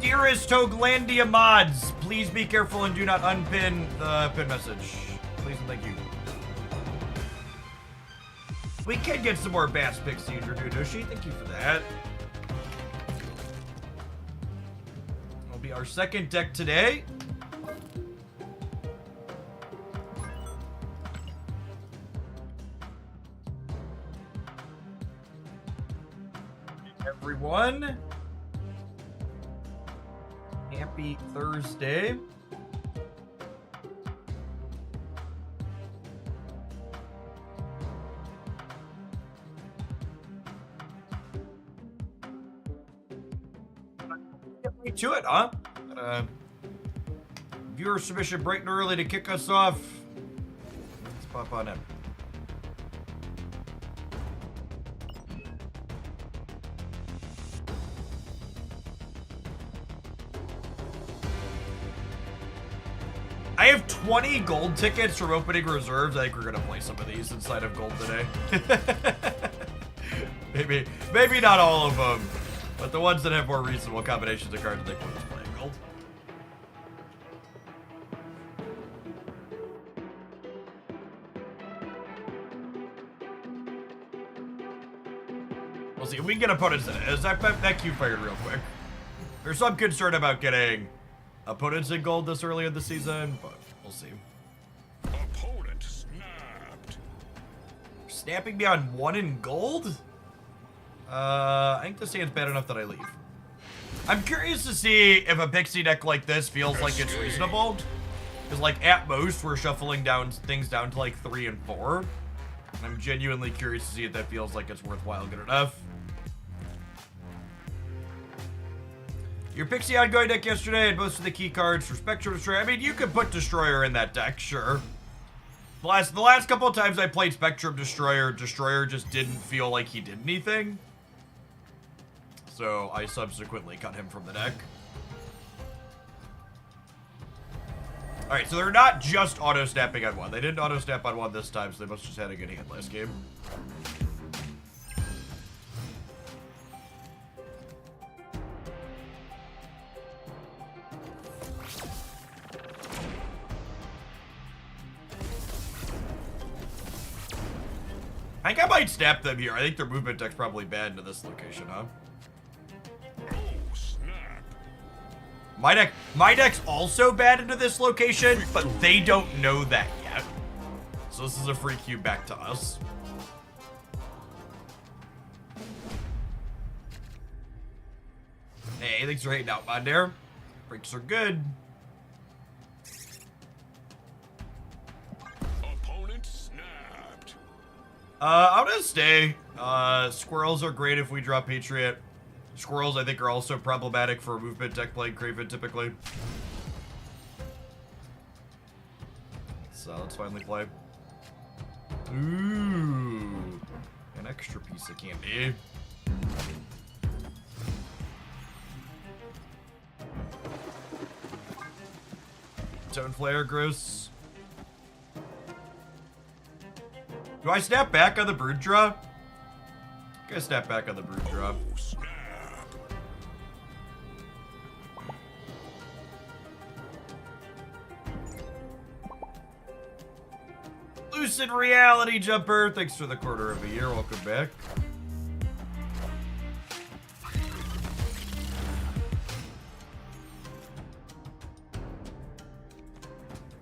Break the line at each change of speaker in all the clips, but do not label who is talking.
Dearest Toglandia mods, please be careful and do not unpin the pin message. Please and thank you. We can get some more Bass Pixie and Dragudoshi. Thank you for that. Will be our second deck today. Everyone, happy Thursday. Get right to it, huh? Viewer submission bright and early to kick us off. Let's pop on in. I have 20 gold tickets from opening reserves. I think we're gonna play some of these inside of gold today. maybe not all of them, but the ones that have more reasonable combinations of cards, I think we'll just play in gold. We'll see if we can get opponents in it. Is that cue fired real quick? There's some concern about getting opponents in gold this early in the season, but we'll see.
Opponent snapped.
Snapping me on 1 in gold? I think this hand's bad enough that I leave. I'm curious to see if a Pixie deck like this feels like it's reasonable. Because, like, at most, we're shuffling down things down to, like, 3 and 4. And I'm genuinely curious to see if that feels like it's worthwhile good enough. Your Pixie ongoing deck yesterday had most of the key cards for Spectrum Destroyer. I mean, you could put Destroyer in that deck, sure. The last couple of times I played Spectrum Destroyer, Destroyer just didn't feel like he did anything. So I subsequently cut him from the deck. Alright, so they're not just auto-snapping on 1. They didn't auto-snap on 1 this time, so they must just had a good hand last game. I think I might snap them here. I think their movement deck's probably bad into this location, huh?
Oh, snap.
My deck's also bad into this location, but they don't know that yet. So this is a free cue back to us. Hey, thanks for hating out, my dear. Breaks are good.
Opponent snapped.
I'm gonna stay. Squirrels are great if we draw Patriot. Squirrels, I think, are also problematic for a movement deck playing Craven, typically. So, let's finally play. Ooh. An extra piece of candy. Tone Flare, gross. Do I snap back on the Brood draw? I gotta snap back on the Brood draw.
Oh, snap.
Lucid Reality Jumper, thanks for the quarter of a year. Welcome back.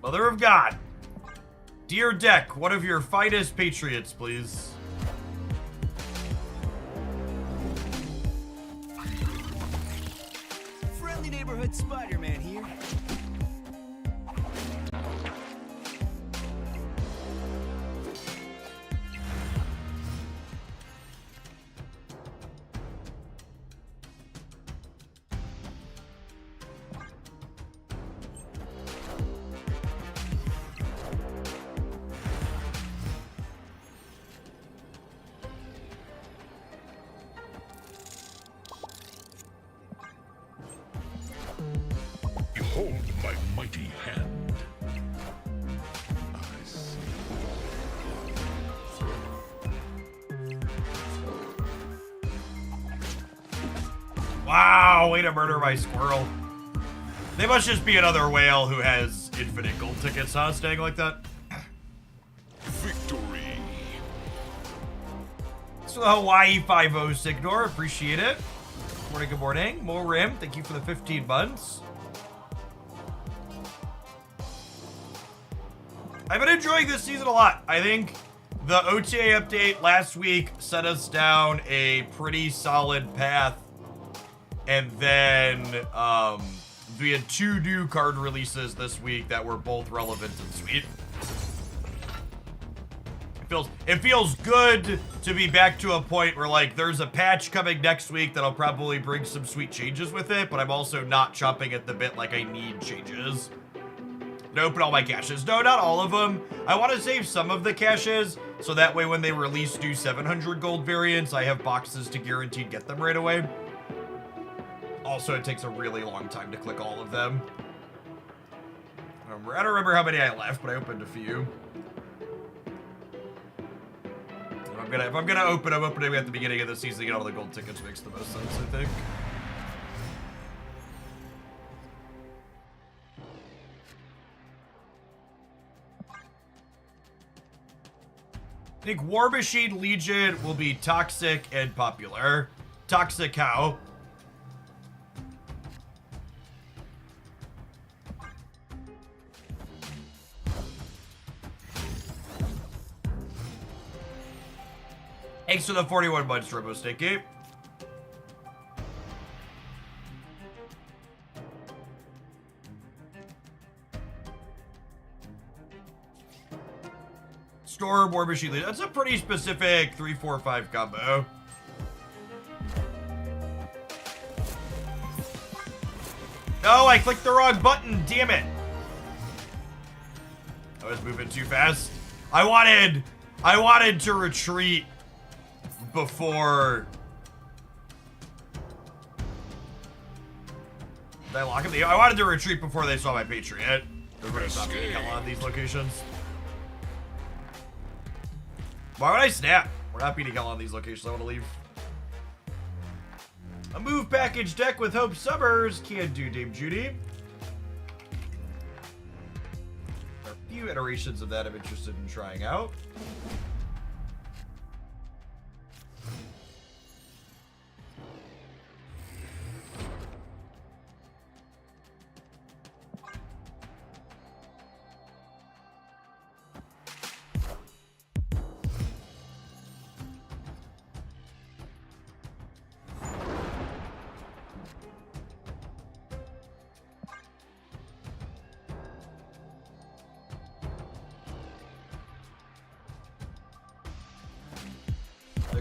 Mother of God. Dear deck, one of your finest patriots, please.
Friendly neighborhood Spider-Man here.
Behold my mighty hand. I see.
Wow, way to murder my squirrel. They must just be another whale who has infinite gold tickets, huh? Staying like that.
Victory.
So the Hawaii 5-0 Signor, appreciate it. Morning, good morning. Mo Rim, thank you for the 15 months. I've been enjoying this season a lot. I think the OTA update last week set us down a pretty solid path. And then we had 2 new card releases this week that were both relevant and sweet. It feels good to be back to a point where, like, there's a patch coming next week that'll probably bring some sweet changes with it, but I'm also not chomping at the bit like I need changes. To open all my caches. No, not all of them. I want to save some of the caches, so that way when they release new 700 gold variants, I have boxes to guaranteed get them right away. Also, it takes a really long time to click all of them. I don't remember how many I left, but I opened a few. If I'm gonna open, I'm opening at the beginning of the season to get all the gold tickets. Makes the most sense, I think. I think War Machine Legion will be toxic and popular. Toxic how? Thanks for the 41 months, Robo Sticky. Storm, War Machine Leader. That's a pretty specific 3-4-5 combo. Oh, I clicked the wrong button. Damn it. I was moving too fast. I wanted to retreat before. Did I lock him? I wanted to retreat before they saw my Patriot. Everybody stop getting hell on these locations. Why would I snap? We're not beating hell on these locations. I want to leave. A move package deck with Hope Summers. Can do, Dame Judy. There are a few iterations of that I'm interested in trying out.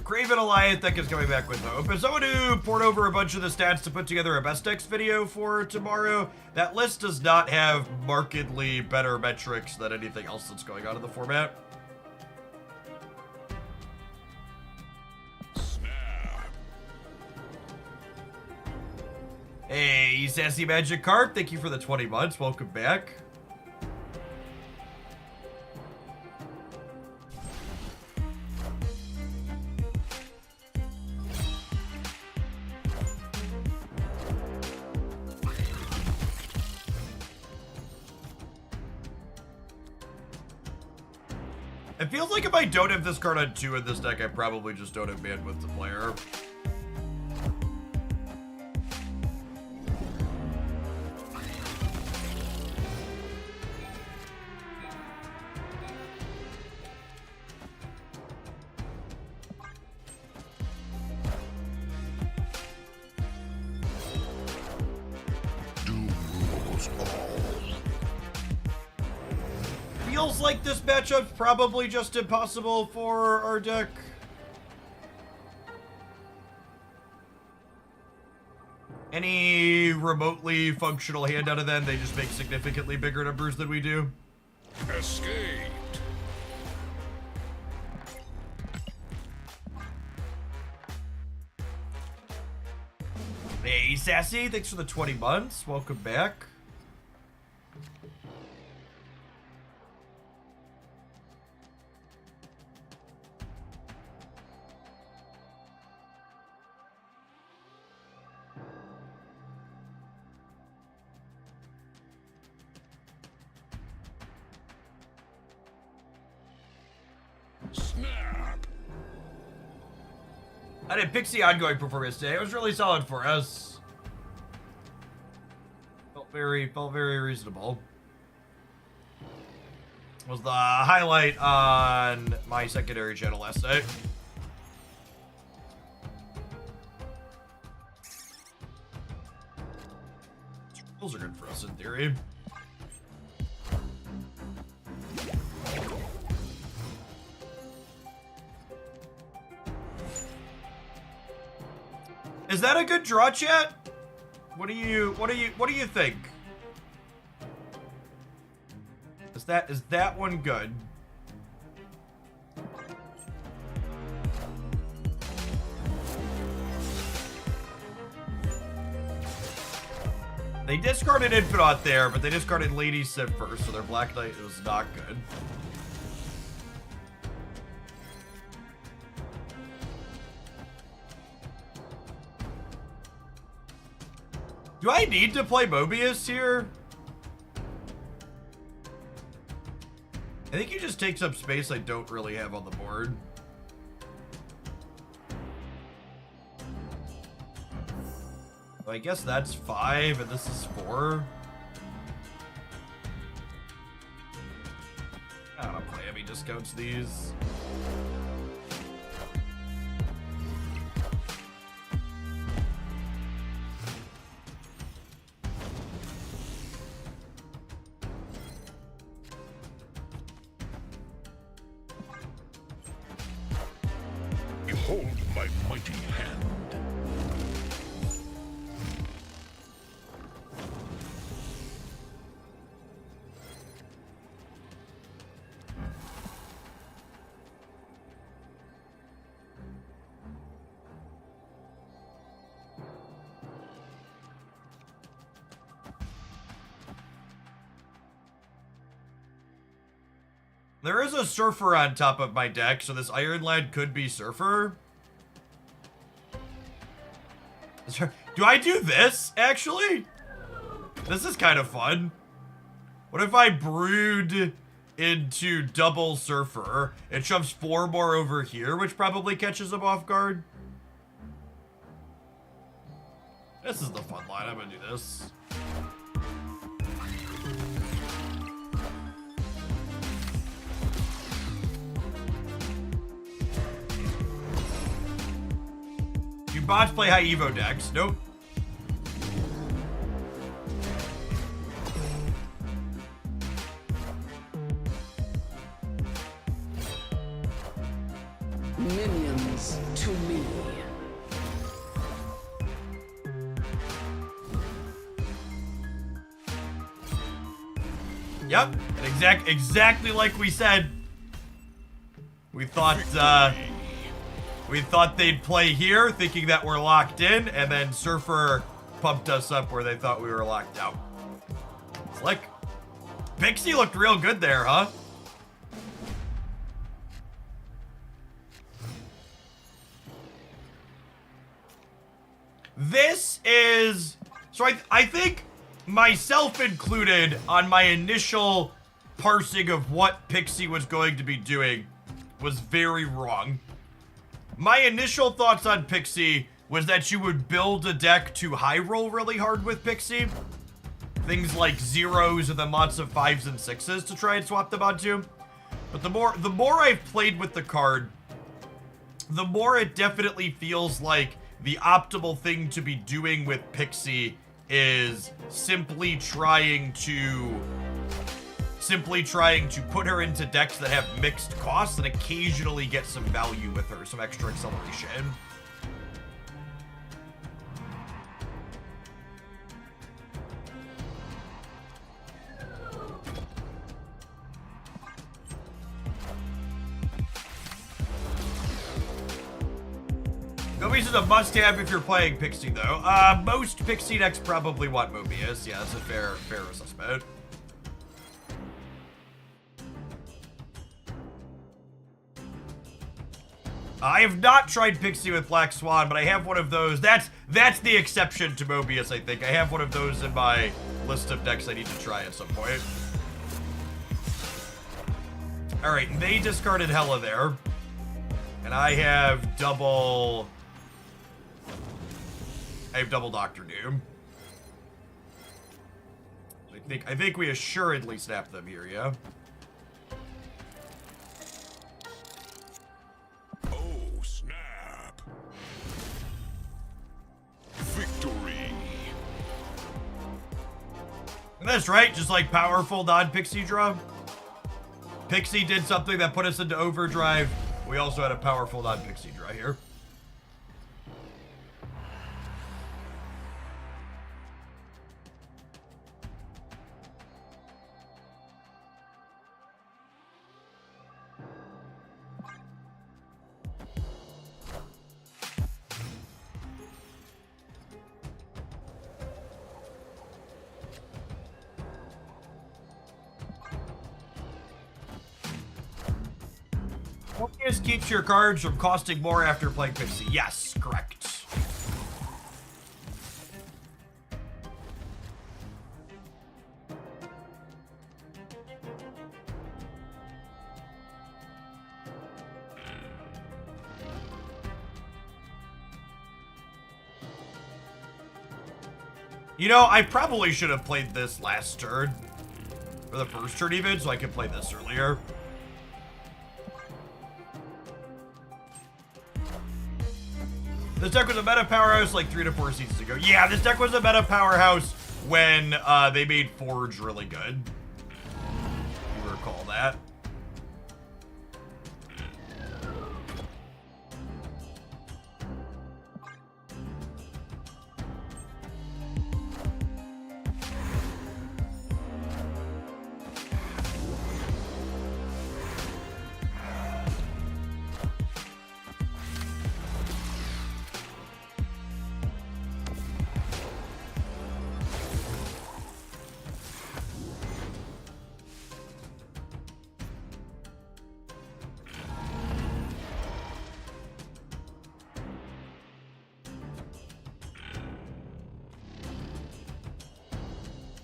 Craven Alliance deck is coming back with hope. As someone who poured over a bunch of the stats to put together a best decks video for tomorrow, that list does not have markedly better metrics than anything else that's going on in the format.
Snap.
Hey, Sassy Magic Carp, thank you for the 20 months. Welcome back. It feels like if I don't have this card on 2 in this deck, I probably just don't have bandwidth to play her.
Doom rules all.
Feels like this matchup's probably just impossible for our deck. Any remotely functional hand out of them, they just make significantly bigger numbers than we do.
Escaped.
Hey, Sassy, thanks for the 20 months. Welcome back.
Snap.
I did Pixie ongoing performance today. It was really solid for us. Felt very reasonable. Was the highlight on my secondary channel last night. Those are good for us in theory. Is that a good draw, chat? What do you think? Is that one good? They discarded Infinite there, but they discarded Lady Sif first, so their Black Knight was not good. Do I need to play Mobius here? I think he just takes up space I don't really have on the board. I guess that's 5 and this is 4. I don't know, play him, he discounts these.
Behold my mighty hand.
There is a Surfer on top of my deck, so this Iron Lad could be Surfer. Do I do this, actually? This is kind of fun. What if I brood into double Surfer? It shoves 4 more over here, which probably catches him off guard. This is the fun line. I'm gonna do this. Do bots play high Evo decks? Nope.
Minions to me.
Yep, and exactly like we said. We thought they'd play here, thinking that we're locked in, and then Surfer pumped us up where they thought we were locked out. Slick. Pixie looked real good there, huh? This is... So I think, myself included, on my initial parsing of what Pixie was going to be doing, was very wrong. My initial thoughts on Pixie was that you would build a deck to high roll really hard with Pixie. Things like 0s and then lots of 5s and 6s to try and swap them onto. But the more I've played with the card, the more it definitely feels like the optimal thing to be doing with Pixie is simply trying to put her into decks that have mixed costs and occasionally get some value with her, some extra acceleration. Mobius is a must-have if you're playing Pixie, though. Most Pixie decks probably want Mobius. Yeah, that's a fair assessment. I have not tried Pixie with Black Swan, but I have one of those. That's the exception to Mobius, I think. I have one of those in my list of decks I need to try at some point. Alright, they discarded Hella there. And I have double... Doctor Doom. I think we assuredly snap them here, yeah?
Oh, snap. Victory.
And that's right, just like powerful non-Pixie draw. Pixie did something that put us into overdrive. We also had a powerful non-Pixie draw here. Focus keeps your cards from costing more after playing Pixie. Yes, correct. You know, I probably should have played this last turn. Or the first turn even, so I could play this earlier. This deck was a meta powerhouse like 3 to 4 seasons ago. Yeah, this deck was a meta powerhouse when they made Forge really good. You recall that.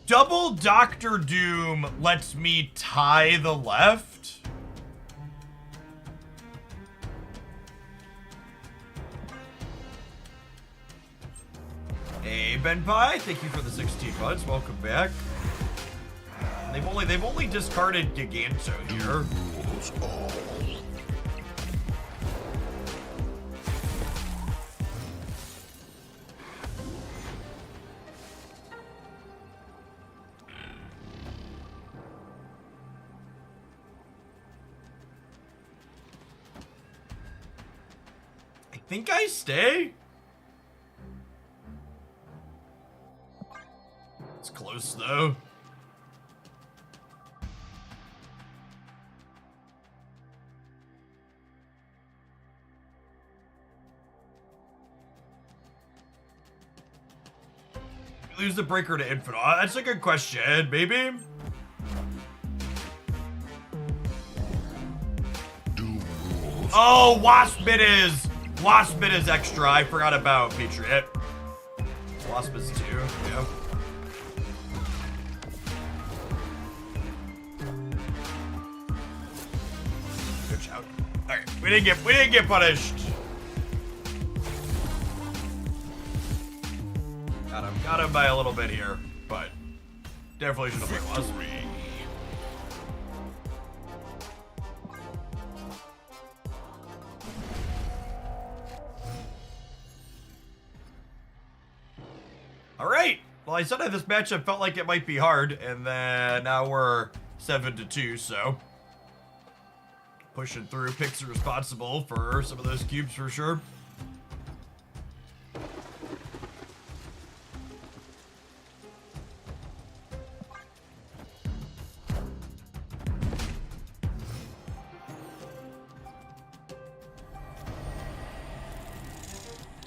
Double Doctor Doom lets me tie the left. Hey, Benpai, thank you for the 16 months. Welcome back. They've only discarded Giganto here.
Rules all.
I think I stay. It's close though. Lose the breaker to Infinite. That's a good question. Maybe. Oh, Waspit is extra. I forgot about Patriot. Wasp is 2. Yeah. Good shout. Alright, we didn't get punished. Got him by a little bit here, but definitely should have played Wasp. Alright, well I said that this matchup felt like it might be hard, and then now we're 7-2, so pushing through. Picks are responsible for some of those cubes for sure.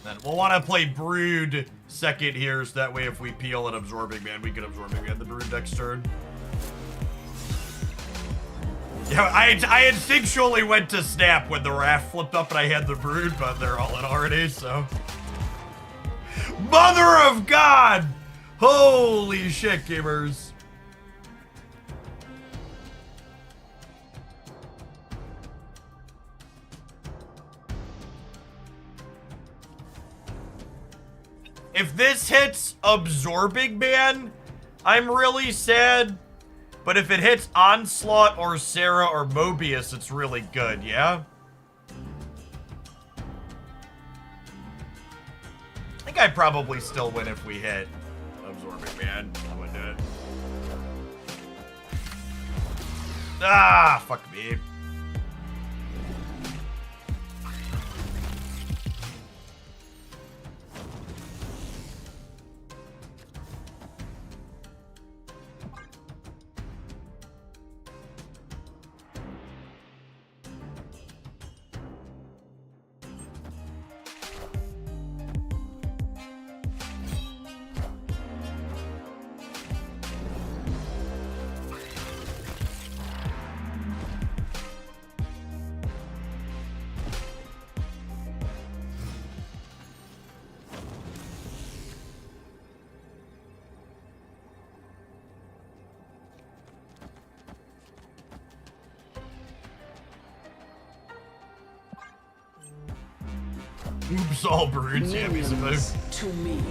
Then we'll want to play Brood second here, so that way if we peel an Absorbing Man, we can Absorbing Man the Brood next turn. Yeah, I instinctually went to Snap when the Wrath flipped up and I had the Brood, but they're all in already, so. Mother of God! Holy shit, gamers. If this hits Absorbing Man, I'm really sad. But if it hits Onslaught or Sarah or Mobius, it's really good, yeah? I think I'd probably still win if we hit Absorbing Man. I would do it. Ah, fuck me. Oops, all brutes. Yeah, me some
Minions to me.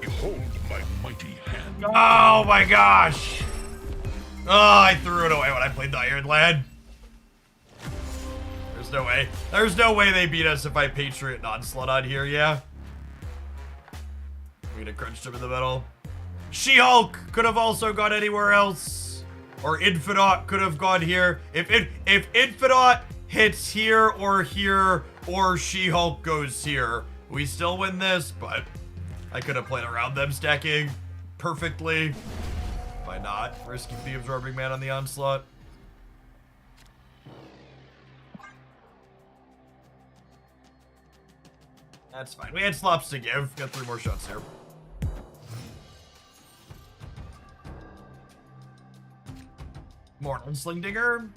Behold my mighty hand.
Oh my gosh! Oh, I threw it away when I played the Iron Lad. There's no way. There's no way they beat us if I Patriot and Onslaught on here, yeah? We're gonna crunch him in the middle. She-Hulk could have also gone anywhere else. Or Infinite could have gone here. If Infinite hits here, or She-Hulk goes here, we still win this, but I could have played around them stacking perfectly by not risking the Absorbing Man on the Onslaught. That's fine. We had slops to give. Got 3 more shots here. Mortal Sling Digger.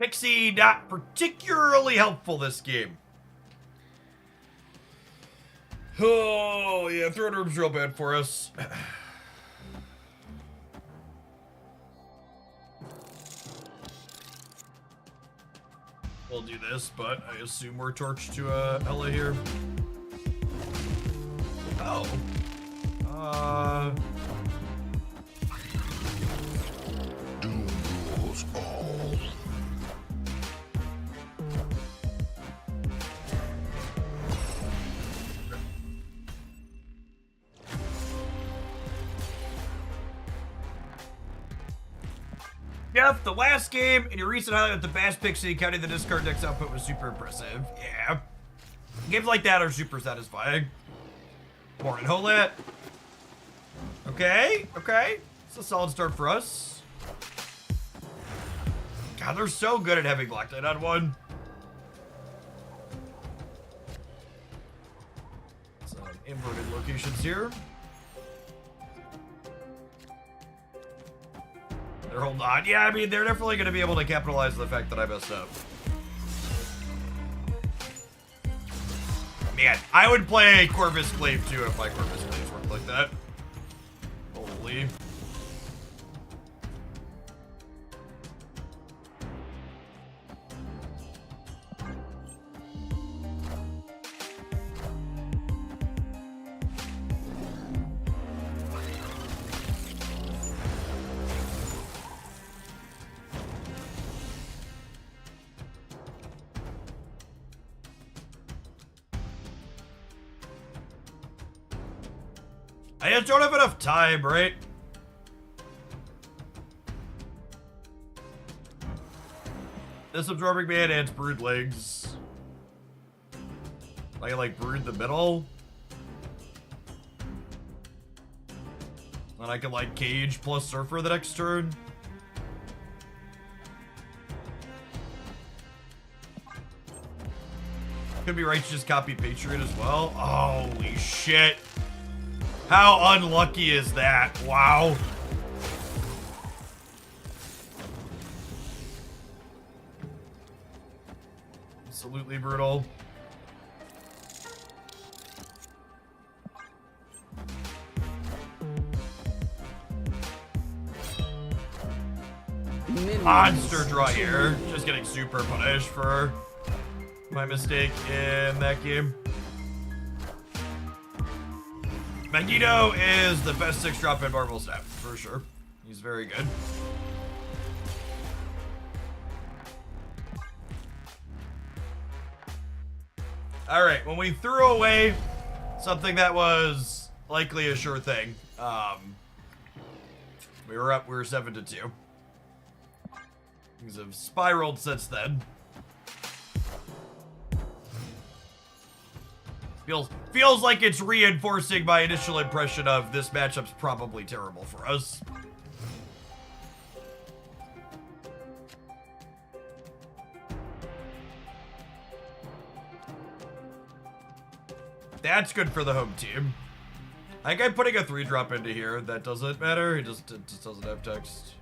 Pixie, not particularly helpful this game. Oh, yeah, Throne Room's real bad for us. We'll do this, but I assume we're torched to Ella here. Oh.
Doom rules all.
Jeff, the last game in your recent highlight with the Bass Pixie counting the discard deck's output was super impressive. Yeah. Games like that are super satisfying. Morning, Holat. Okay, okay. It's a solid start for us. God, they're so good at having Black Knight on one. Some inverted locations here. They're holding on. Yeah, I mean, they're definitely going to be able to capitalize on the fact that I messed up. Man, I would play Corvus Glaive too if my Corvus Glaives worked like that. Holy. I just don't have enough time, right? This absorbing man adds broodlings. I can like brood the middle. And I can like cage plus surfer the next turn. Could be right to just copy Patriot as well. Holy shit. How unlucky is that? Wow. Absolutely brutal. Monster draw here. Just getting super punished for my mistake in that game. Magneto is the best 6-drop in Marvel Snap, for sure. He's very good. Alright, when we threw away something that was likely a sure thing, we were 7-2. Things have spiraled since then. Feels like it's reinforcing my initial impression of this matchup's probably terrible for us. That's good for the home team. I think I'm putting a 3-drop into here. That doesn't matter. It just doesn't have text.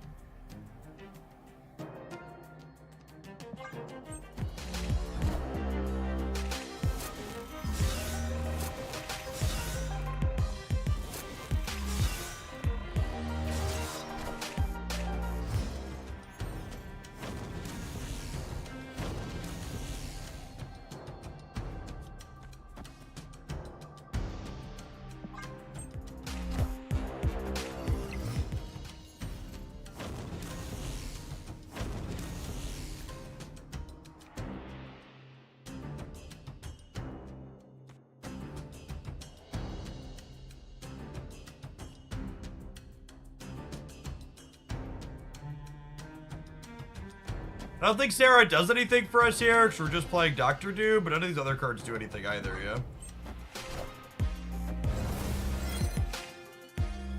I don't think Sarah does anything for us here, because we're just playing Doctor Doom, but none of these other cards do anything either, yeah?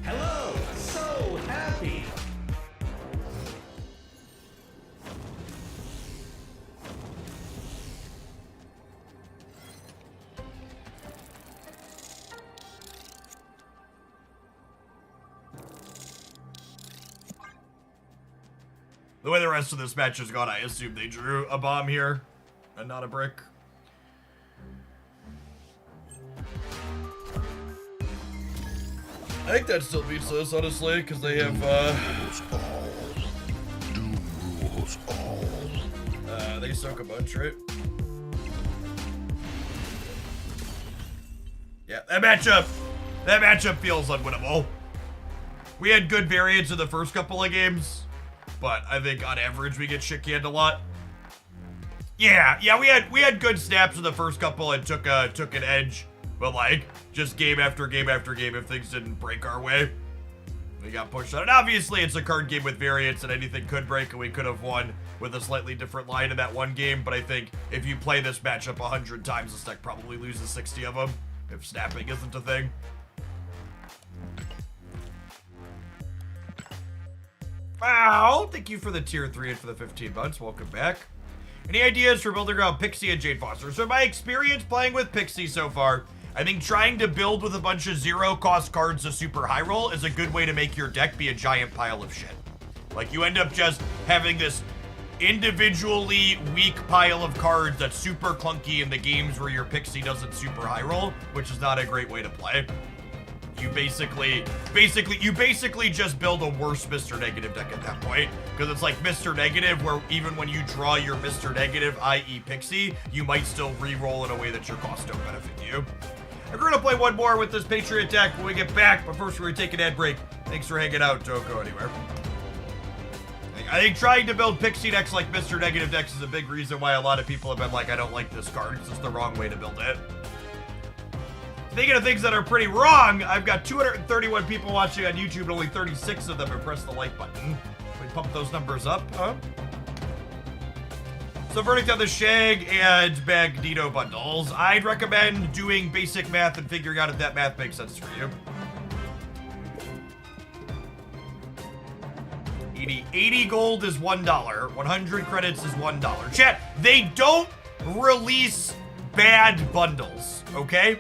Hello! So happy!
The way the rest of this match has gone, I assume they drew a bomb here and not a brick. I think that still beats us, honestly, because they have,
Doom rules all.
they soak a bunch, right? Yeah, that matchup feels unwinnable. We had good variance in the first couple of games, but I think on average we get shit canned a lot. Yeah, we had good snaps in the first couple and took an edge, but like just game after game after game, if things didn't break our way, we got pushed out. And obviously it's a card game with variance and anything could break, and we could have won with a slightly different line in that one game. But I think if you play this matchup 100 times, this deck probably loses 60 of them if snapping isn't a thing. Wow, thank you for the tier 3 and for the 15 months. Welcome back. Any ideas for building around Pixie and Jade Foster? So my experience playing with Pixie so far, I think trying to build with a bunch of 0-cost cards to super high roll is a good way to make your deck be a giant pile of shit. Like, you end up just having this individually weak pile of cards that's super clunky in the games where your Pixie doesn't super high roll, which is not a great way to play. You basically just build a worse Mr. Negative deck at that point, because it's like Mr. Negative, where even when you draw your Mr. Negative, i.e. Pixie, you might still re-roll in a way that your costs don't benefit you. We're gonna play one more with this Patriot deck when we get back, but first we're gonna take an ad break. Thanks for hanging out. Don't go anywhere. I think trying to build Pixie decks like Mr. Negative decks is a big reason why a lot of people have been like, I don't like this card. It's just the wrong way to build it. Speaking of things that are pretty wrong, I've got 231 people watching on YouTube and only 36 of them have pressed the like button. Can we pump those numbers up, huh? So verdict on the Shag and Magneto bundles. I'd recommend doing basic math and figuring out if that math makes sense for you. 80 gold is $1. 100 credits is $1. Chat, they don't release bad bundles, okay?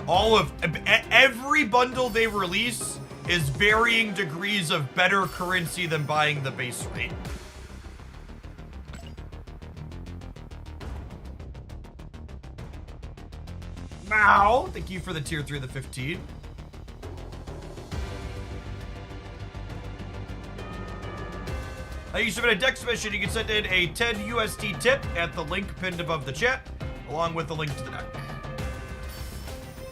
Every bundle they release is varying degrees of better currency than buying the base rate. Wow, thank you for the tier 3 of the 15. You submit a deck submission, you can send in a 10 USD tip at the link pinned above the chat, along with the link to the deck.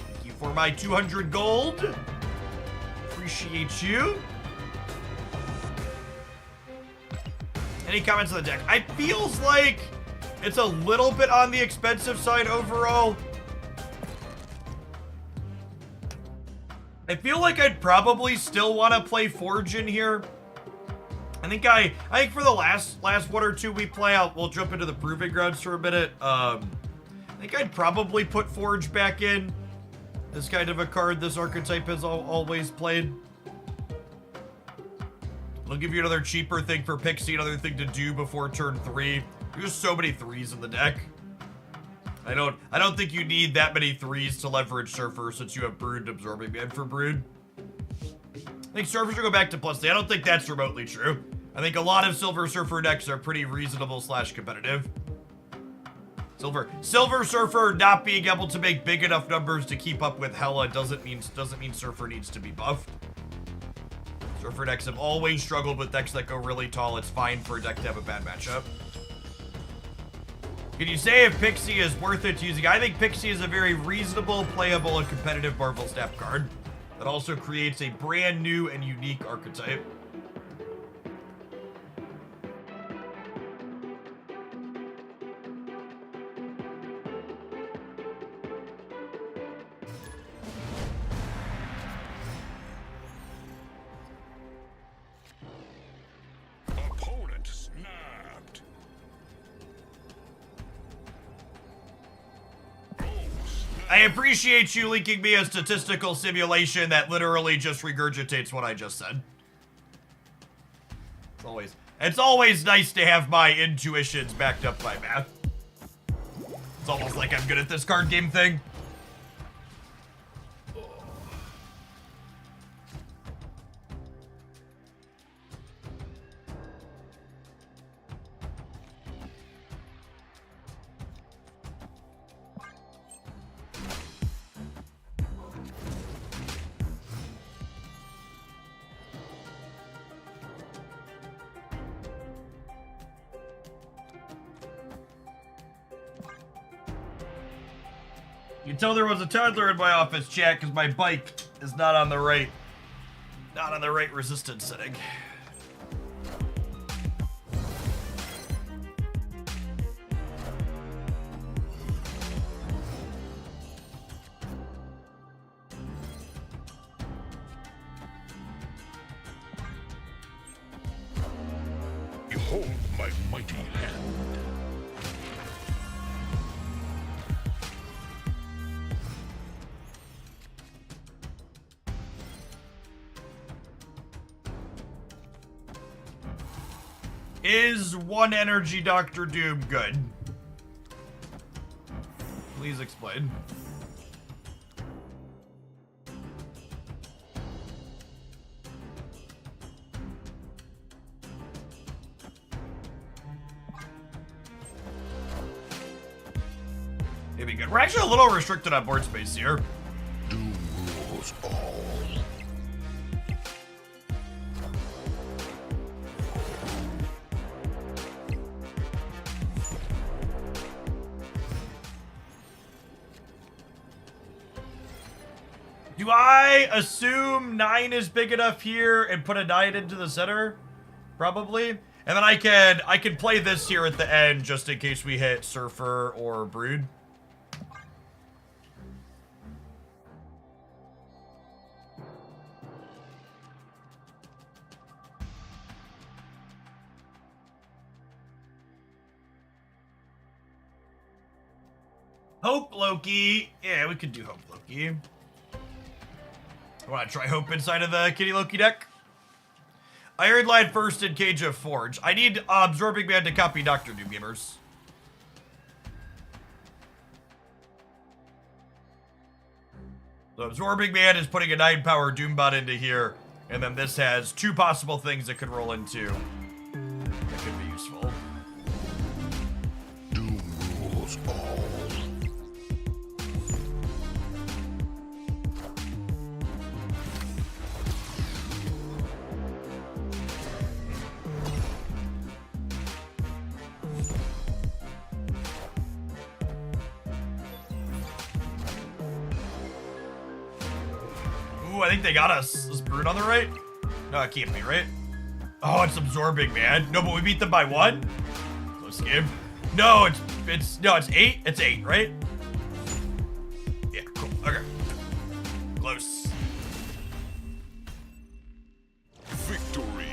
Thank you for my 200 gold. Appreciate you. Any comments on the deck? I feels like it's a little bit on the expensive side overall. I feel like I'd probably still want to play Forge in here. I think for the last one or two we play out, we'll jump into the Proving Grounds for a minute. I think I'd probably put Forge back in as kind of a card this archetype has always played. It'll give you another cheaper thing for Pixie, another thing to do before turn 3. There's so many 3s in the deck. I don't think you need that many 3s to leverage Surfer since you have Brood and Absorbing Man for Brood. I think Surfer should go back to +3. I don't think that's remotely true. I think a lot of Silver Surfer decks are pretty reasonable / competitive. Silver Surfer not being able to make big enough numbers to keep up with Hela doesn't mean Surfer needs to be buffed. Surfer decks have always struggled with decks that go really tall. It's fine for a deck to have a bad matchup. Can you say if Pixie is worth it using? I think Pixie is a very reasonable, playable, and competitive Marvel Snap card that also creates a brand new and unique archetype.
Opponent snapped.
I appreciate you linking me a statistical simulation that literally just regurgitates what I just said. It's always nice to have my intuitions backed up by math. It's almost like I'm good at this card game thing. You can tell there was a toddler in my office, chat, because my bike is not on the right resistance setting.
Behold my mighty hand.
Is one energy Dr. Doom good? Please explain. It'd be good. We're actually a little restricted on board space here.
Doom rules all.
Do I assume 9 is big enough here and put a 9 into the center? Probably. And then I can play this here at the end just in case we hit Surfer or Brood. Hope Loki. Yeah, we could do Hope Loki. Want to try Hope inside of the Kitty Loki deck? Iron Lad first in Cage of Forge. I need Absorbing Man to copy Dr. Doom Gamers. So Absorbing Man is putting a 9-power Doombot into here, and then this has 2 possible things it could roll into. That could be useful.
Doom rules all.
Ooh, I think they got us. Is Brood on the right? No, it can't be, right? Oh, it's Absorbing Man. No, but we beat them by 1? Close game. No, it's 8. It's 8, right? Yeah, cool. Okay. Close.
Victory.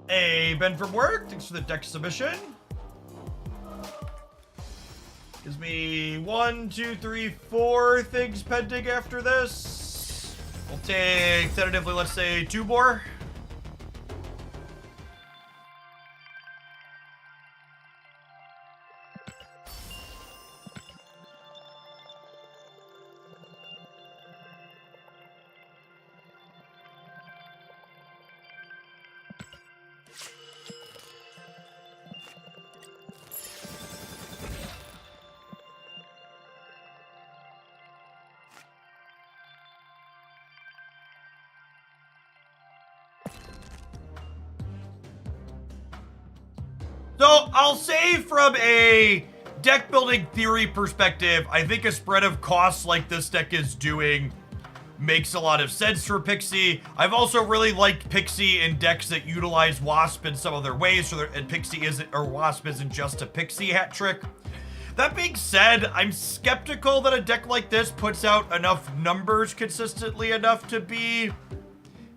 Hey, Ben from work. Thanks for the deck submission. Gives me 1, 2, 3, 4 things pending after this. We'll take, tentatively, let's say 2 more. So, I'll say from a deck building theory perspective, I think a spread of costs like this deck is doing makes a lot of sense for Pixie. I've also really liked Pixie in decks that utilize Wasp in some other ways, so and Pixie isn't, or Wasp isn't just a Pixie hat trick. That being said, I'm skeptical that a deck like this puts out enough numbers consistently enough to be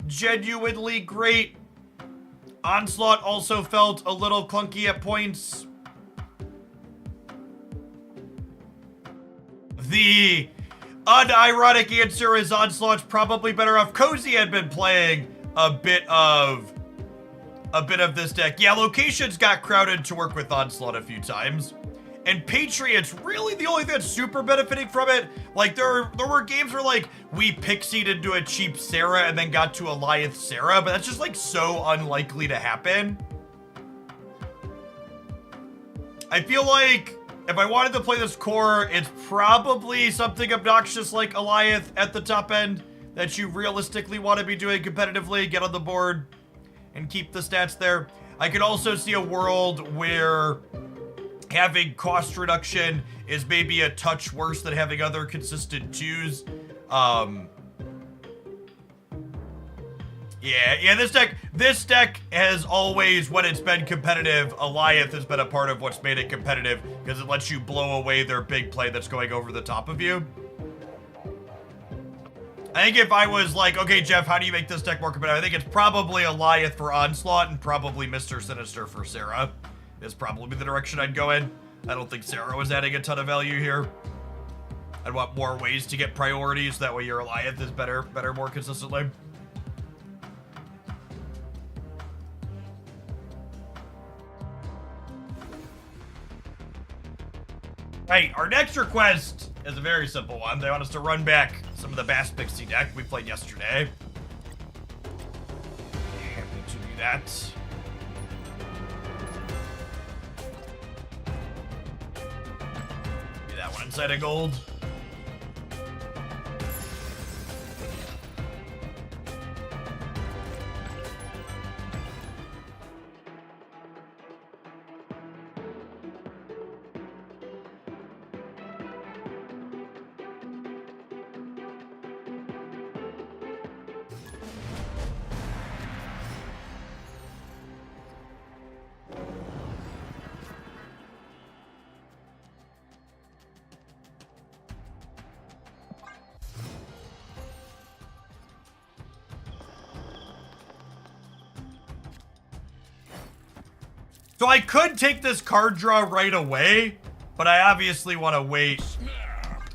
genuinely great. Onslaught also felt a little clunky at points. The unironic answer is Onslaught's probably better off. Cozy had been playing a bit of this deck. Yeah, Locations got crowded to work with Onslaught a few times. And Patriot's really the only thing that's super benefiting from it. Like, there were games where, like, we pixied into a cheap Sarah and then got to Alioth Sarah, but that's just, like, so unlikely to happen. I feel like if I wanted to play this core, it's probably something obnoxious like Alioth at the top end that you realistically want to be doing competitively, get on the board, and keep the stats there. I could also see a world where having cost reduction is maybe a touch worse than having other consistent 2s. Yeah, this deck has always, when it's been competitive, Alioth has been a part of what's made it competitive, because it lets you blow away their big play that's going over the top of you. I think if I was like, okay, Jeff, how do you make this deck more competitive? I think it's probably Alioth for Onslaught and probably Mr. Sinister for Sarah. Is probably the direction I'd go in. I don't think Sarah was adding a ton of value here. I'd want more ways to get priorities. That way your Alioth is better more consistently. Hey, our next request is a very simple one. They want us to run back some of the Bass Pixie deck we played yesterday. Happy to do that. Inside of gold. So I could take this card draw right away, but I obviously want to wait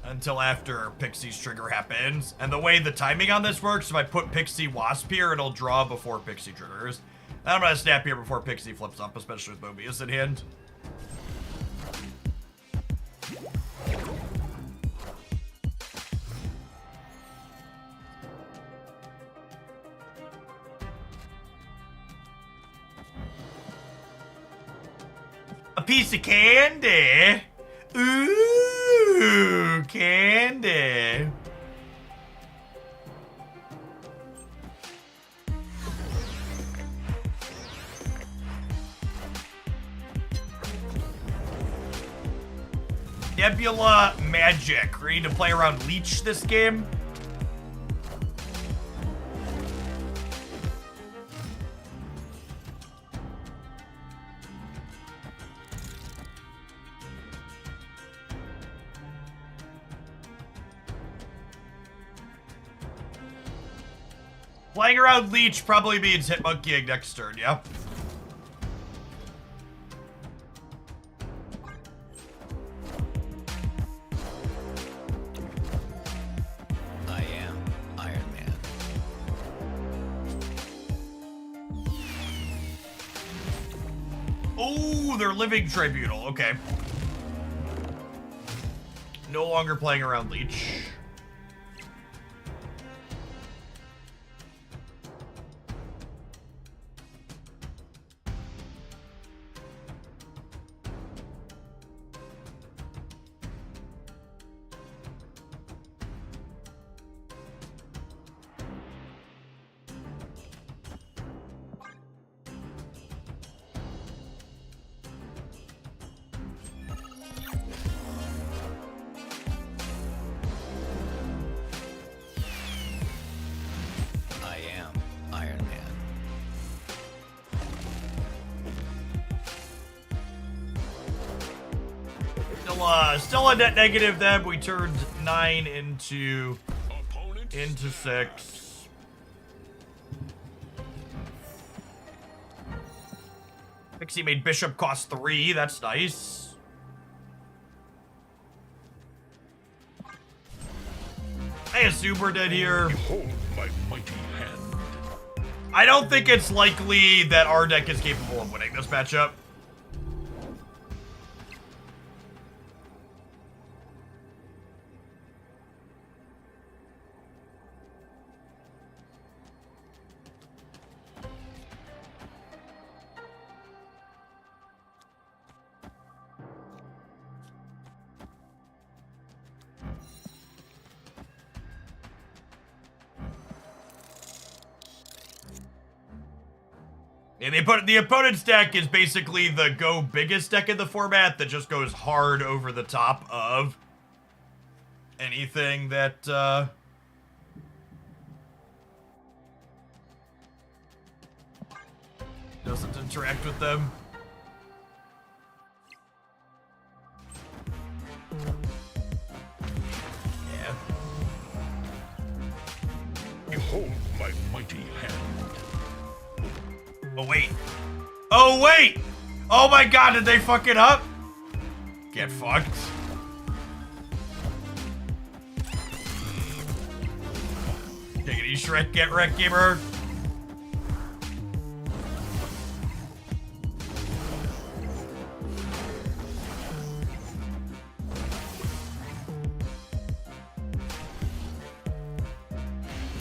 until after Pixie's trigger happens. And the way the timing on this works, if I put Pixie Wasp here, it'll draw before Pixie triggers. And I'm going to snap here before Pixie flips up, especially with Mobius in hand. A piece of candy. Ooh, candy. Nebula Magic. Ready to play around Leech this game? Playing around Leech probably means Hitmonkeying next turn, yeah?
I am Iron Man.
Oh, they're Living Tribunal. Okay. No longer playing around Leech.
I am Iron Man.
Still a net negative then. We turned 9 into
Opponent
6. Pixie made Bishop cost 3. That's nice. I assume we're dead here.
Behold my mighty hand.
I don't think it's likely that our deck is capable of winning this matchup. Yeah, the opponent's deck is basically the go biggest deck in the format that just goes hard over the top of anything that doesn't interact with them. Yeah.
Behold my mighty hand.
Oh, wait. Oh, wait! Oh my god, did they fuck it up? Get fucked. Take it easy, Shrek. Get wrecked, gamer.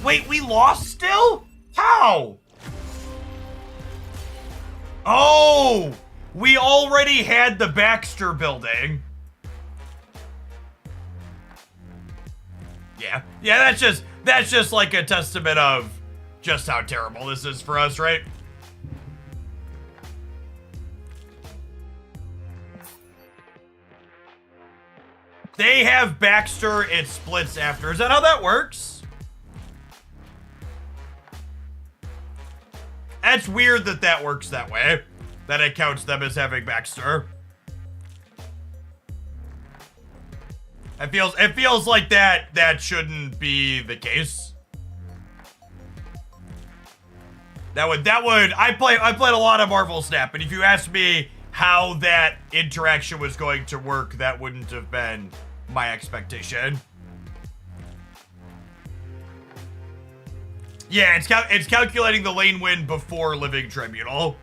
Wait, we lost still? How? Oh! We already had the Baxter building. Yeah. Yeah, that's just like a testament of just how terrible this is for us, right? They have Baxter, it splits after. Is that how that works? That's weird that that works that way. That it counts them as having Baxter. It feels like that shouldn't be the case. I played a lot of Marvel Snap, and if you asked me how that interaction was going to work, that wouldn't have been my expectation. Yeah, it's calculating the lane win before Living Tribunal.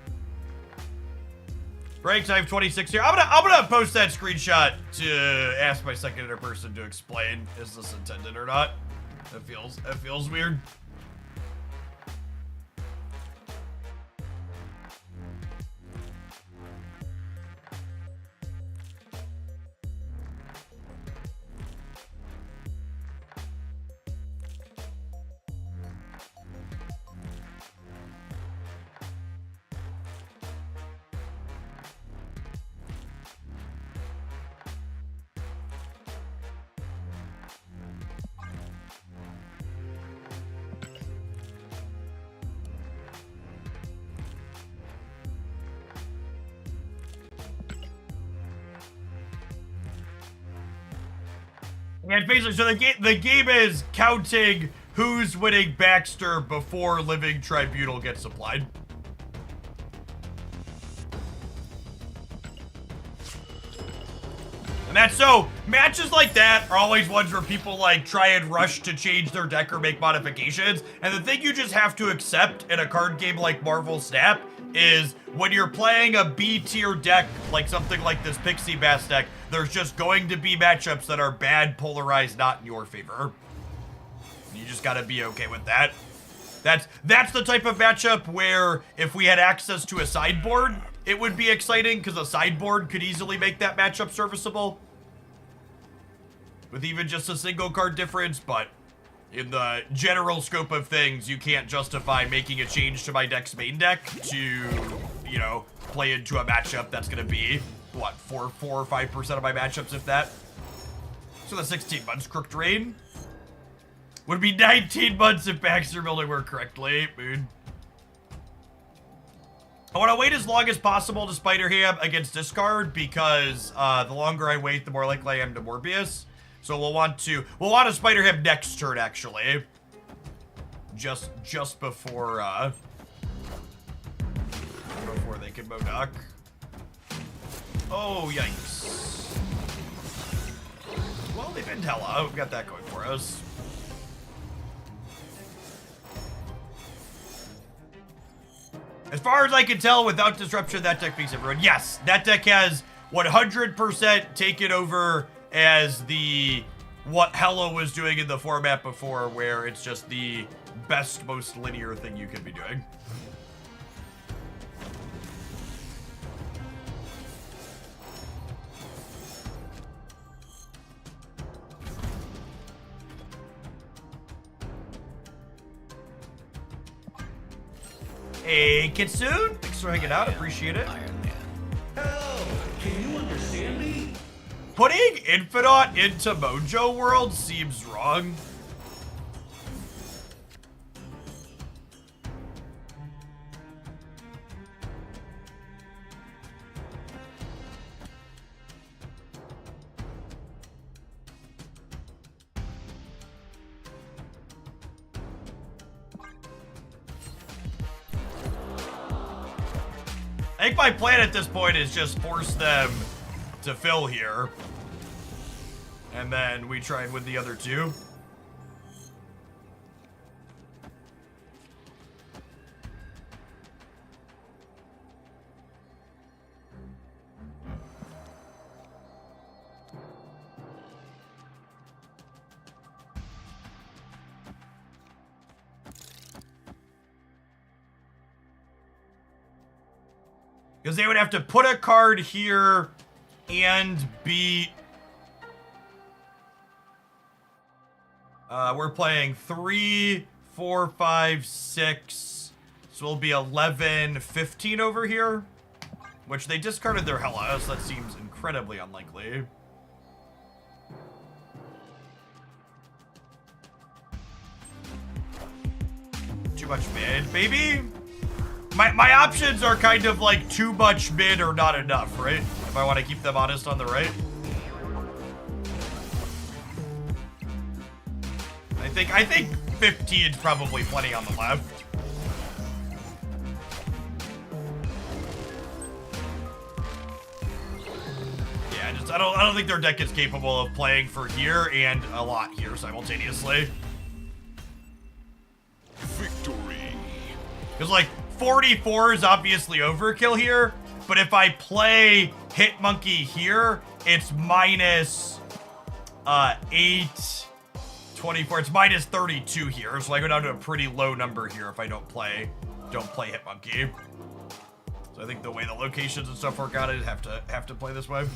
Ranks, I have 26 here. I'm gonna post that screenshot to ask my second person to explain is this intended or not. It feels weird. Yeah, basically, so the game is counting who's winning Baxter before Living Tribunal gets applied. And that's so, matches like that are always ones where people like try and rush to change their deck or make modifications. And the thing you just have to accept in a card game like Marvel Snap is when you're playing a B tier deck, like something like this Pixie Bass deck, there's just going to be matchups that are bad, polarized, not in your favor. You just gotta be okay with that. That's the type of matchup where if we had access to a sideboard, it would be exciting because a sideboard could easily make that matchup serviceable. With even just a single card difference, but in the general scope of things, you can't justify making a change to my deck's main deck to, you know, play into a matchup that's gonna be, what, 4 or 5% of my matchups, if that? So the 16 months Crooked Rain would be 19 months if Baxter building worked correctly, mood. I want to wait as long as possible to Spider Ham against discard because the longer I wait, the more likely I am to Morbius. So we'll want to Spider Ham next turn actually, just before they can Modoc. Oh yikes! Well, they've been hella. We've got that going for us. As far as I can tell, without disruption, that deck beats everyone. Yes, that deck has 100% taken over as what Hello was doing in the format before, where it's just the best, most linear thing you could be doing. Hey, Kitsune, thanks for hanging out. Appreciate it.
Iron Man.
Hello, can you understand me?
Putting Infinite into Mojo World seems wrong. I think my plan at this point is just force them to fill here. And then we try and win the other two. Because they would have to put a card here and beat... we're playing 3, 4, 5, 6. So it'll be 11, 15 over here. Which they discarded their Hella, so that seems incredibly unlikely. Too much mid, baby? My options are kind of like too much mid or not enough, right? If I want to keep them honest on the right. I think 15 is probably plenty on the left. So I don't think their deck is capable of playing for here and a lot here simultaneously.
Victory.
Because like 44 is obviously overkill here, but if I play Hit Monkey here, it's minus 8, 24. It's minus 32 here, so I go down to a pretty low number here if I don't play Hit Monkey. So I think the way the locations and stuff work out, I'd have to play this way.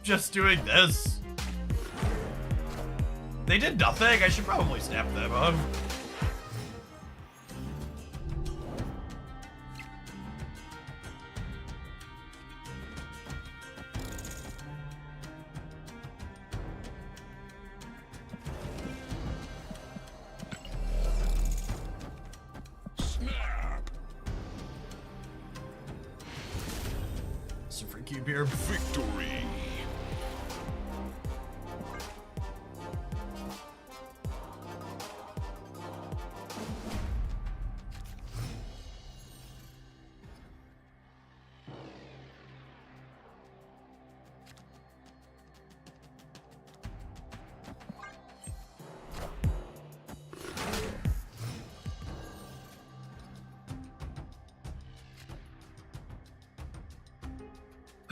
Just doing this. They did nothing. I should probably snap them up.
Snap.
It's a free cube here.
Victory.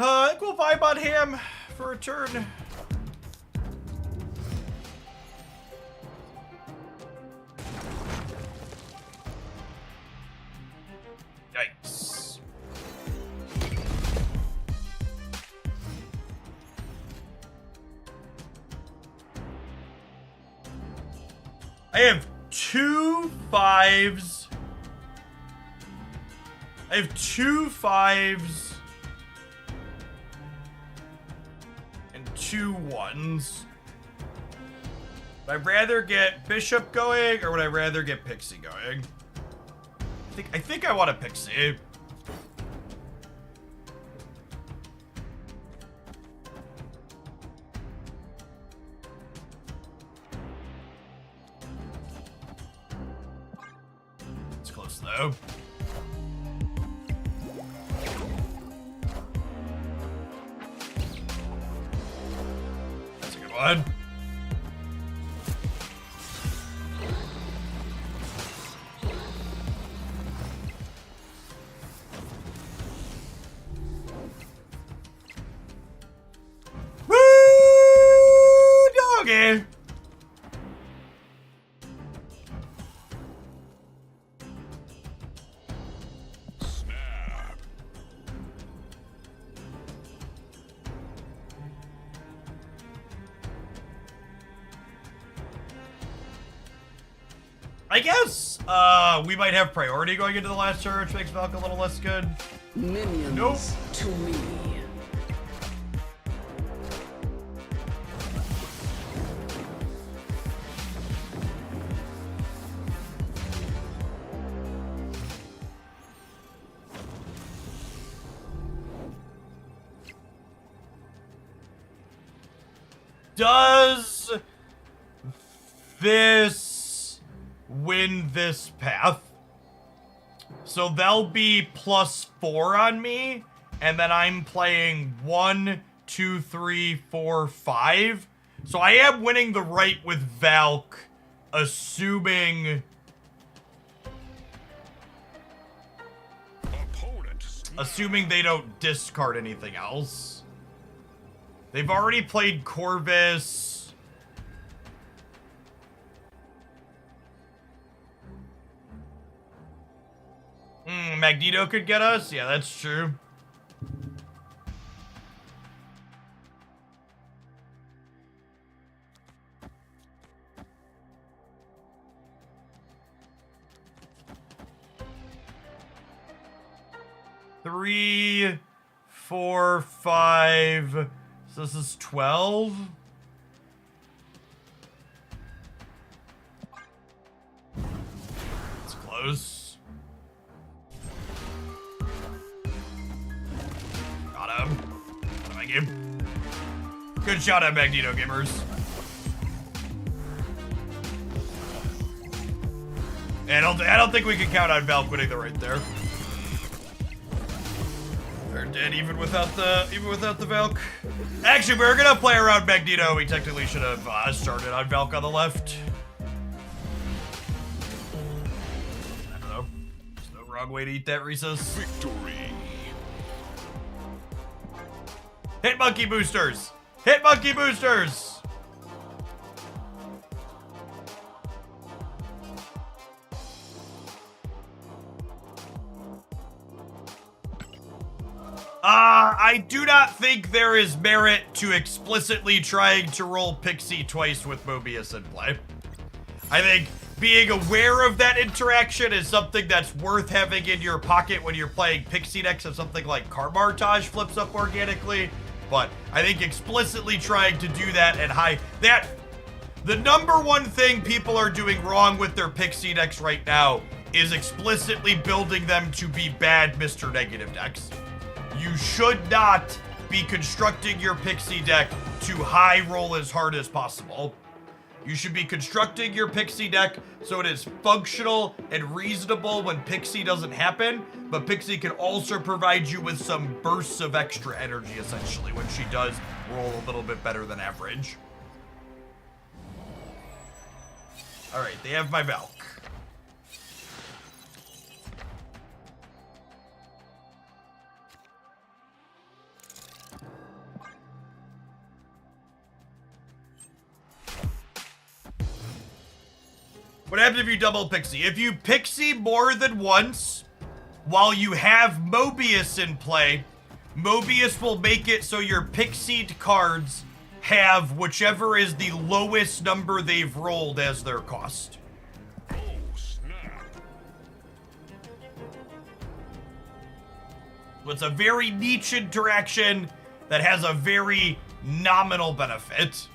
I think we'll vibe on him for a turn. Yikes. I have 2 5s. I have 2 5s. And 2 1s. Would I rather get Bishop going, or would I rather get Pixie going? I think I want a Pixie. It's close though. That's a good one. Woo, doggy.
Snap.
I guess we might have priority going into the last turn, which makes Valk a little less good.
Minions
Nope.
to me.
Does this win this path? So they'll be +4 on me, and then I'm playing 1, 2, 3, 4, 5. So I am winning the right with Valk, assuming Assuming they don't discard anything else. They've already played Corvus. Magneto could get us? Yeah, that's true. Three, 4, 5. So this is 12. It's close. Got him. Out of my game. Good shot at Magneto, gamers. And I don't think we can count on Valk winning the right there. They're dead even without the Valk. Actually, we were gonna play around Magneto. We technically should have started on Valk on the left. I don't know. There's no wrong way to eat that, Reese's.
Victory.
Hit monkey boosters! Hit monkey boosters! I do not think there is merit to explicitly trying to roll Pixie twice with Mobius in play. I think being aware of that interaction is something that's worth having in your pocket when you're playing Pixie decks if something like Carmartage flips up organically. But I think explicitly trying to do that and the number one thing people are doing wrong with their Pixie decks right now is explicitly building them to be bad Mr. Negative decks. You should not be constructing your Pixie deck to high roll as hard as possible. You should be constructing your Pixie deck so it is functional and reasonable when Pixie doesn't happen, but Pixie can also provide you with some bursts of extra energy, essentially, when she does roll a little bit better than average. Alright, they have my Valk. What happens if you double Pixie? If you Pixie more than once while you have Mobius in play, Mobius will make it so your Pixied cards have whichever is the lowest number they've rolled as their cost.
Oh, snap.
So it's a very niche interaction that has a very nominal benefit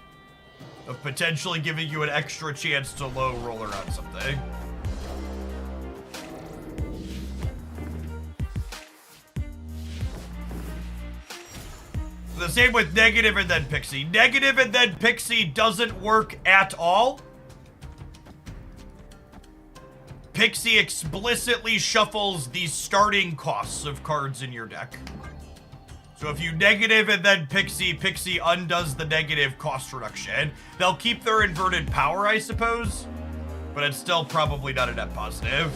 of potentially giving you an extra chance to low roll around something. The same with negative and then Pixie. Negative and then Pixie doesn't work at all. Pixie explicitly shuffles the starting costs of cards in your deck. So if you negative and then Pixie, Pixie undoes the negative cost reduction. They'll keep their inverted power, I suppose, but it's still probably not a net positive.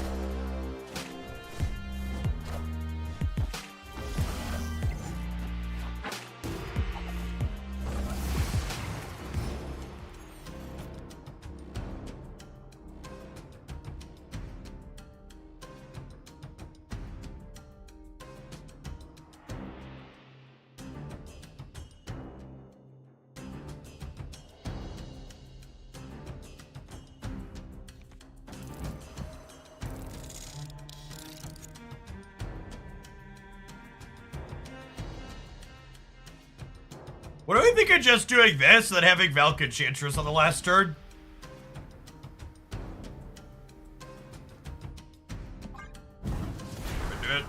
What do we think of just doing this and then having Valk Enchantress on the last turn? Do it.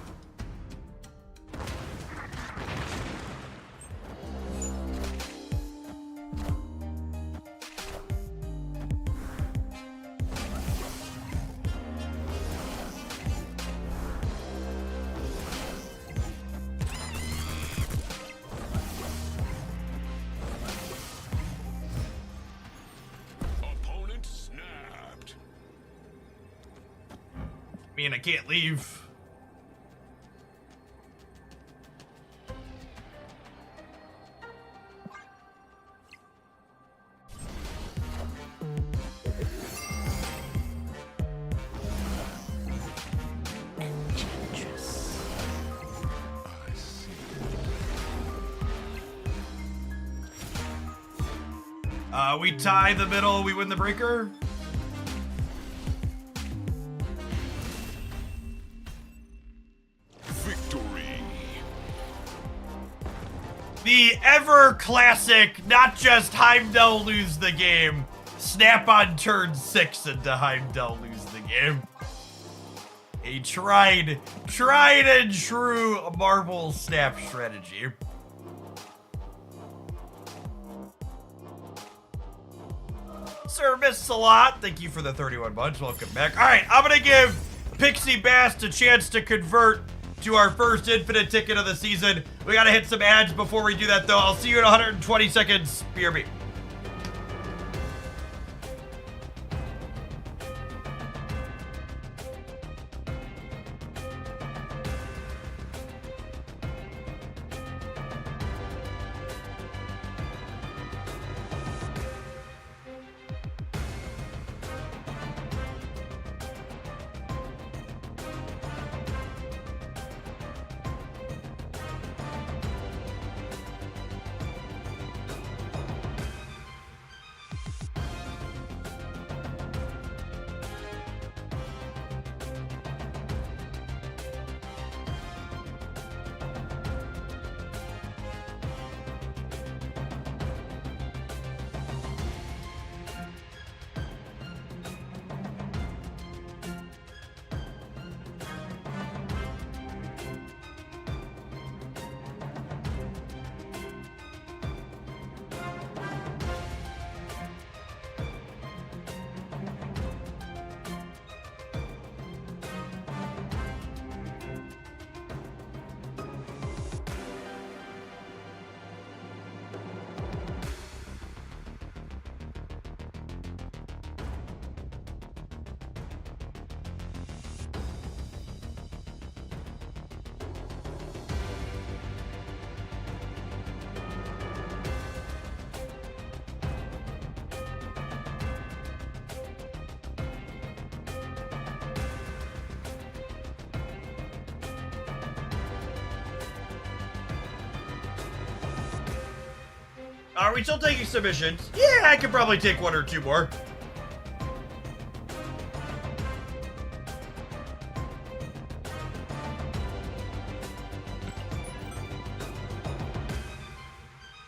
Opponent snapped.
I mean, I can't leave. We tie the middle, we win the breaker.
Victory.
The ever classic, not just Heimdall lose the game, snap on turn 6 into Heimdall lose the game. A tried and true Marvel snap strategy. Sir Miss a lot, thank you for the 31 months. Welcome back. All right, I'm gonna give Pixie Bast a chance to convert to our first infinite ticket of the season. We gotta hit some ads before we do that, though. I'll see you in 120 seconds. BRB. Are we still taking submissions? Yeah, I could probably take one or two more.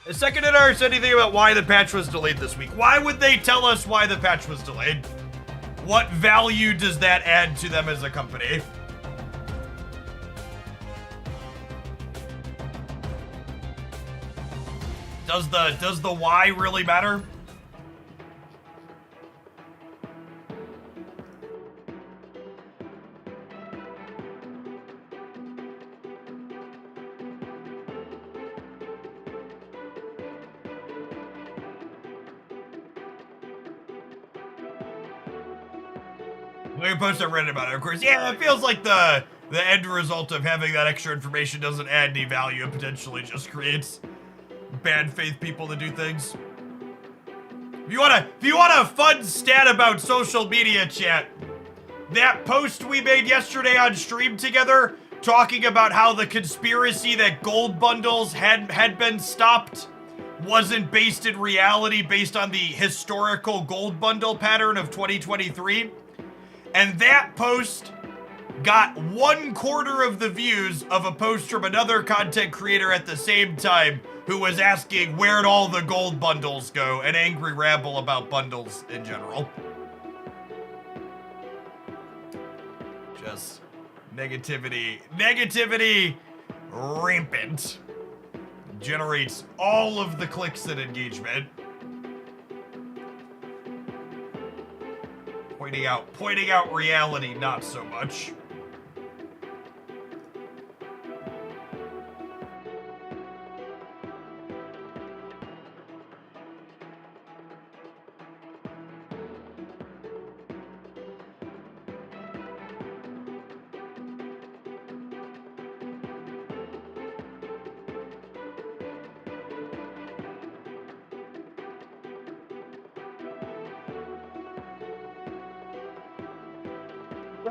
The second in ours, anything about why the patch was delayed this week. Why would they tell us why the patch was delayed? What value does that add to them as a company? Does the why really matter? We can post on Reddit about it, of course. Yeah, it feels like the end result of having that extra information doesn't add any value and potentially just creates bad faith people to do things. If you want a fun stat about social media, chat, that post we made yesterday on stream together talking about how the conspiracy that gold bundles had been stopped wasn't based in reality, based on the historical gold bundle pattern of 2023. And that post got 1/4 of the views of a post from another content creator at the same time who was asking where'd all the gold bundles go, an angry rabble about bundles in general. Just negativity rampant. Generates all of the clicks and engagement. Pointing out reality, not so much.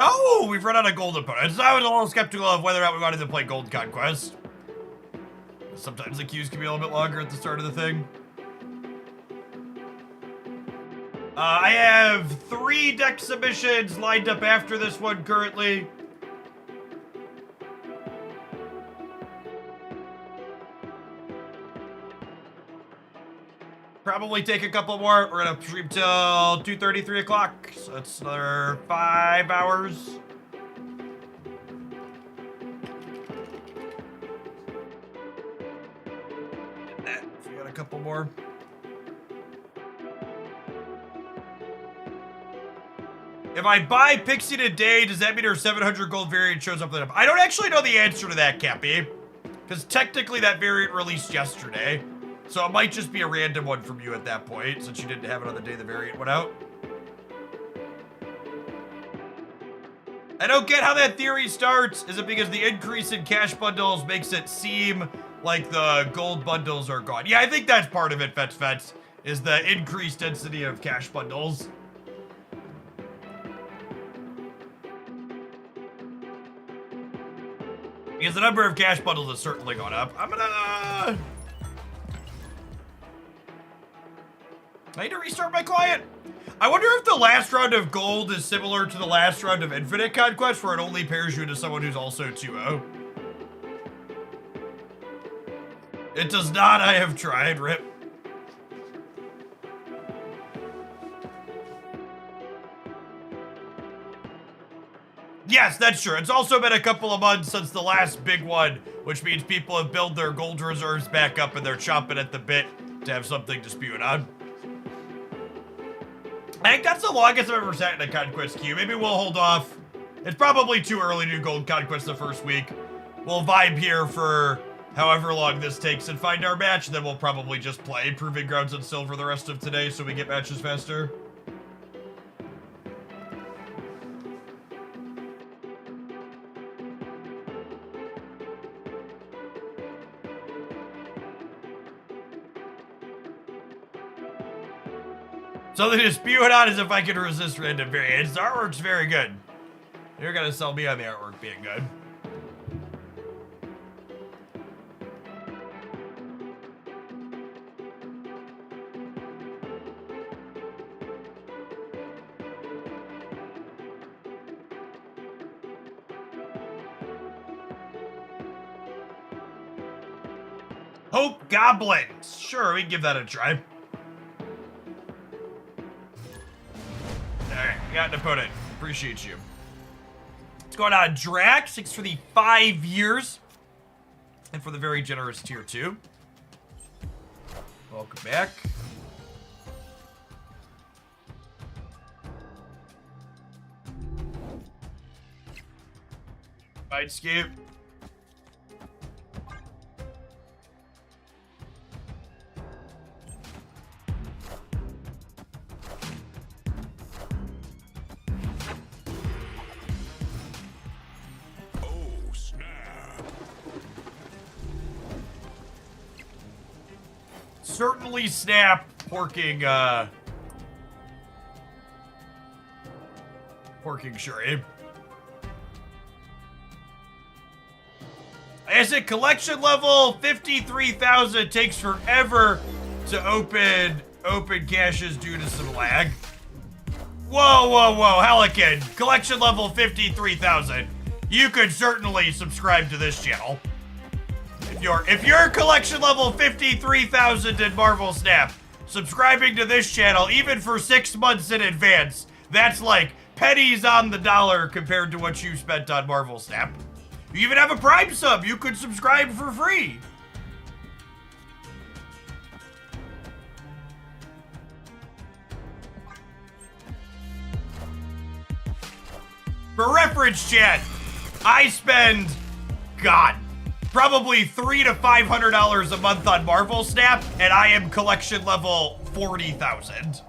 Oh, we've run out of gold opponents. I was a little skeptical of whether or not we wanted to play Gold Conquest. Sometimes the queues can be a little bit longer at the start of the thing. I have 3 deck submissions lined up after this one currently. Probably take a couple more. We're gonna stream till 2:30, 3 o'clock. So that's another 5 hours. We got a couple more. If I buy Pixie today, does that mean her 700 gold variant shows up? I don't actually know the answer to that, Cappy. Because technically that variant released yesterday. So it might just be a random one from you at that point, since you didn't have it on the day the variant went out. I don't get how that theory starts. Is it because the increase in cash bundles makes it seem like the gold bundles are gone? Yeah, I think that's part of it, Fets, is the increased density of cash bundles. Because the number of cash bundles has certainly gone up. I'm gonna... I need to restart my client. I wonder if the last round of gold is similar to the last round of Infinite Conquest, where it only pairs you to someone who's also 2-0. It does not. I have tried. RIP. Yes, that's true. It's also been a couple of months since the last big one, which means people have built their gold reserves back up and they're chomping at the bit to have something to spew it on. I think that's the longest I've ever sat in a Conquest queue. Maybe we'll hold off. It's probably too early to do Gold Conquest the first week. We'll vibe here for however long this takes and find our match, then we'll probably just play Proving Grounds and Silver the rest of today so we get matches faster. Something to spew it on as if I can resist random variants. The artwork's very good. You're gonna sell me on the artwork being good. Hope Goblins. Sure, we can give that a try. Alright, we got an opponent. Appreciate you. What's going on, Drax? Thanks for the 5 years. And for the very generous tier 2. Welcome back. Fight skip. Certainly snap porking Shuri. Is it collection level 53,000 takes forever to open caches due to some lag? Whoa, Helican, collection level 53,000. You could certainly subscribe to this channel. If you're collection level 53,000 in Marvel Snap, subscribing to this channel, even for 6 months in advance, that's like pennies on the dollar compared to what you spent on Marvel Snap. You even have a Prime sub. You could subscribe for free. For reference, chat, I spend, God, probably $300 to $500 a month on Marvel Snap, and I am collection level 40,000.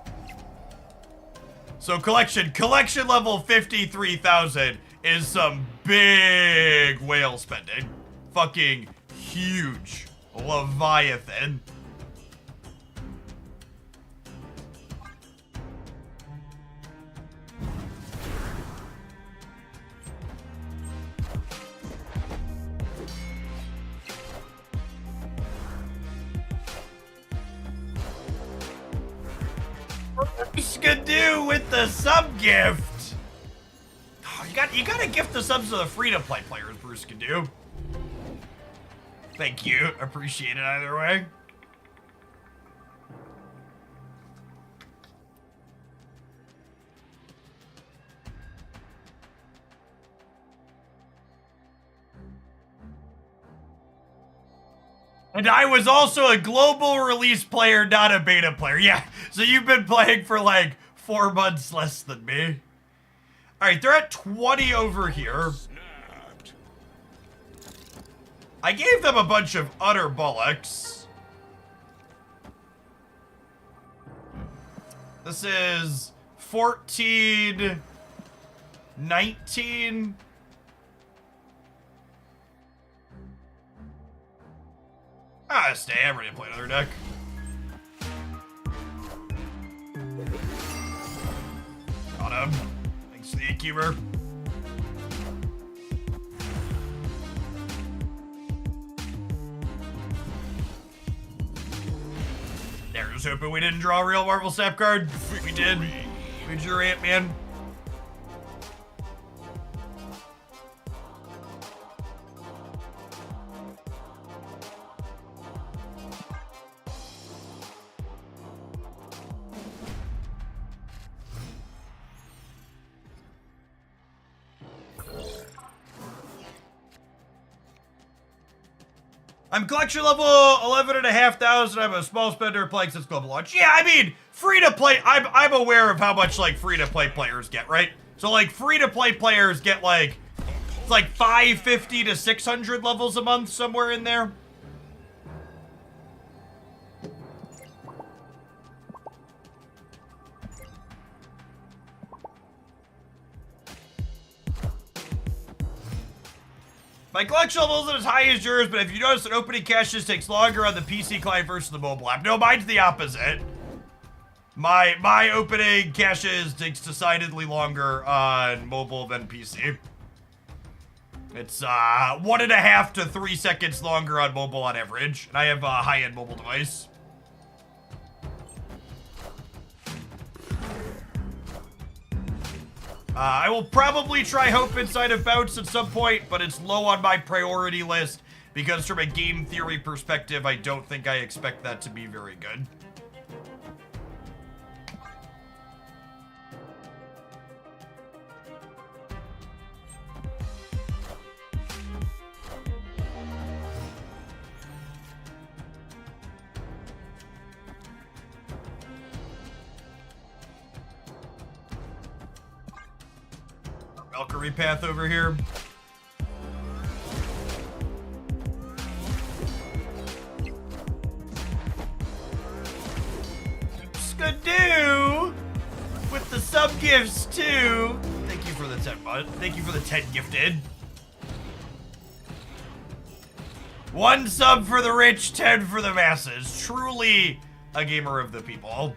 So collection level 53,000 is some big whale spending. Fucking huge. Leviathan. Skidoo with the sub gift. Oh, you gotta gift the subs to the free-to-play players, Bruce Skidoo. Thank you. Appreciate it either way. And I was also a global release player, not a beta player. Yeah, so you've been playing for like 4 months less than me. All right, they're at 20 over here.
Snapped.
I gave them a bunch of utter bollocks. This is 14, 19. Stay. I'm ready to play another deck. Got him. Thanks to the Innkeeper. There, just hoping we didn't draw a real Marvel Snap card. We did. We drew Ant-Man. I'm collection level 11,500. I'm a small spender playing since global launch. Yeah, I mean, free to play. I'm aware of how much like free to play players get, right? So like free to play players get like it's like 550 to 600 levels a month, somewhere in there. My collection level isn't as high as yours, but if you notice that opening caches takes longer on the PC client versus the mobile app. No, mine's the opposite. My opening caches takes decidedly longer on mobile than PC. It's 1.5 to 3 seconds longer on mobile on average, and I have a high-end mobile device. I will probably try Hope inside of Bounce at some point, but it's low on my priority list because from a game theory perspective, I don't think I expect that to be very good. Valkyrie path over here. Skidoo with the sub gifts too. Thank you for the 10 bud. Thank you for the 10 gifted. 1 sub for the rich, 10 for the masses. Truly a gamer of the people.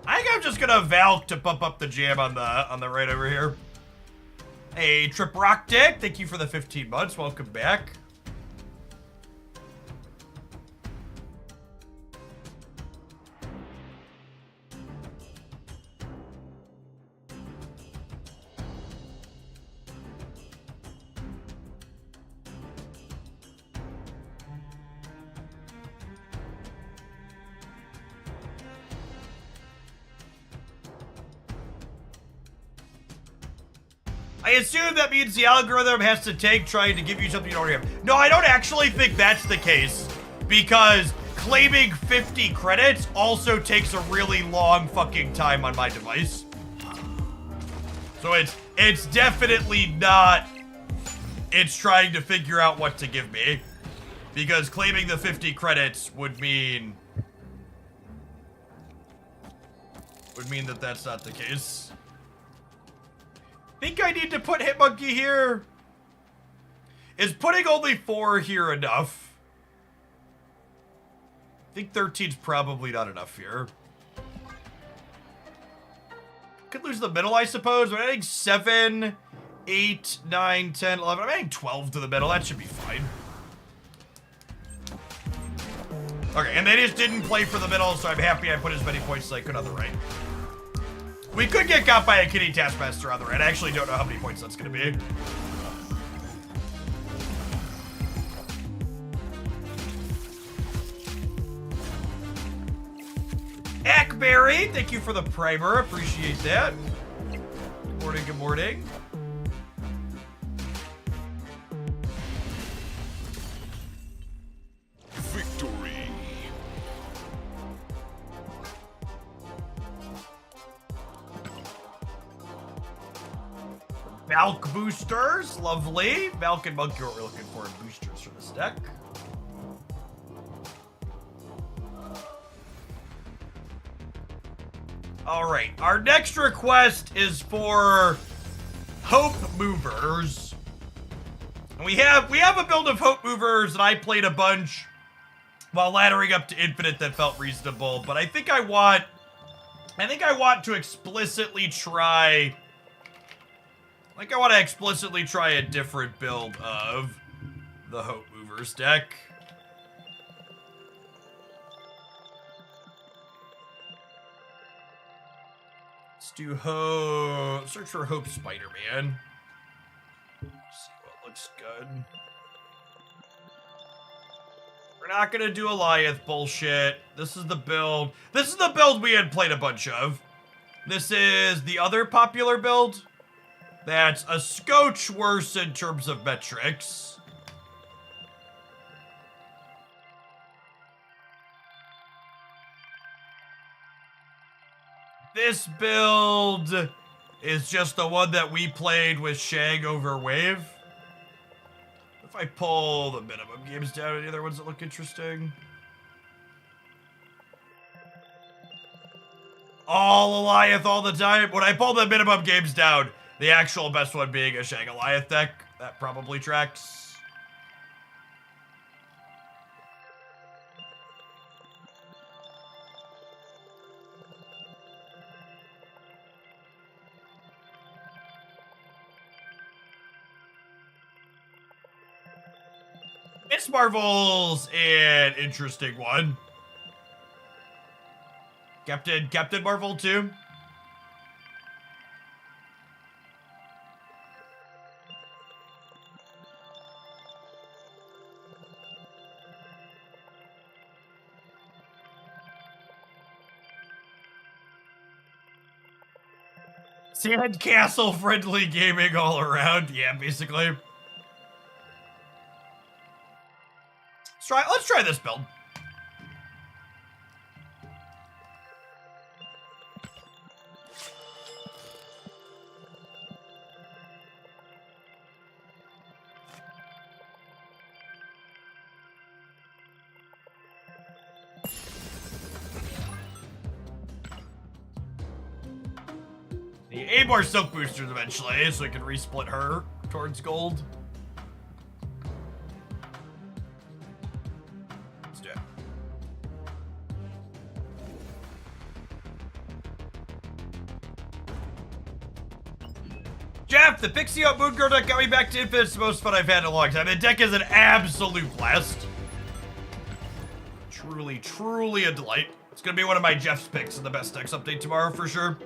I think I'm just gonna Valk to pump up the jam on the right over here. Hey, Trip Rock Dick, thank you for the 15 months. Welcome back. I assume that means the algorithm has to take trying to give you something you don't have. No, I don't actually think that's the case, because claiming 50 credits also takes a really long fucking time on my device. So it's definitely not, it's trying to figure out what to give me, because claiming the 50 credits would mean that that's not the case. I think I need to put Hitmonkey here. Is putting only 4 here enough? I think 13's probably not enough here. Could lose the middle, I suppose, but I think 7, 8, 9, 10, 11. I'm adding 12 to the middle. That should be fine. Okay, and they just didn't play for the middle, so I'm happy I put as many points as I could on the right. We could get got by a kitty Taskmaster on the right. I actually don't know how many points that's going to be. Ackberry, thank you for the primer. Appreciate that. Good morning, good morning.
Victory.
Valk boosters, lovely. Valk and Monkey are what we're looking for in boosters for this deck. All right, our next request is for Hope Movers. And we have a build of Hope Movers that I played a bunch while laddering up to Infinite that felt reasonable, but I think I want to explicitly try a different build of the Hope Movers deck. Let's do search for Hope Spider-Man. See what looks good. We're not gonna do Goliath bullshit. This is the build. This is the build we had played a bunch of. This is the other popular build. That's a scotch worse in terms of metrics. This build is just the one that we played with Shag over Wave. If I pull the minimum games down, any other ones that look interesting? All Goliath all the time. When I pull the minimum games down, the actual best one being a Shag Goliath deck. That probably tracks. Miss Marvel's an interesting one. Captain Marvel too. Sandcastle friendly gaming all around. Yeah, basically. Let's try this build. The A-Bar Silk boosters eventually, so I can resplit her towards gold. Let's do it. Jeff, the Pixie Out Moon Girl deck got me back to Infinite. It's the most fun I've had in a long time. The deck is an absolute blast. Truly, truly a delight. It's gonna be one of my Jeff's picks in the best decks update tomorrow for sure.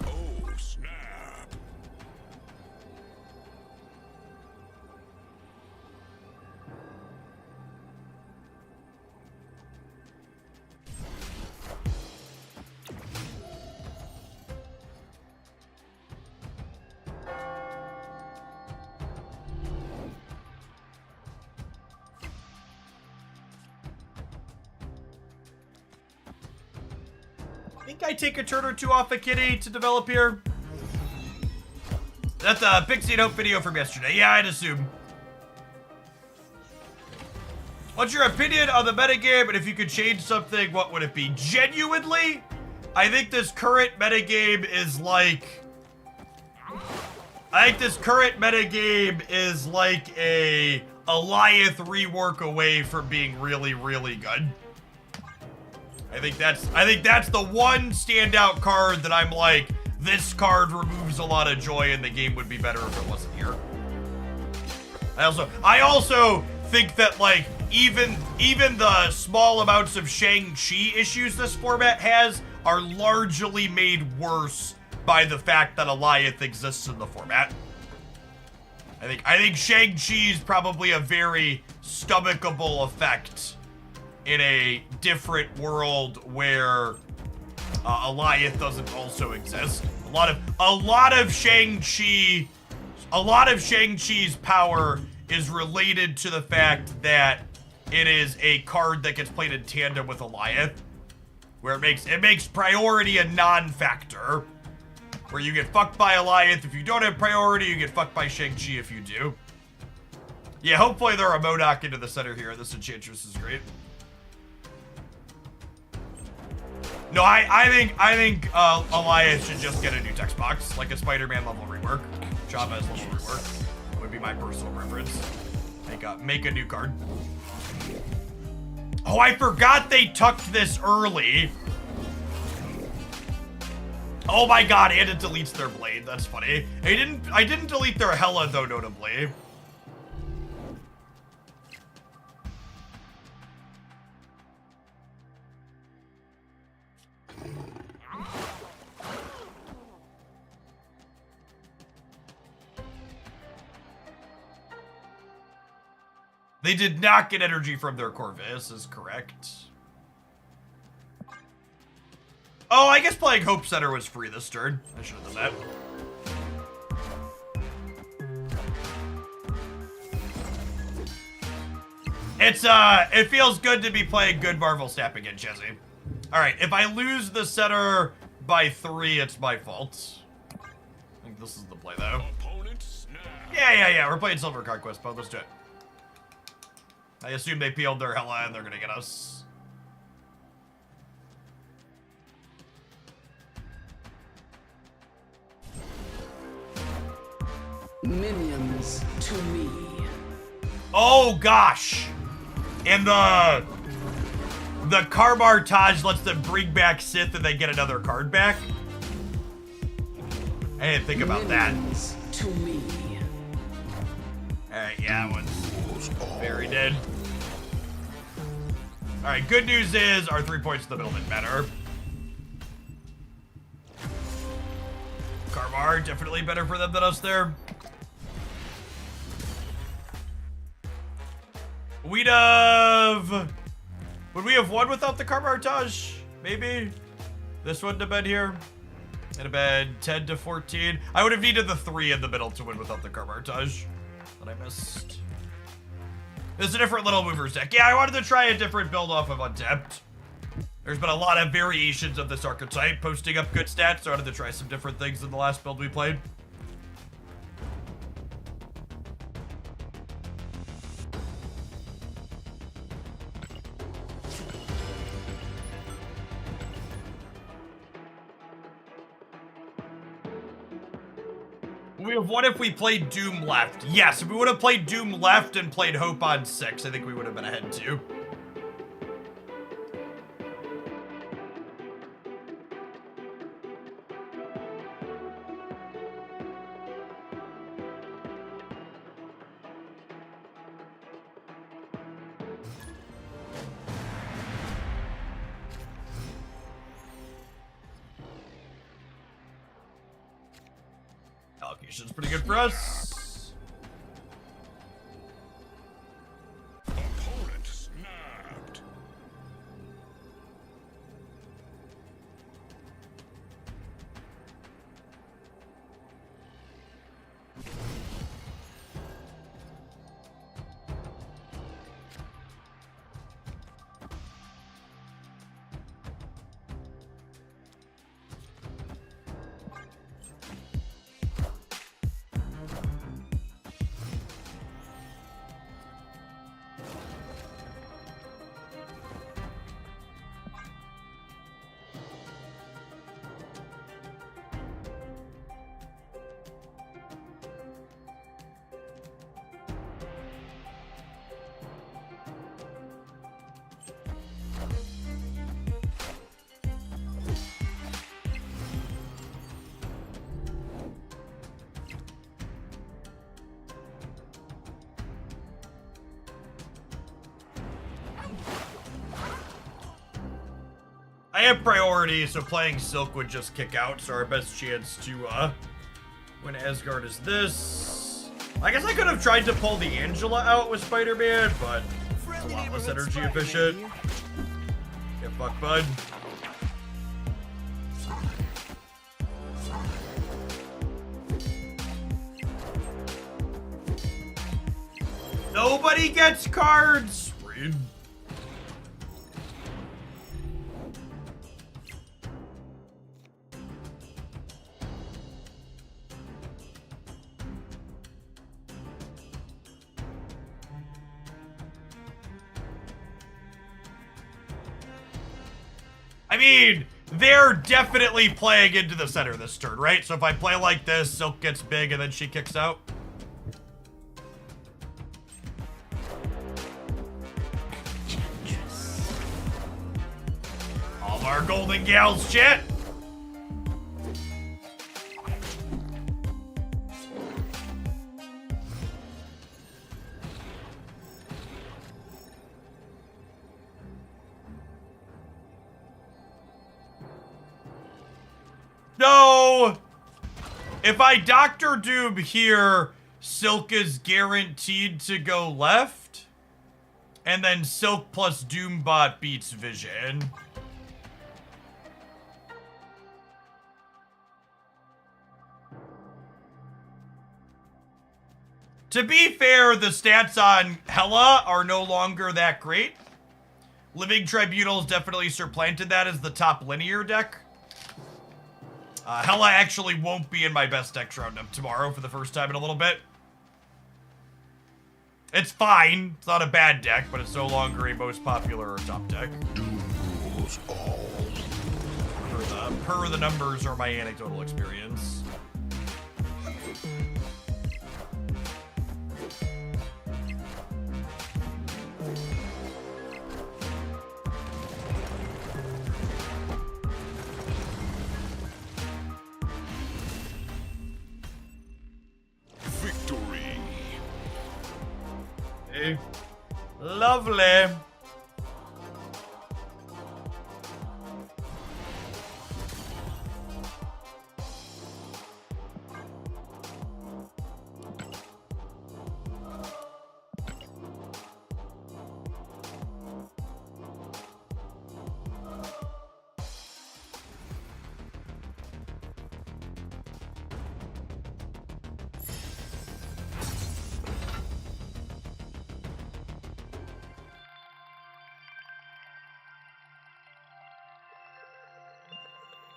Oh, snap.
I think I take a turn or two off a kitty to develop here. That's a Pixie and Hope video from yesterday. Yeah, I'd assume. What's your opinion on the metagame, and if you could change something, what would it be? Genuinely, I think this current metagame is like... a Eliath rework away from being really, really good. I think that's the one standout card that I'm like, this card removes a lot of joy and the game would be better if it wasn't here. I also think that like even the small amounts of Shang-Chi issues this format has are largely made worse by the fact that Eliath exists in the format. I think Shang-Chi is probably a very stomachable effect in a different world where Eliath doesn't also exist. A lot of Shang-Chi's power is related to the fact that it is a card that gets played in tandem with Eliath, where it makes priority a non-factor. Where you get fucked by Eliath if you don't have priority, you get fucked by Shang-Chi if you do. Yeah, hopefully they're a Modok into the center here. This Enchantress is great. No, I think Eliath should just get a new text box, like a Spider-Man level rework. Chavez level rework would be my personal preference. Make a new card. Oh, I forgot they tucked this early. Oh my god, and it deletes their blade. That's funny. I didn't delete their Hella though, notably. They did not get energy from their Corvus, is correct. Oh, I guess playing Hope Center was free this turn. I should have done that. It feels good to be playing good Marvel Snap again, Jesse. Alright, if I lose the center by 3, it's my fault. I think this is the play, though. Yeah, we're playing Silver Conquest, but let's do it. I assume they peeled their Hella and they're gonna get us.
Minions to me.
Oh gosh! And the Karmartage lets them bring back Sith and they get another card back? I didn't think about
Minions to me.
that. Alright, yeah, that one's very dead. Alright, good news is our 3 points in the middle didn't matter. Karmar, definitely better for them than us there. Would we have won without the Karmartage? Maybe? This wouldn't have been here. It'd have been 10 to 14. I would have needed the 3 in the middle to win without the Karmartage that I missed. It's a different Little Movers deck. Yeah, I wanted to try a different build off of Untapped. There's been a lot of variations of this archetype posting up good stats, so I wanted to try some different things in the last build we played. We have won if we played Doom left. Yes, if we would have played Doom left and played Hope on 6, I think we would have been ahead too. Allocation's pretty good for us.
Opponent snapped.
I have priority, so playing Silk would just kick out, so our best chance to win Asgard is this. I guess I could have tried to pull the Angela out with Spider-Man, but it's a lot less energy efficient. Get fucked, bud. Nobody gets cards! Read. I mean, they're definitely playing into the center this turn, right? So if I play like this, Silk gets big and then she kicks out. All of our golden gals, shit! No! If I Doctor Doom here, Silk is guaranteed to go left. And then Silk plus Doombot beats Vision. To be fair, the stats on Hela are no longer that great. Living Tribunals definitely supplanted that as the top linear deck. Hela actually won't be in my best deck roundup tomorrow for the first time in a little bit. It's fine. It's not a bad deck, but it's no longer a most popular or top deck. Per the numbers or my anecdotal experience.
Victory.
Hey. Lovely.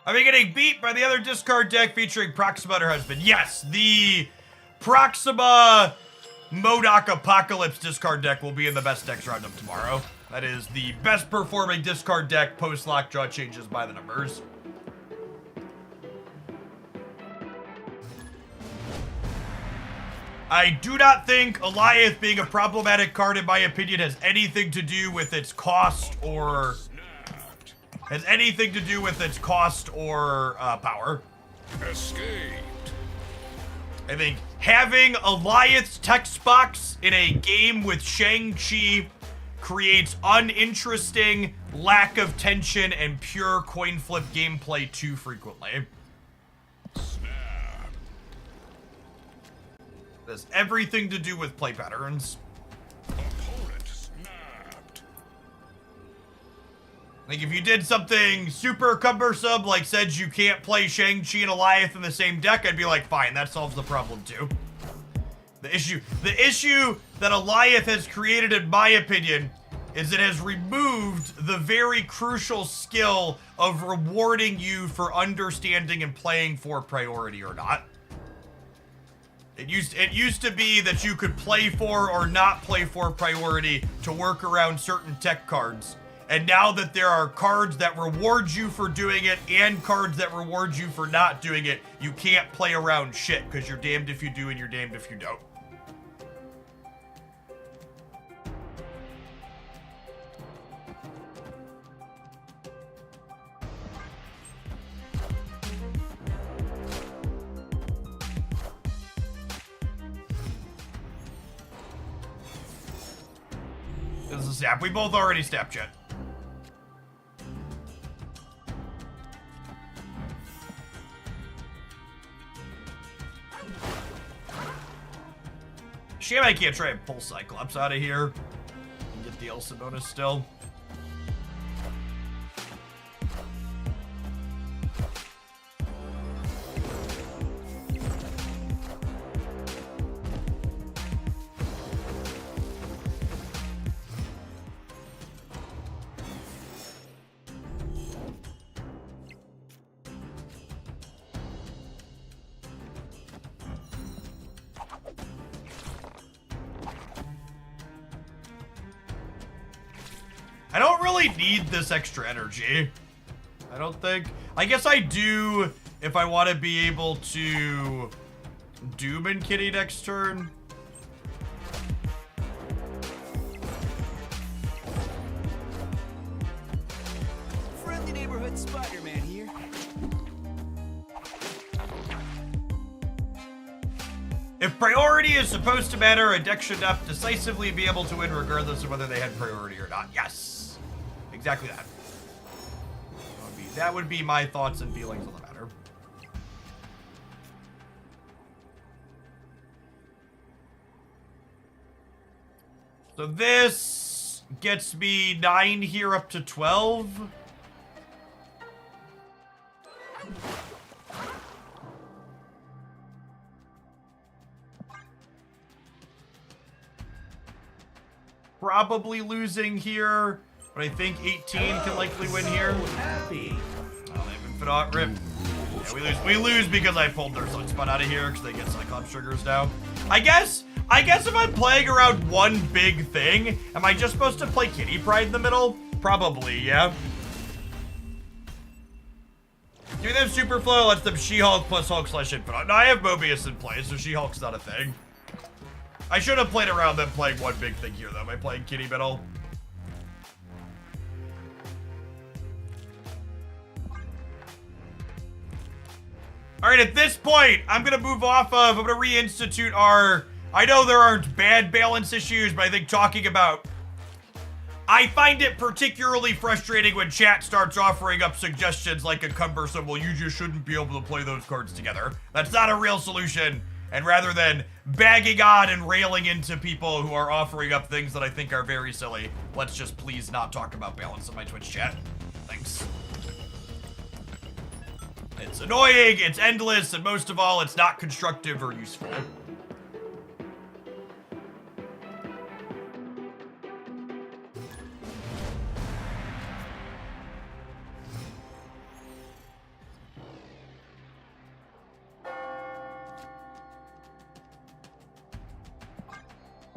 Are we getting beat by the other discard deck featuring Proxima and her husband? Yes, the Proxima MODOK Apocalypse discard deck will be in the best decks roundup tomorrow. That is the best performing discard deck post-lockjaw changes by the numbers. I do not think Alioth being a problematic card, in my opinion, has anything to do with its cost or... power.
Escaped.
I think having Alioth's text box in a game with Shang-Chi creates uninteresting, lack of tension, and pure coin flip gameplay too frequently.
Snap.
It has everything to do with play patterns.
Opponent snapped.
Like, if you did something super cumbersome, like said you can't play Shang-Chi and Alioth in the same deck, I'd be like, fine, that solves the problem too. The issue that Alioth has created, in my opinion, is it has removed the very crucial skill of rewarding you for understanding and playing for priority or not. It used to be that you could play for or not play for priority to work around certain tech cards. And now that there are cards that reward you for doing it and cards that reward you for not doing it, you can't play around shit because you're damned if you do and you're damned if you don't. This is a snap. We both already snapped yet. Shame I can't try and pull Cyclops out of here and get the Elsa bonus still. I don't really need this extra energy. I don't think. I guess I do if I want to be able to Doom and Kitty next turn.
Friendly neighborhood Spider-Man here.
If priority is supposed to matter, a deck should not decisively be able to win regardless of whether they had priority or not. Yes. Exactly that. That would be my thoughts and feelings on the matter. So this gets me 9 here up to 12. Probably losing here, but I think 18 can likely win here.
Happy.
Oh, they haven't fit out. Rip. Yeah, we lose. We lose because I pulled their Flexispot out of here because they get Cyclops triggers now. I guess if I'm playing around one big thing, am I just supposed to play Kitty Pride in the middle? Probably, yeah. Do them Superflow lets them She-Hulk plus Hulk / Infinite. No, I have Mobius in play, so She-Hulk's not a thing. I should have played around them playing one big thing here, though, by playing Kitty middle. All right, at this point, I'm going to move off of, I'm going to reinstitute our, I know there aren't bad balance issues, but I think talking about, I find it particularly frustrating when chat starts offering up suggestions like a cumbersome, well, you just shouldn't be able to play those cards together. That's not a real solution. And rather than bagging on and railing into people who are offering up things that I think are very silly, let's just please not talk about balance in my Twitch chat. Thanks. It's annoying, it's endless, and most of all, it's not constructive or useful.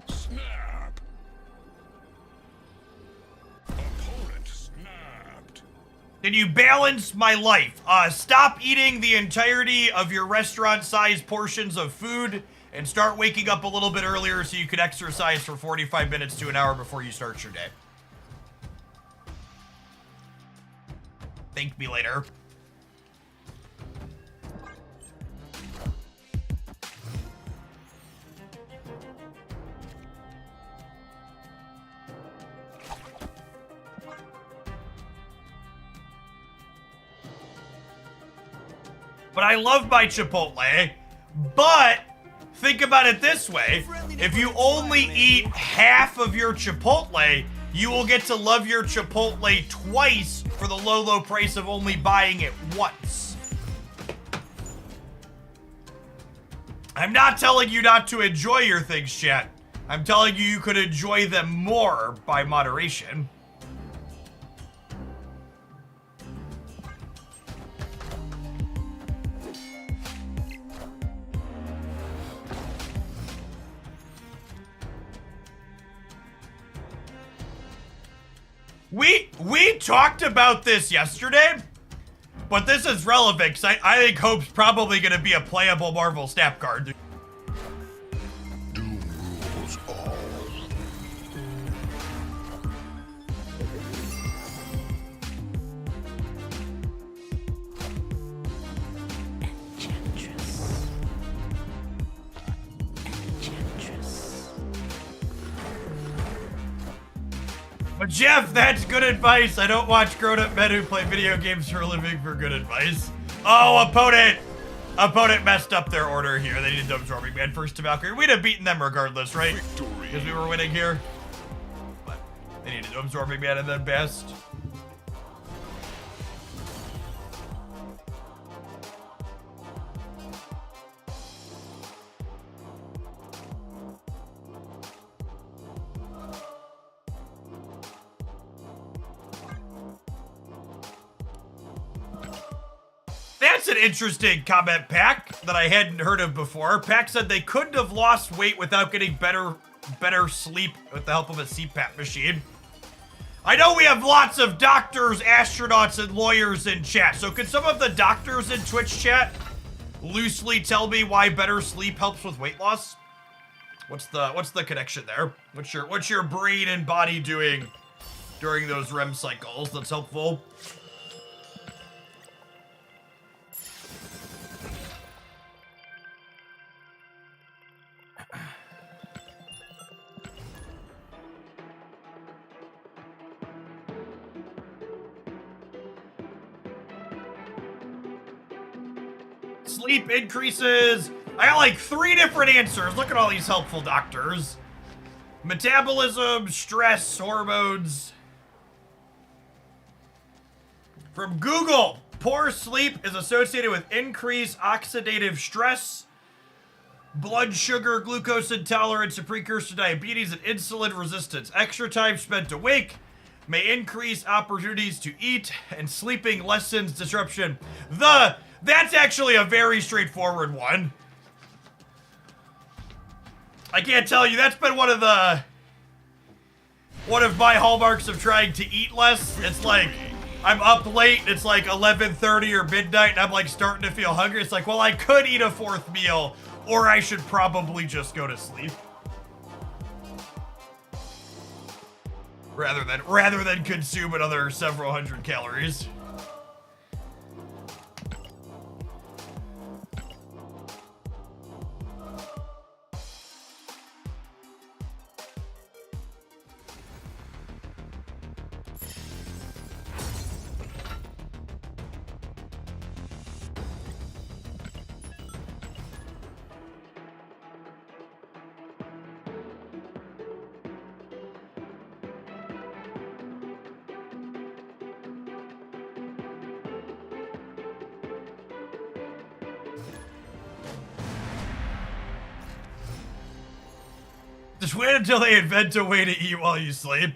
Snap. Opponent snapped.
Can you balance my life? Stop eating the entirety of your restaurant-sized portions of food and start waking up a little bit earlier so you can exercise for 45 minutes to an hour before you start your day. Thank me later. But I love my Chipotle. But think about it this way. If you only eat half of your Chipotle, you will get to love your Chipotle twice for the low, low price of only buying it once. I'm not telling you not to enjoy your things, chat. I'm telling you you could enjoy them more by moderation. We talked about this yesterday, but this is relevant because I think Hope's probably going to be a playable Marvel Snap card.
Doom rules all.
But Jeff, that's good advice. I don't watch grown-up men who play video games for a living for good advice. Oh, opponent! Opponent messed up their order here. They needed Absorbing Man first to Valkyrie. We'd have beaten them regardless, right? Because we were winning here. But they needed Absorbing Man and then best. That's an interesting comment, Pack, that I hadn't heard of before. Pack said they couldn't have lost weight without getting better sleep with the help of a CPAP machine. I know we have lots of doctors, astronauts, and lawyers in chat, so could some of the doctors in Twitch chat loosely tell me why better sleep helps with weight loss? What's the connection there? What's your brain and body doing during those REM cycles that's helpful? Sleep increases. I got like 3 different answers. Look at all these helpful doctors. Metabolism, stress, hormones. From Google, poor sleep is associated with increased oxidative stress, blood sugar, glucose intolerance, a precursor to diabetes, and insulin resistance. Extra time spent awake may increase opportunities to eat, and sleeping lessens disruption. That's actually a very straightforward one. I can't tell you, that's been one of my hallmarks of trying to eat less. It's like, I'm up late, it's like 11:30 or midnight, and I'm like starting to feel hungry. It's like, well, I could eat a 4th meal, or I should probably just go to sleep. Rather than consume another several hundred calories. Just wait until they invent a way to eat while you sleep.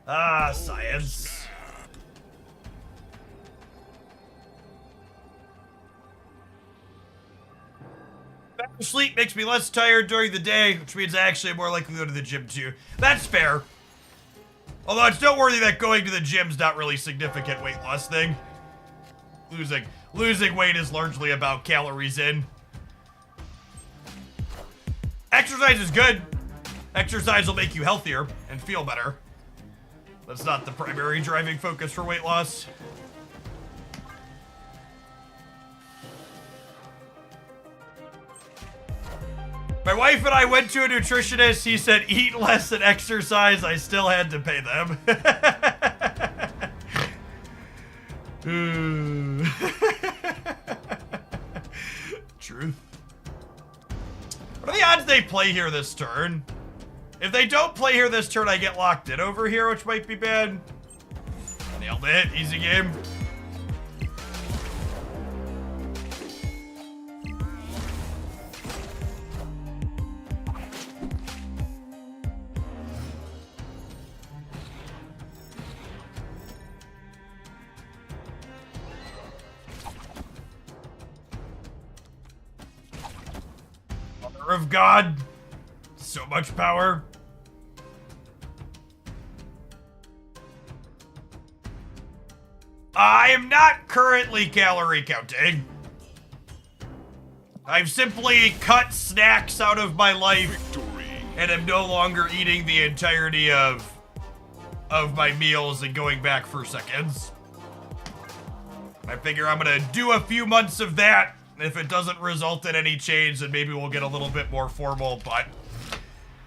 Ah, science. Better sleep makes me less tired during the day, which means I actually am more likely to go to the gym too. That's fair. Although it's noteworthy that going to the gym's not really a significant weight loss thing. Losing weight is largely about calories in. Exercise is good. Exercise will make you healthier and feel better. That's not the primary driving focus for weight loss. My wife and I went to a nutritionist. He said, eat less and exercise. I still had to pay them. Truth. What are the odds they play here this turn? If they don't play here this turn, I get locked in over here, which might be bad. Nailed it. Easy game. Mother of God. So much power. I am not currently calorie counting. I've simply cut snacks out of my life and am no longer eating the entirety of my meals and going back for seconds. I figure I'm gonna do a few months of that. If it doesn't result in any change, then maybe we'll get a little bit more formal, but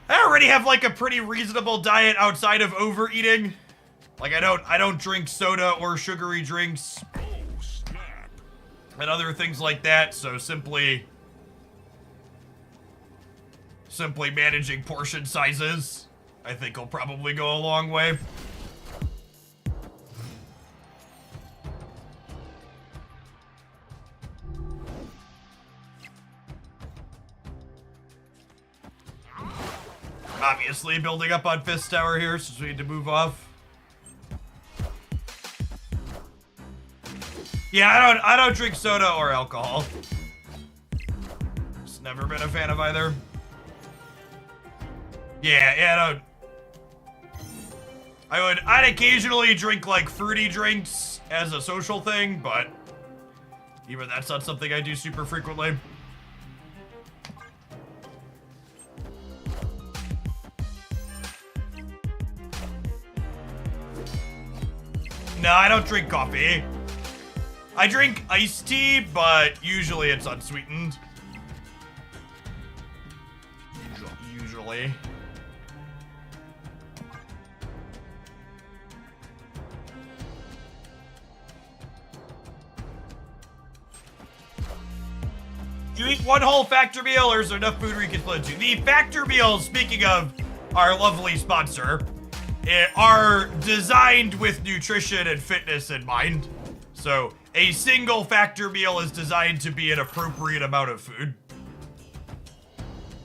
I already have like a pretty reasonable diet outside of overeating. Like I don't drink soda or sugary drinks.
Oh, snap.
and other things like that. So simply managing portion sizes, I think, will probably go a long way. Obviously building up on Fist Tower here, since we need to move off. Yeah, I don't drink soda or alcohol. Just never been a fan of either. Yeah, I'd occasionally drink like fruity drinks as a social thing, but even that's not something I do super frequently. No, I don't drink coffee. I drink iced tea, but usually it's unsweetened. Usually. Do you eat one whole factor meal, or is there enough food where you can split it? The factor meals, speaking of our lovely sponsor, are designed with nutrition and fitness in mind. So a single factor meal is designed to be an appropriate amount of food.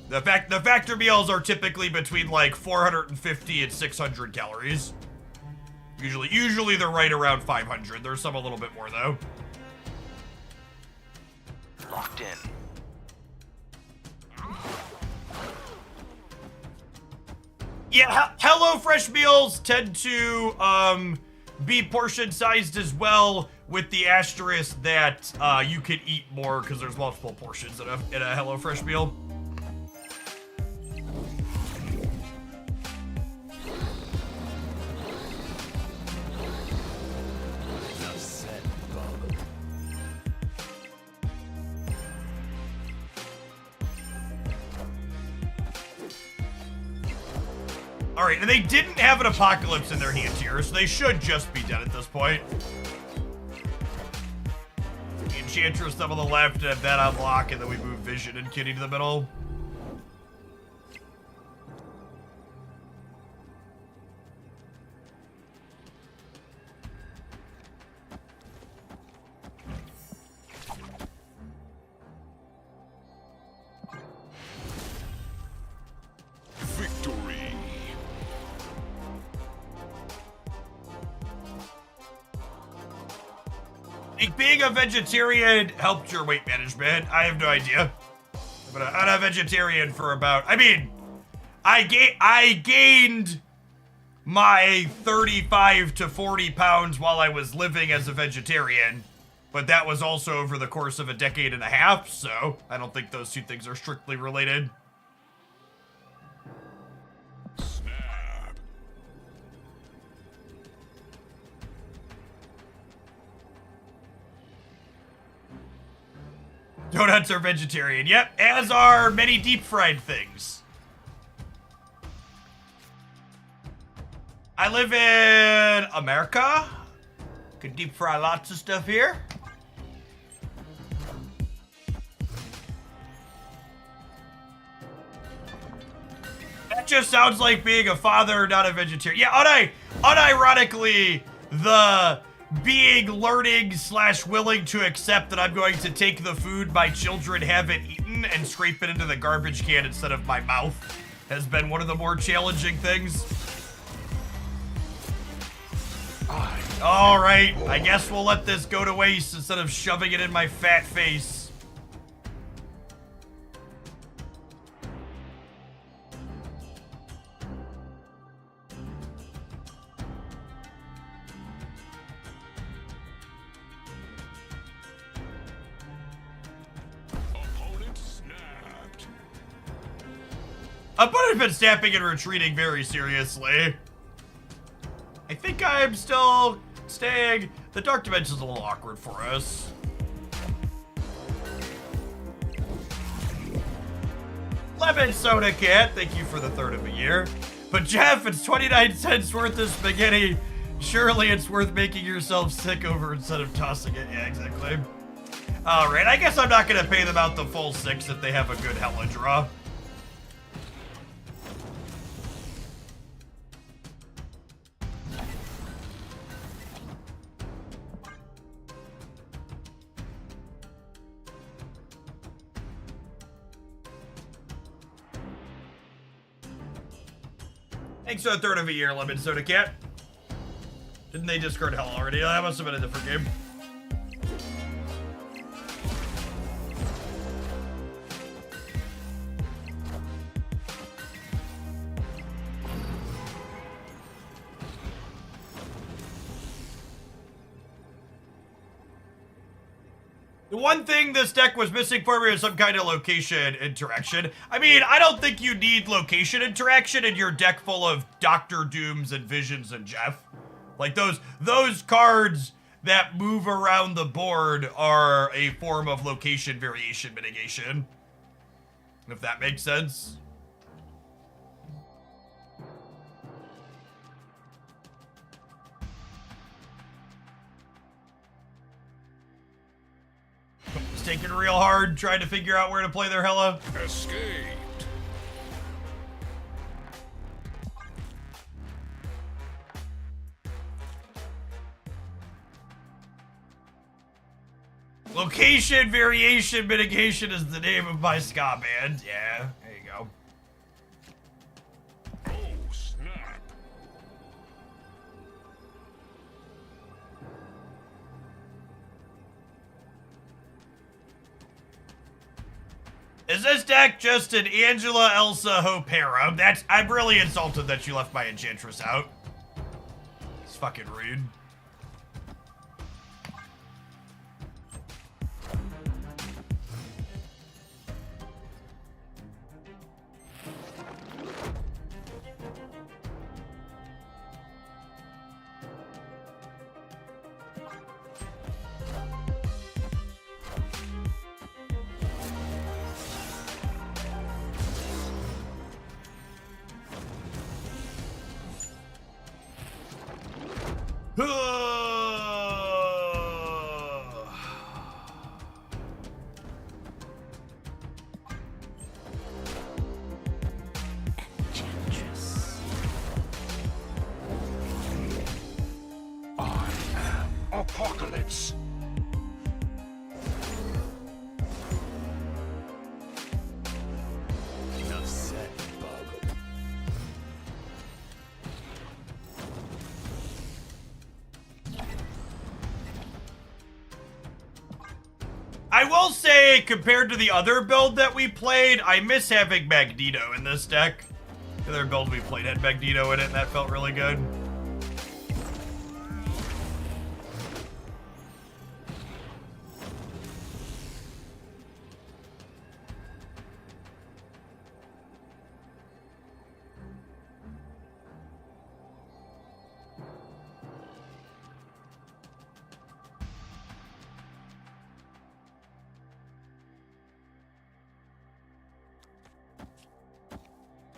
The factor meals are typically between like 450 and 600 calories. Usually they're right around 500. There's some a little bit more though.
Locked in.
Yeah, HelloFresh meals tend to be portion sized as well, with the asterisk that you can eat more because there's multiple portions in a HelloFresh meal.
Enough said, Bob.
All right, and they didn't have an apocalypse in their hands here, so they should just be dead at this point. The Enchantress up on the left, and that unlock, and then we move Vision and Kitty to the middle.
Victory.
Think being a vegetarian helped your weight management? I have no idea. But I'm a vegetarian for about, I mean, I gained my 35 to 40 pounds while I was living as a vegetarian, but that was also over the course of a decade and a half, so I don't think those two things are strictly related.
Snap.
Donuts are vegetarian. Yep, as are many deep fried things. I live in America. Could deep fry lots of stuff here. That just sounds like being a father, not a vegetarian. Yeah, unironically, the being learning / willing to accept that I'm going to take the food my children haven't eaten and scrape it into the garbage can instead of my mouth has been one of the more challenging things. All right, I guess we'll let this go to waste instead of shoving it in my fat face.
Opponent snapped.
Opponent's been snapping and retreating very seriously. I think I'm still staying. The Dark Dimension's a little awkward for us. Lemon Soda Cat, thank you for the third of the year. But Jeff, it's 29 cents worth of spaghetti. Surely it's worth making yourself sick over instead of tossing it. Yeah, exactly. Alright, I guess I'm not gonna pay them out the full 6 if they have a good Hella draw. Thanks for a third of a year, Lemon Soda Cat. Didn't they discard Hell already? That must have been a different game. The one thing this deck was missing for me is some kind of location interaction. I mean, I don't think you need location interaction in your deck full of Doctor Dooms and Visions and Jeff. Like, those cards that move around the board are a form of location variation mitigation. If that makes sense. It's taking real hard trying to figure out where to play their Hella.
Escaped.
Location variation mitigation is the name of my ska band. Yeah, there you go.
Oh, snap.
Is this deck just an Angela Elsa Hopera? I'm really insulted that you left my Enchantress out. It's fucking rude.
Apocalypse.
Enough said, bub.
I will say, compared to the other build that we played, I miss having Magneto in this deck. The other build we played had Magneto in it, and that felt really good.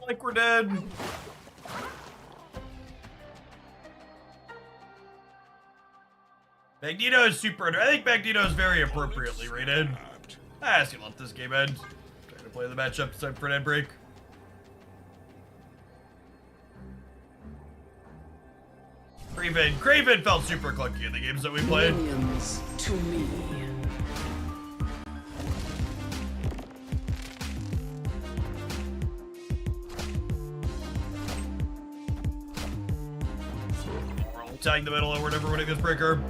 Like we're dead. Magneto is super under. I think Magneto is very appropriately rated. I just gonna let this game end. Trying to play the matchup time for an end break. Craven felt super clunky in the games that we played.
Minions to me.
Tying the middle or whatever, winning this breaker.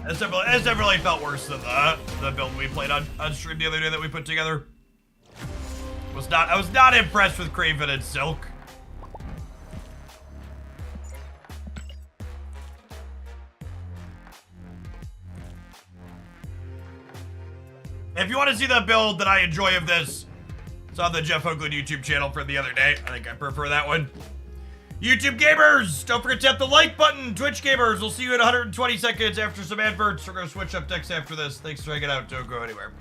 This definitely felt worse than the build we played on stream the other day that we put together. I was not impressed with Craven and Silk. If you want to see the build that I enjoy of this, it's on the Jeff Hoagland YouTube channel from the other day. I think I prefer that one. YouTube gamers, don't forget to tap the like button. Twitch gamers, we'll see you in 120 seconds after some adverts. We're going to switch up decks after this. Thanks for hanging out. Don't go anywhere.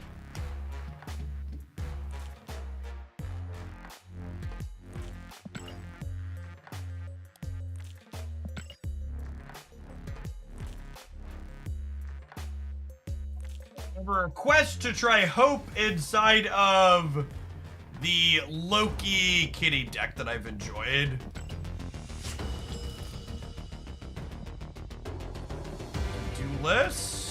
For a quest to try Hope inside of the Loki kitty deck that I've enjoyed. Do list.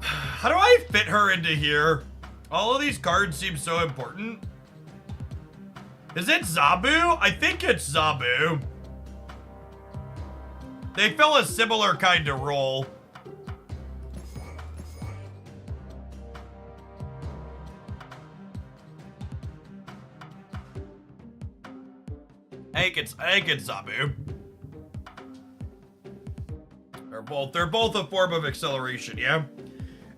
How do I fit her into here? All of these cards seem so important. Is it Zabu? I think it's Zabu. They fill a similar kind of role. I think it's Zabu. They're both a form of acceleration, yeah?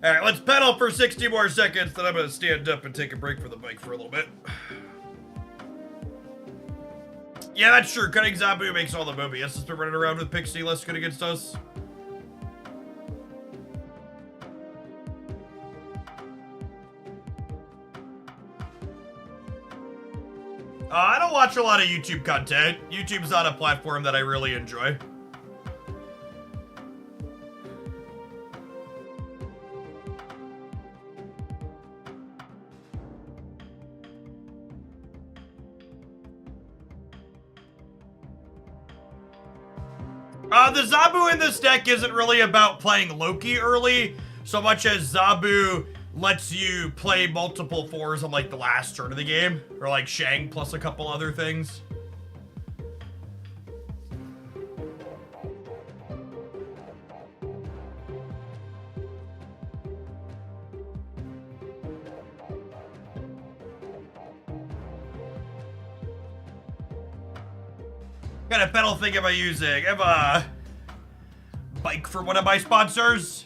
Alright, let's pedal for 60 more seconds, then I'm gonna stand up and take a break from the bike for a little bit. Yeah, that's true. Cutting Zabu makes all the Mobius has been running around with Pixie less good against us. I don't watch a lot of YouTube content. YouTube's not a platform that I really enjoy. The Zabu in this deck isn't really about playing Loki early, so much as Zabu lets you play multiple 4s on like the last turn of the game, or like Shang plus a couple other things. What kind of pedal thing am I using? I have a bike for one of my sponsors.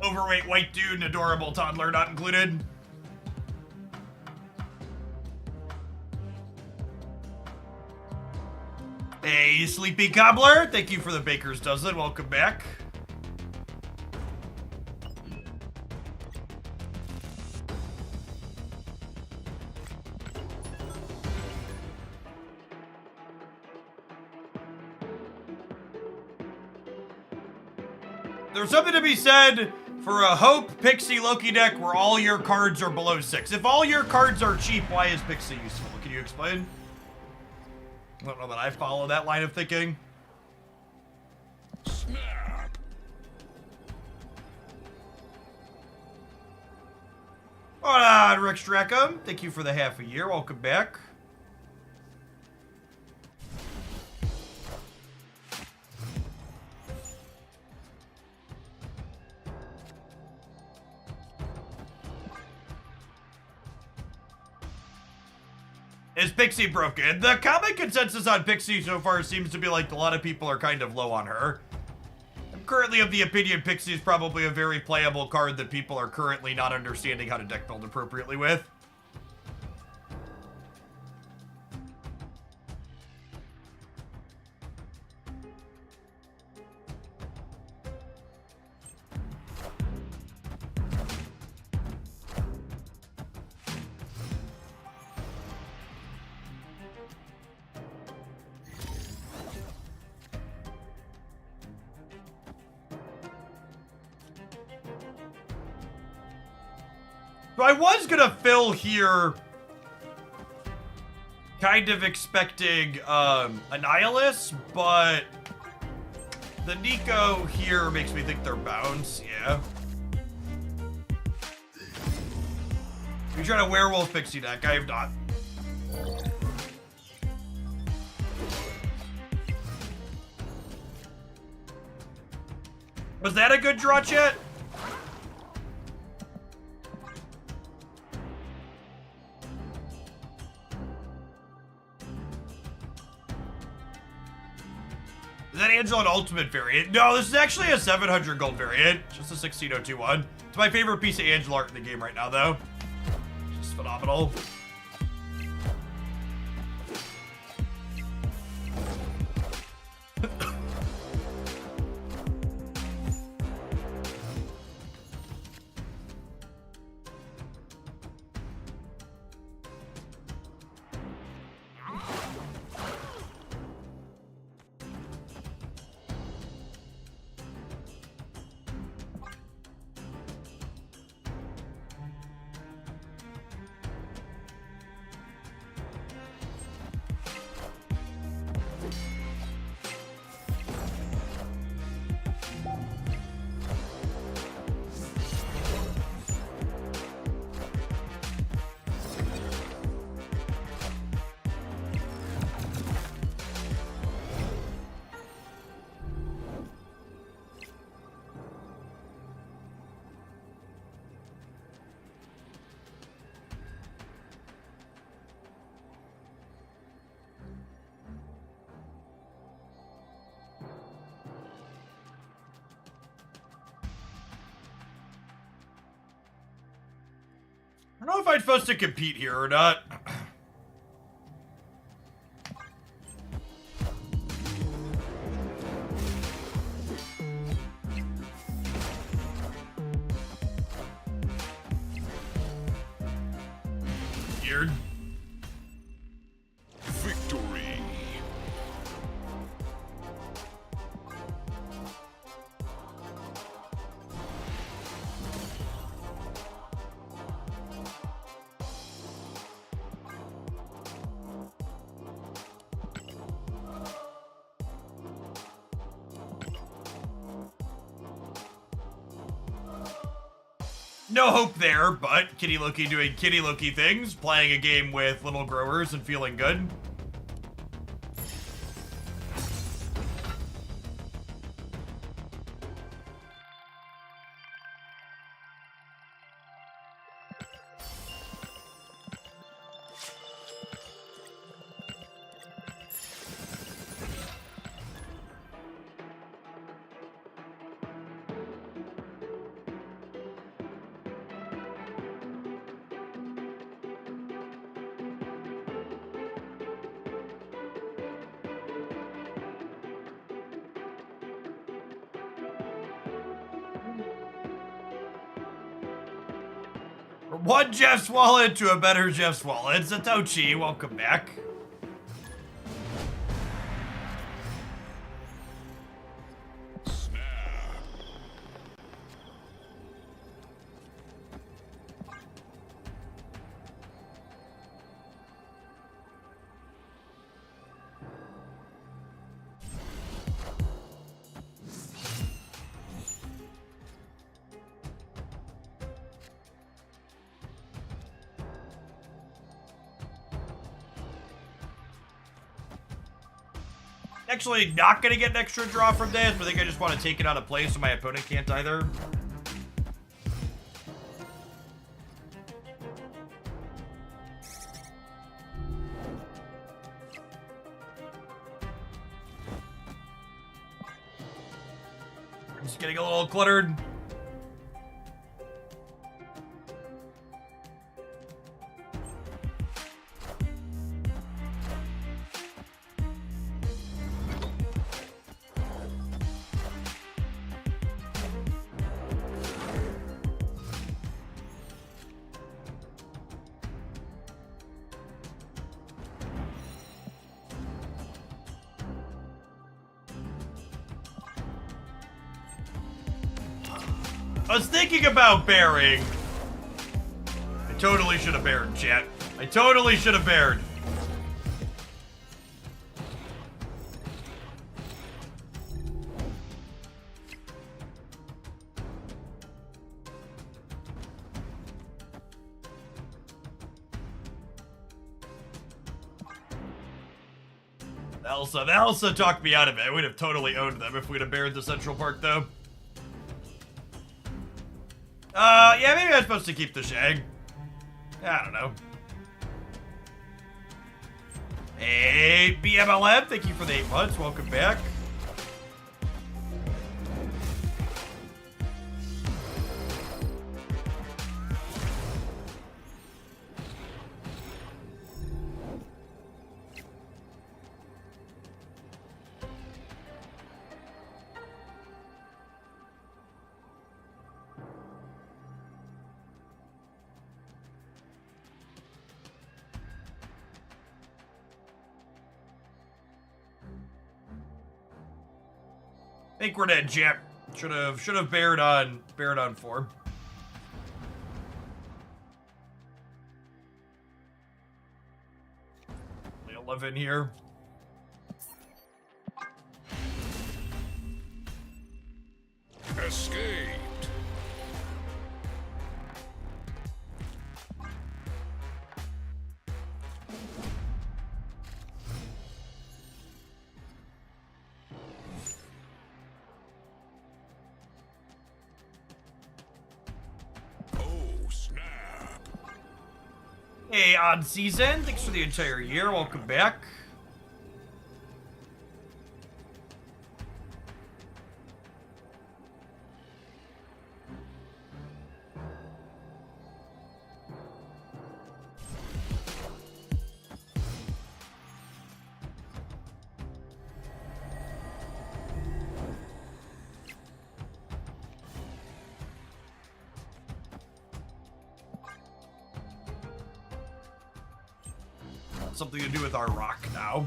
Overweight white dude and adorable toddler not included. Hey, Sleepy Cobbler. Thank you for the baker's dozen. Welcome back. There's something to be said for a Hope Pixie Loki deck where all your cards are below 6. If all your cards are cheap, why is Pixie useful? Can you explain? I don't know that I follow that line of thinking.
Snap.
Hold on, Rick Strackham. Thank you for the half a year. Welcome back. Is Pixie broken? The comic consensus on Pixie so far seems to be like a lot of people are kind of low on her. I'm currently of the opinion Pixie is probably a very playable card that people are currently not understanding how to deck build appropriately with. So I was gonna fill here kind of expecting Annihilus, but the Nico here makes me think they're bounce, yeah. You trying to werewolf Pixie deck? I have not. Was that a good draw, chat? Is that Angel an ultimate variant? No, this is actually a 700 gold variant. Just a 16021. It's my favorite piece of Angel art in the game right now, though. Just phenomenal. I don't know if I'm supposed to compete here or not. Weird.
Victory.
No hope there, but Kitty Loki doing Kitty Loki things, playing a game with little growers and feeling good. From one Jeff's wallet to a better Jeff's wallet. Satoshi, welcome back.
Snap.
Actually, not gonna get an extra draw from this, but I think I just want to take it out of play so my opponent can't either. I'm just getting a little cluttered. I was thinking about bearing. I totally should have bared, chat. I totally should have bared. The Elsa talked me out of it. I would have totally owned them if we'd have bared the Central Park, though. Yeah, maybe I'm supposed to keep the Shag. I don't know. Hey, BMLM, thank you for the 8 months. Welcome back. I think we're dead, Jack. Should have bared on 4. 11 here.
Escaped. Oh, snap.
Hey, Odd Season, thanks for the entire year. Welcome back. want something to do with our rock now.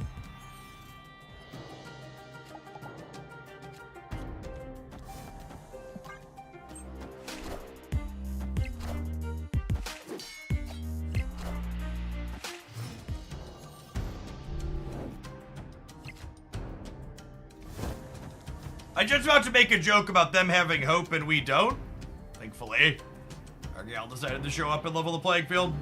I just about to make a joke about them having hope and we don't. Thankfully, our gal decided to show up and level the playing field.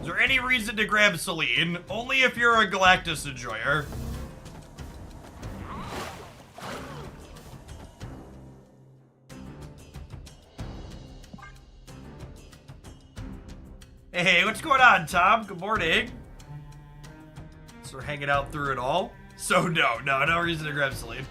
Is there any reason to grab Celine? Only if you're a Galactus enjoyer. Hey, what's going on, Tom? Good morning. So we're hanging out through it all. So no reason to grab Celine.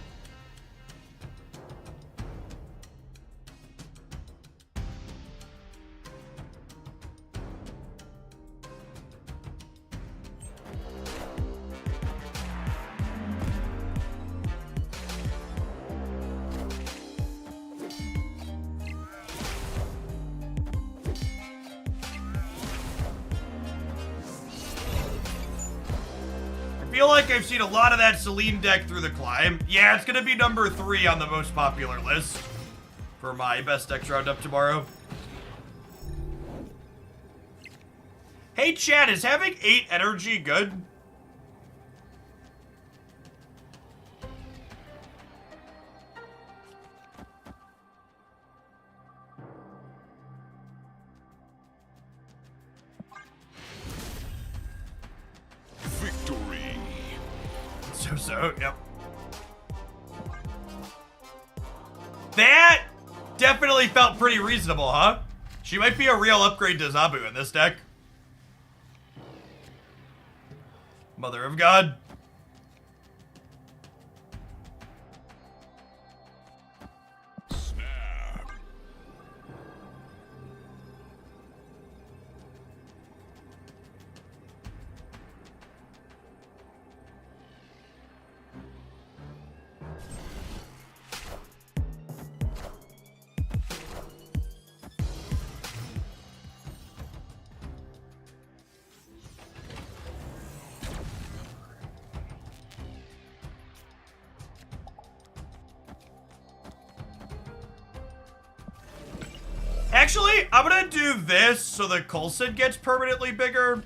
I feel like I've seen a lot of that Celine deck through the climb. Yeah, it's gonna be number 3 on the most popular list for my best decks roundup tomorrow. Hey chat, is having 8 energy good?
Victory.
So, yep. That definitely felt pretty reasonable, huh? She might be a real upgrade to Zabu in this deck. Mother of God.
Snap.
Actually, I'm gonna do this so that Coulson gets permanently bigger.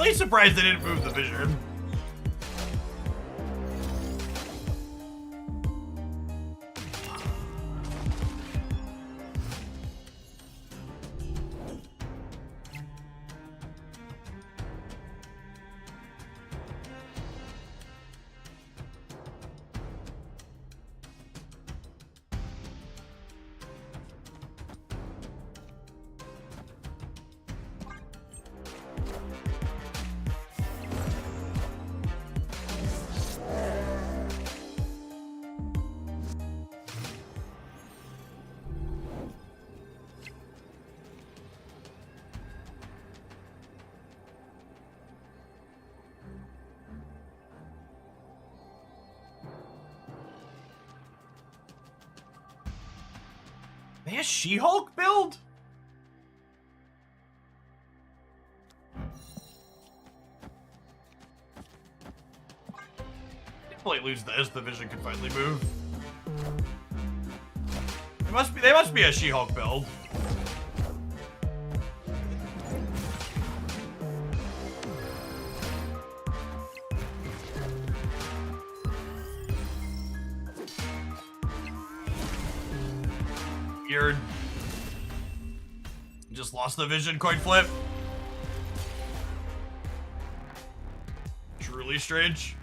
least surprised they didn't move the vision. They have She-Hulk build? Definitely lose this. The vision can finally move. They must be a She-Hulk build. Weird. Just lost the vision, coin flip. Truly strange.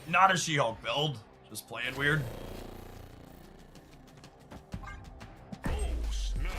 Not a She-Hulk build. Just playing weird.
Oh, snap.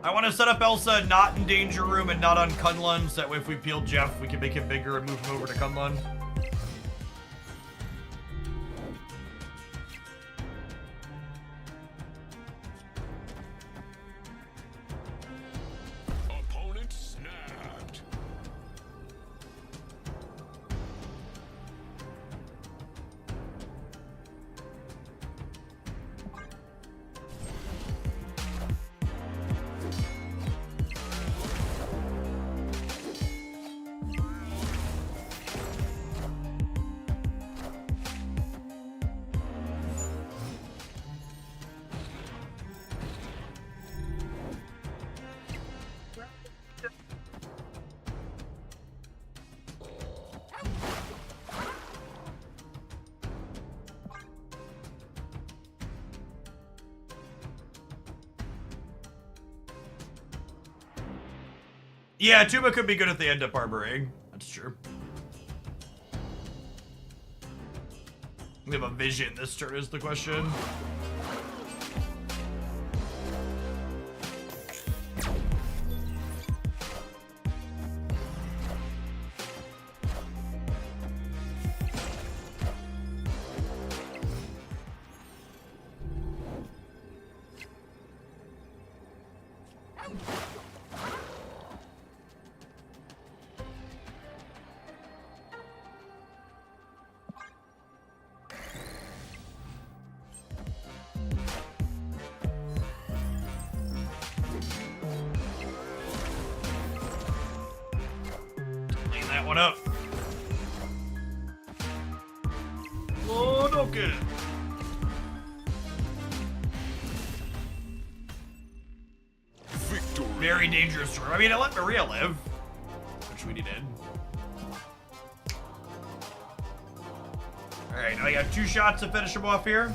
I want to set up Elsa not in Danger Room and not on Kunlun, so that way if we peel Jeff, we can make him bigger and move him over to Kunlun.
Opponent snapped.
Yeah, Tuba could be good if they end up armoring. That's true. We have a vision this turn is the question. One up. Oh, don't get it.
Victory.
Very dangerous room. I mean, I let Maria live, which we needed. All right, now I got 2 shots to finish him off here.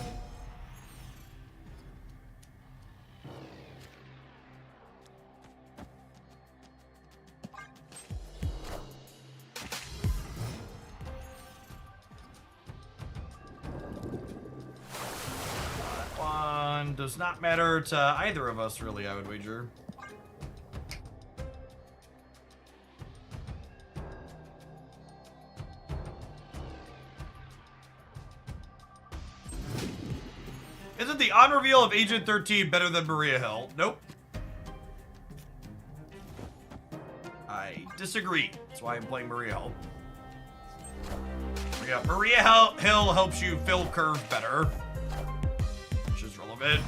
Does not matter to either of us, really, I would wager. Isn't the on reveal of Agent 13 better than Maria Hill? Nope. I disagree. That's why I'm playing Maria Hill. Yeah, Maria Hill helps you fill curves better, which is relevant.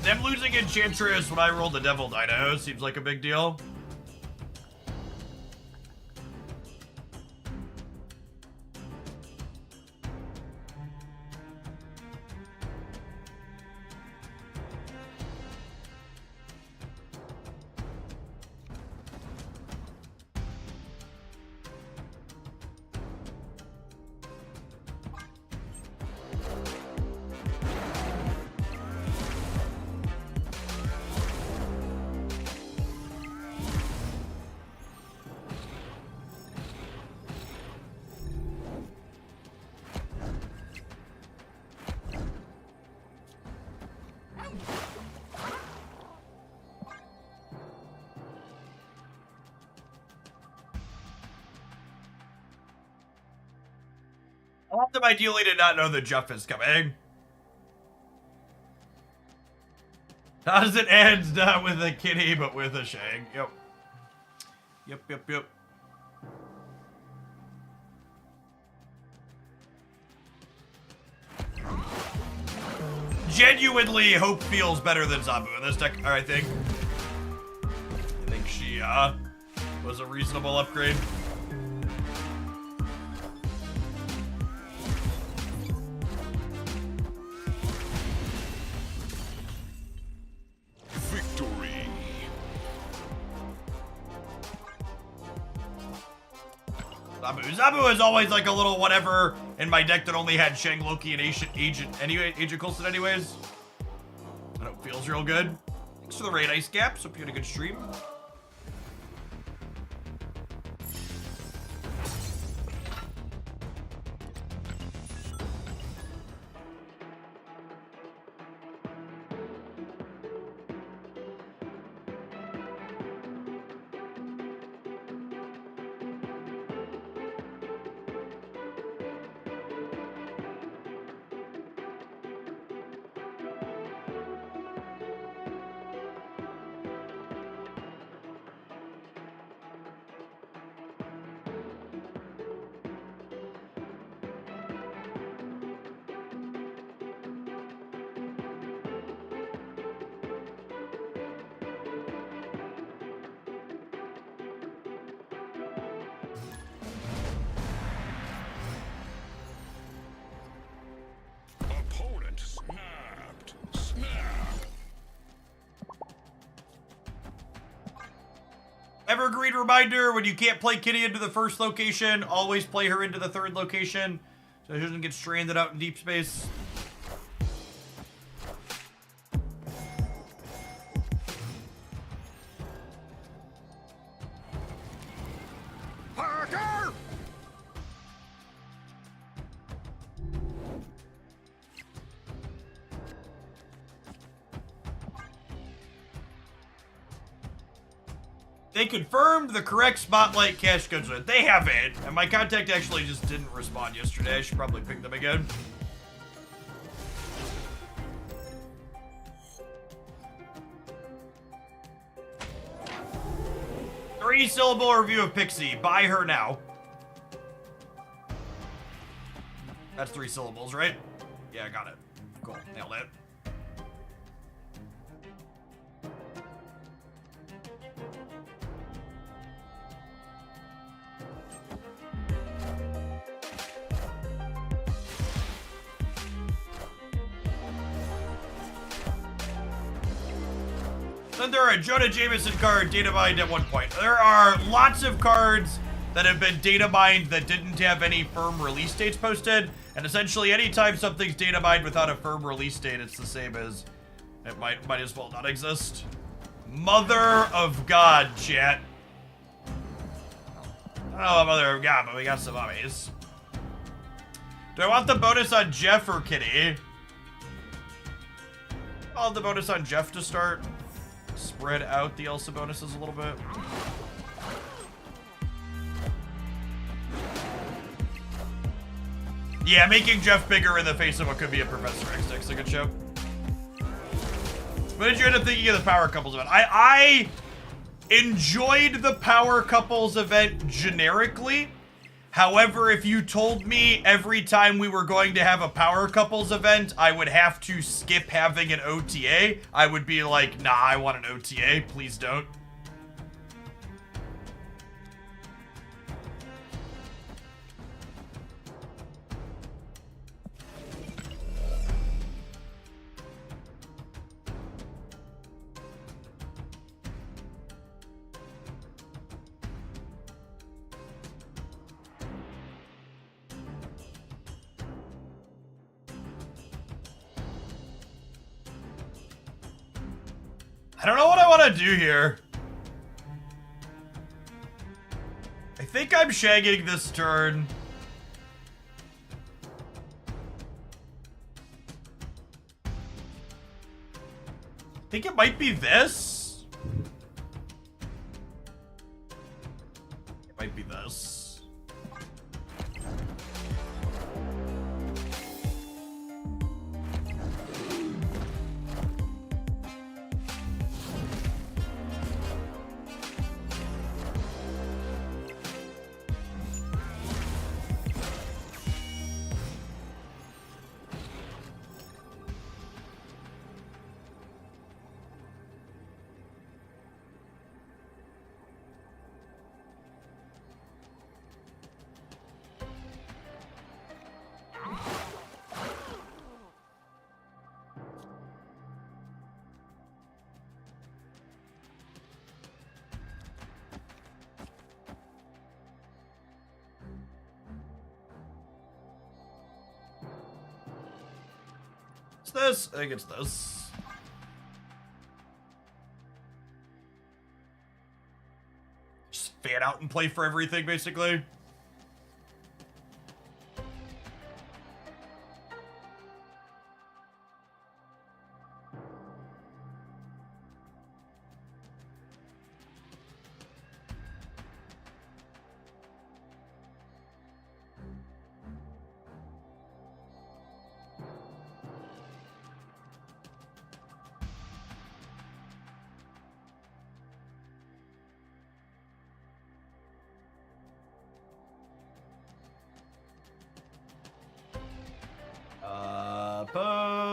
Them losing Enchantress when I rolled the Devil Dino seems like a big deal. I want them ideally to not know that Jeff is coming. How does it end? Not with a kitty, but with a Shang. Yep. Yep. Genuinely, Hope feels better than Zabu in this deck, I think. I think she, was a reasonable upgrade.
Victory.
Zabu is always like a little whatever in my deck that only had Shang, Loki, and Agent Coulson anyways. I know it feels real good. Thanks for the raid, Ice Gaps. Hope you had a good stream.
Opponent snapped. Snap.
Evergreen reminder, when you can't play Kitty into the first location, always play her into the third location so she doesn't get stranded out in deep space.
Parker!
They confirmed the correct Spotlight cash goods. They haven't, and my contact actually just didn't respond yesterday. I should probably ping them again. Three-syllable review of Pixie. Buy her now. That's 3 syllables, right? Yeah, I got it. Cool. Nailed it. Then there are a Jonah Jameson card data mined at one point. There are lots of cards that have been data mined that didn't have any firm release dates posted, and essentially anytime something's data mined without a firm release date, it's the same as it might as well not exist. Mother of God, chat. I don't know what other we got, but we got some mummies. Do I want the bonus on Jeff or Kitty? I'll have the bonus on Jeff to start. Spread out the Elsa bonuses a little bit. Yeah, making Jeff bigger in the face of what could be a Professor X deck's a good show. What did you end up thinking of the Power Couples event? I enjoyed the Power Couples event generically. However, if you told me every time we were going to have a Power Couples event, I would have to skip having an OTA, I would be like, nah, I want an OTA, please don't. I don't know what I want to do here. I think I'm shagging this turn. I think it might be this. It might be this. This? I think it's this. Just fan out and play for everything, basically.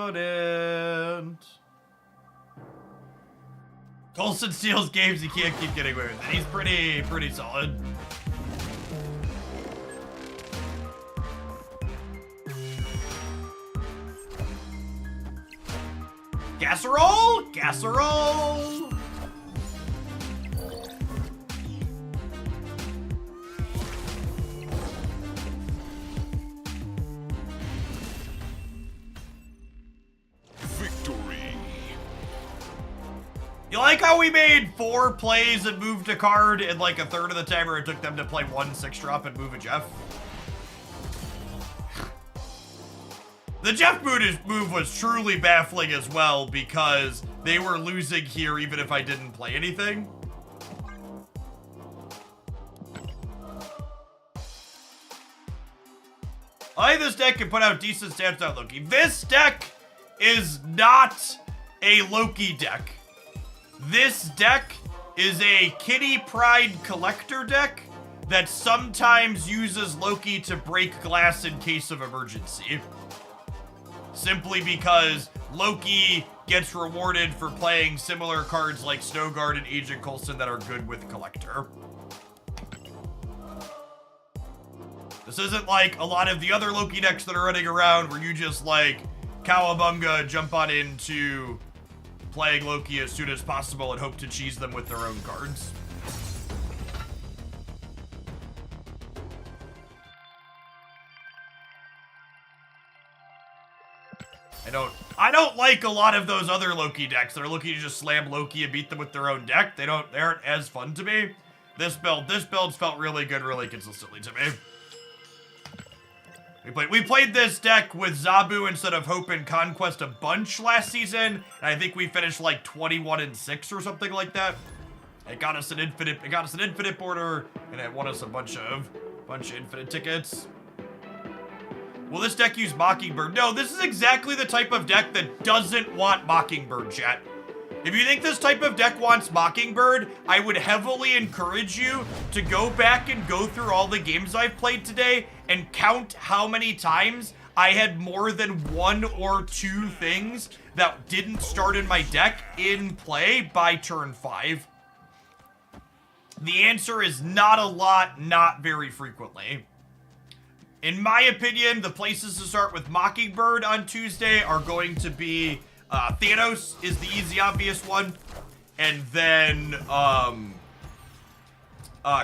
Opponent. Colson steals games he can't keep getting away with it. He's pretty solid. Casserole! Casserole! You like how we made 4 plays and moved a card in like a third of the time, or it took them to play 1 6-drop and move a Jeff? The Jeff move was truly baffling as well because they were losing here even if I didn't play anything. I think this deck can put out decent stats on Loki. This deck is not a Loki deck. This deck is a Kitty Pride collector deck that sometimes uses Loki to break glass in case of emergency. Simply because Loki gets rewarded for playing similar cards like Snowguard and Agent Coulson that are good with collector. This isn't like a lot of the other Loki decks that are running around where you just like Cowabunga jump on into playing Loki as soon as possible and hope to cheese them with their own cards. I don't like a lot of those other Loki decks that are looking to just slam Loki and beat them with their own deck. They aren't as fun to me. This build's felt really good really consistently to me. We played this deck with Zabu instead of Hope and Conquest a bunch last season, and I think we finished like 21-6 or something like that. It got us an infinite border, and it won us a bunch of infinite tickets. Will this deck use Mockingbird? No, this is exactly the type of deck that doesn't want Mockingbird, chat. If you think this type of deck wants Mockingbird, I would heavily encourage you to go back and go through all the games I've played today and count how many times I had more than 1 or 2 things that didn't start in my deck in play by turn 5. The answer is not a lot, not very frequently. In my opinion, the places to start with Mockingbird on Tuesday are going to be Thanos is the easy, obvious one. And then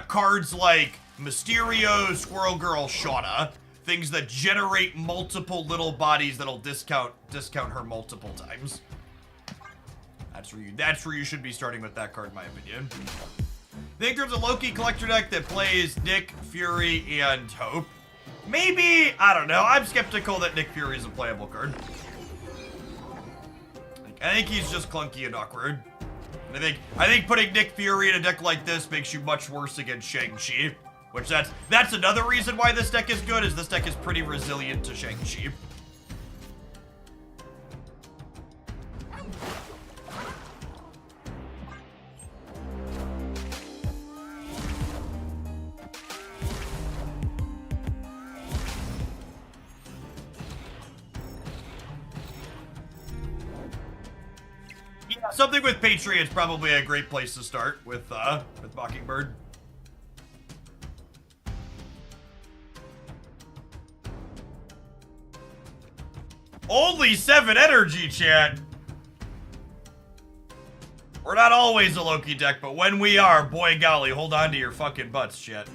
cards like Mysterio, Squirrel Girl, Shauna. Things that generate multiple little bodies that'll discount her multiple times. That's where you should be starting with that card, in my opinion. I think there's a Loki collector deck that plays Nick, Fury, and Hope. Maybe, I don't know. I'm skeptical that Nick Fury is a playable card. I think he's just clunky and awkward. And I think putting Nick Fury in a deck like this makes you much worse against Shang-Chi. Which that's another reason why this deck is good, is this deck is pretty resilient to Shang-Chi. Yeah, something with Patriot's probably a great place to start with Mockingbird. Only 7 energy, chat. We're not always a Loki deck, but when we are, boy golly, hold on to your fucking butts, chat.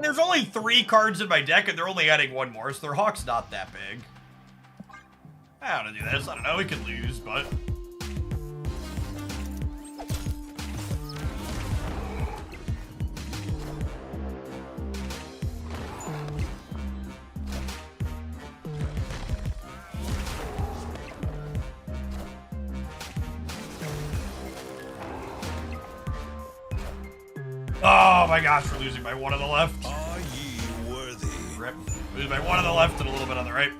There's only 3 cards in my deck, and they're only adding 1 more, so their Hawk's not that big. I don't know how to do this. I don't know. We could lose, but... Oh my gosh, we're losing by 1 on the left.
Are ye worthy?
Rip. Losing by 1 on the left and a little bit on the right.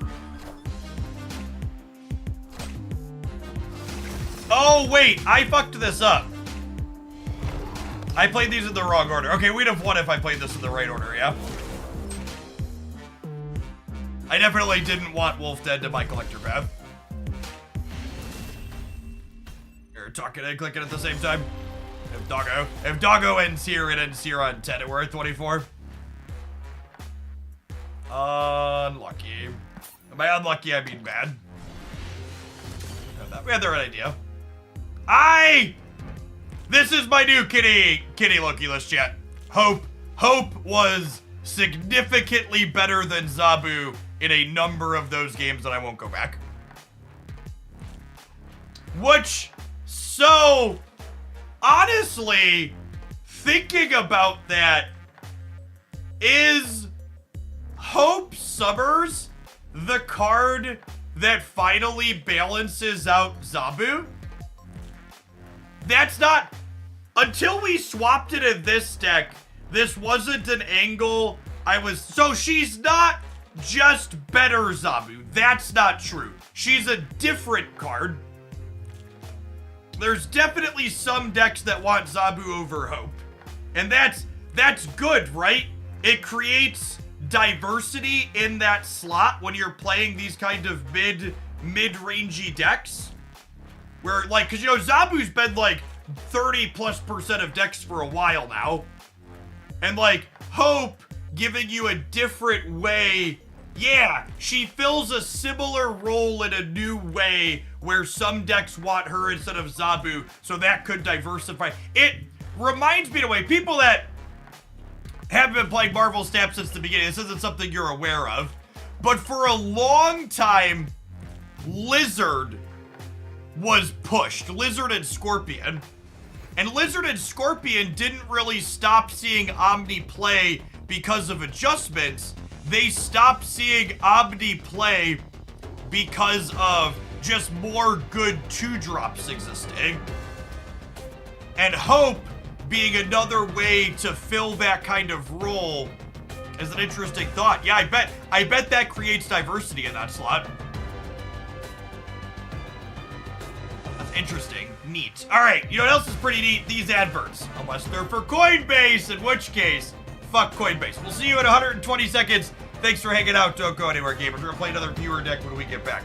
Oh, wait, I fucked this up. I played these in the wrong order. Okay, we'd have won if I played this in the right order, yeah? I definitely didn't want Wolf Dead to my collector path. You're talking and clicking at the same time. If Doggo ends here, it ends here on 10, and we're at 24. Unlucky. By unlucky, I mean bad. We had the right idea. This is my new kitty Loki list, chat. Hope was significantly better than Zabu in a number of those games, and I won't go back. Which, so... honestly, thinking about that, is Hope Summers the card that finally balances out Zabu? That's not... Until we swapped it in this deck, this wasn't an angle I was... So she's not just better Zabu. That's not true. She's a different card. There's definitely some decks that want Zabu over Hope. And that's good, right? It creates diversity in that slot when you're playing these kind of mid-rangey decks. Where, like, because, you know, Zabu's been, like, 30+% of decks for a while now. And, like, Hope giving you a different way. Yeah, she fills a similar role in a new way where some decks want her instead of Zabu, so that could diversify. It reminds me in a way, people that haven't been playing Marvel Snap since the beginning, this isn't something you're aware of, but for a long time, Lizard was pushed. Lizard and Scorpion. And Lizard and Scorpion didn't really stop seeing Omni play because of adjustments. They stopped seeing Omni play because of just more good 2-drops existing. And Hope being another way to fill that kind of role is an interesting thought. Yeah, I bet that creates diversity in that slot. That's interesting. Neat. All right, you know what else is pretty neat? These adverts. Unless they're for Coinbase, in which case, fuck Coinbase. We'll see you in 120 seconds. Thanks for hanging out. Don't go anywhere, gamers. We're gonna play another viewer deck when we get back.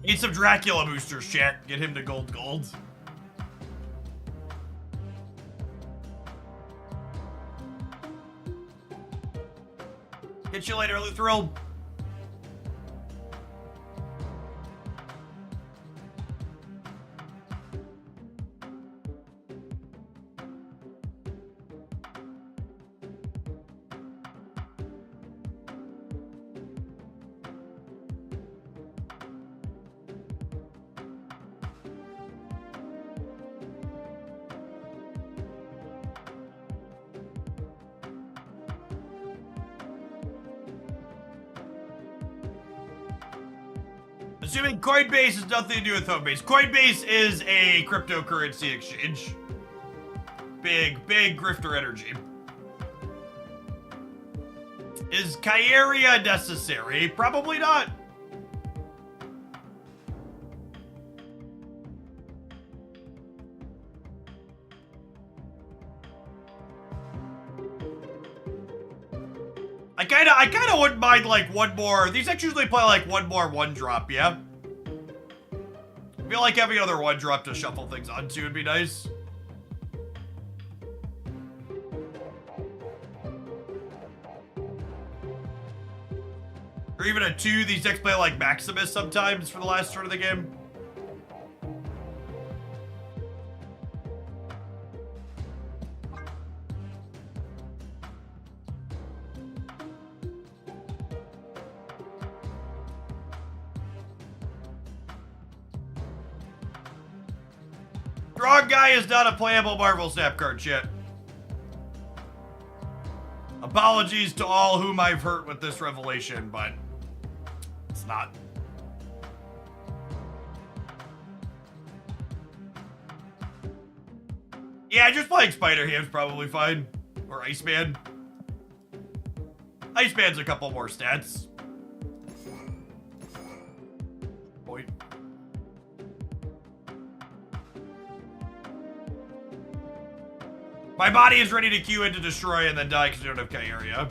Need some Dracula boosters, chat. Get him to gold. Hit you later, Luthril. Assuming Coinbase has nothing to do with Homebase. Coinbase is a cryptocurrency exchange. Big grifter energy. Is Kyeria necessary? Probably not. I kinda wouldn't mind like one more. These decks usually play like one more 1-drop, yeah? I feel like having another 1-drop to shuffle things onto would be nice. Or even a 2. These decks play like Maximus sometimes for the last turn of the game. Strong Guy is not a playable Marvel Snap card, shit. Apologies to all whom I've hurt with this revelation, but it's not. Yeah, just playing Spider-Ham's probably fine. Or Iceman. Iceman's a couple more stats. Point. My body is ready to queue in to destroy and then die because I don't have Kyeria.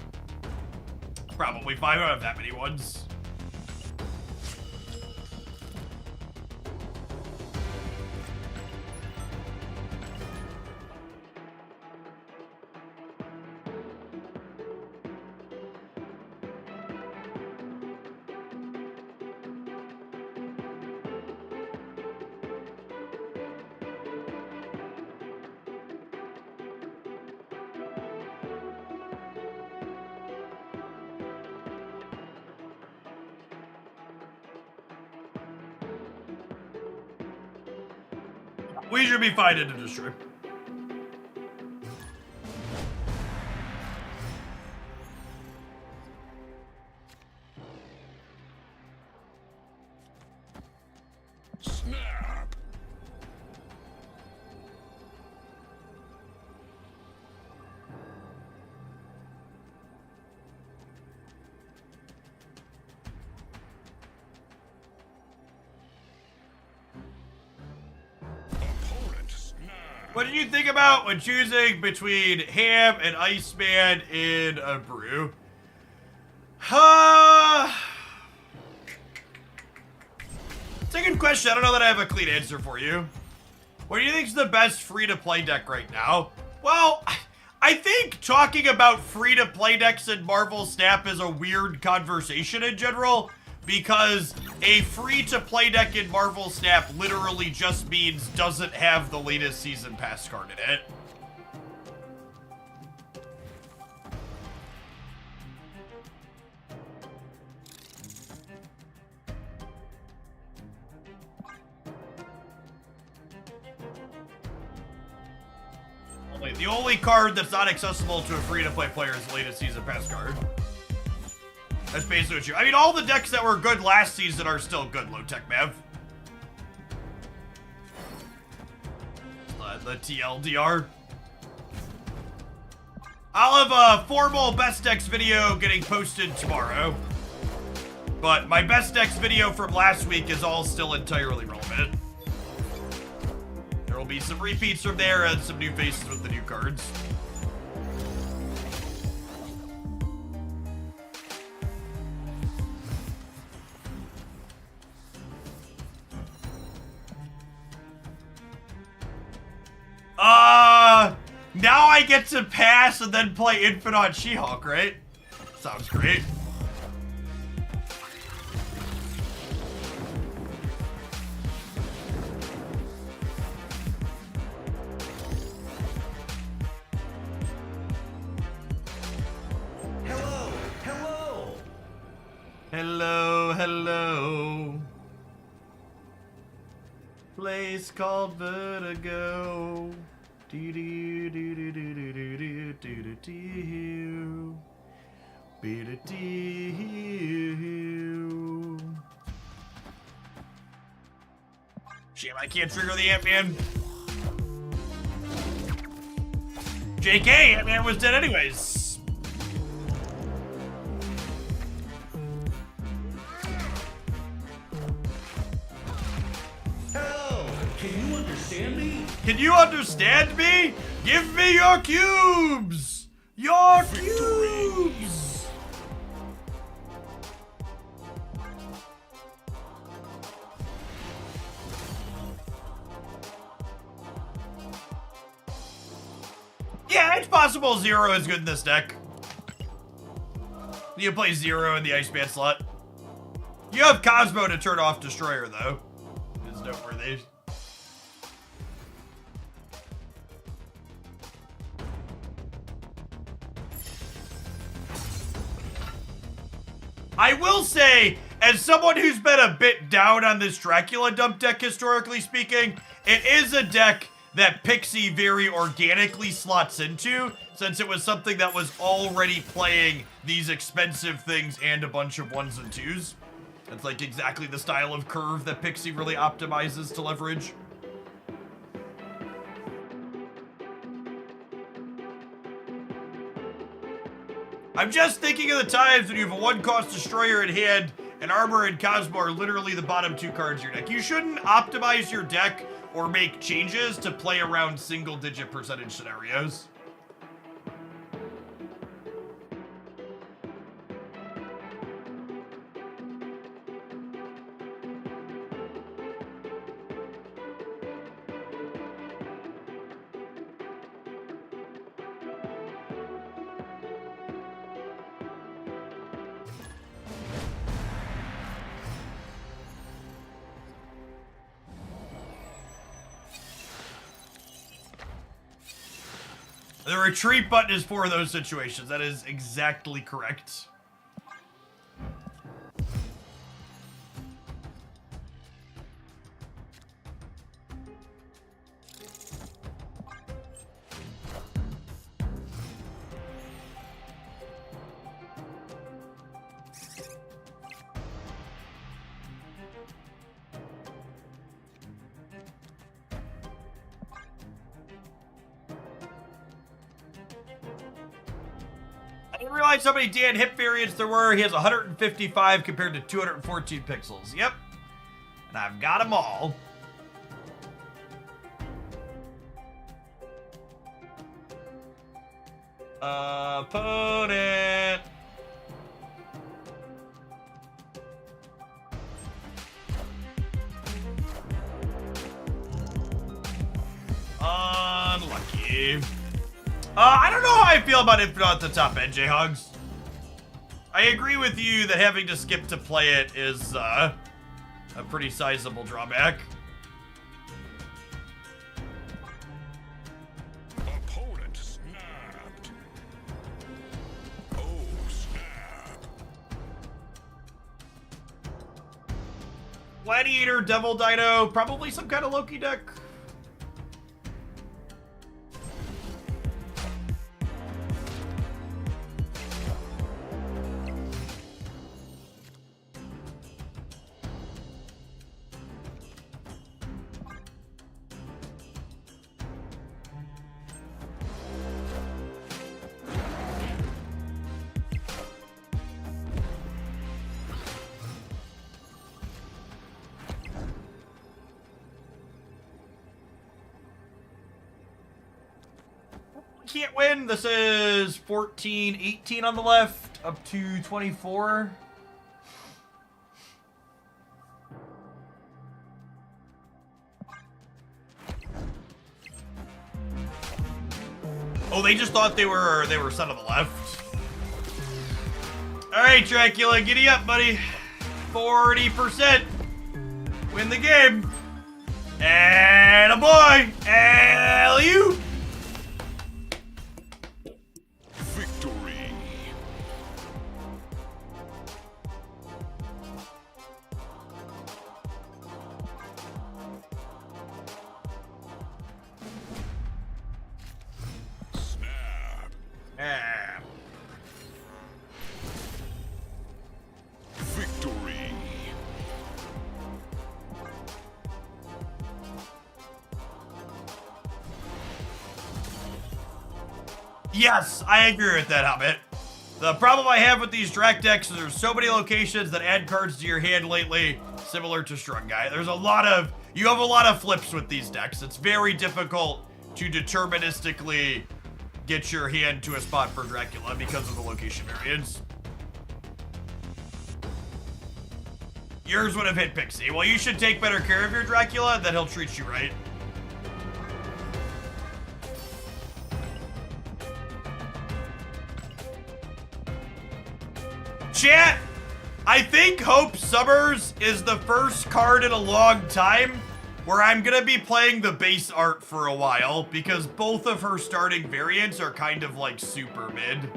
Probably fine. I don't have that many ones. We should be fine into destroy.
Snap. Opponent snap.
What did you think about when choosing between Ham and Iceman in a brew? It's a good question. I don't know that I have a clean answer for you. What do you think is the best free-to-play deck right now? Well, I think talking about free-to-play decks in Marvel Snap is a weird conversation in general, because a free-to-play deck in Marvel Snap literally just means doesn't have the latest season pass card in it. The only card that's not accessible to a free-to-play player is the latest season pass card. That's basically what you... I mean, all the decks that were good last season are still good, low-tech Mav. The TLDR. I'll have a formal best decks video getting posted tomorrow. But my best decks video from last week is all still entirely relevant. There will be some repeats from there and some new faces with the new cards. Now I get to pass and then play Infinite She-Hulk, right? Sounds great.
Hello, hello.
Hello, hello. Place called Vertigo. Do do do do do do do do do do do. Be do do. Shame I can't trigger the Ant-Man. JK, Ant-Man was dead anyways.
Hello, can you understand me?
Can you understand me? Give me your cubes! Your cubes! Yeah, it's possible Zero is good in this deck. You play Zero in the Iceman slot. You have Cosmo to turn off Destroyer, though. It's noteworthy. I will say, as someone who's been a bit down on this Dracula dump deck, historically speaking, it is a deck that Pixie very organically slots into, since it was something that was already playing these expensive things and a bunch of 1s and 2s. That's like exactly the style of curve that Pixie really optimizes to leverage. I'm just thinking of the times when you have a 1-cost Destroyer in hand and Armor and Cosmo are literally the bottom 2 cards in your deck. You shouldn't optimize your deck or make changes to play around single-digit percentage scenarios. The retreat button is for those situations. That is exactly correct. I didn't realize how many Dan hip variants there were. He has 155 compared to 214 pixels. Yep. And I've got them all. Opponent. Unlucky. I don't know how I feel about Infinite at the top end, J-Hugs. I agree with you that having to skip to play it is a pretty sizable drawback.
Opponent snapped. Oh, snap.
Gladiator, Devil Dino, probably some kind of Loki deck. Can't win. This is 14, 18 on the left, up to 24. Oh, they just thought they were set on the left. All right, Dracula, giddy up, buddy. 40%. Win the game. And a boy. Alley-oop.
Victory. Snap.
Ah.
Victory.
Yes, I agree with that, Hobbit. The problem I have with these Drac decks is there's so many locations that add cards to your hand lately, similar to Strung Guy. You have a lot of flips with these decks. It's very difficult to deterministically get your hand to a spot for Dracula because of the location variance. Yours would have hit Pixie. Well, you should take better care of your Dracula, then he'll treat you right. Chat, I think Hope Summers is the first card in a long time where I'm gonna be playing the base art for a while because both of her starting variants are kind of like super mid.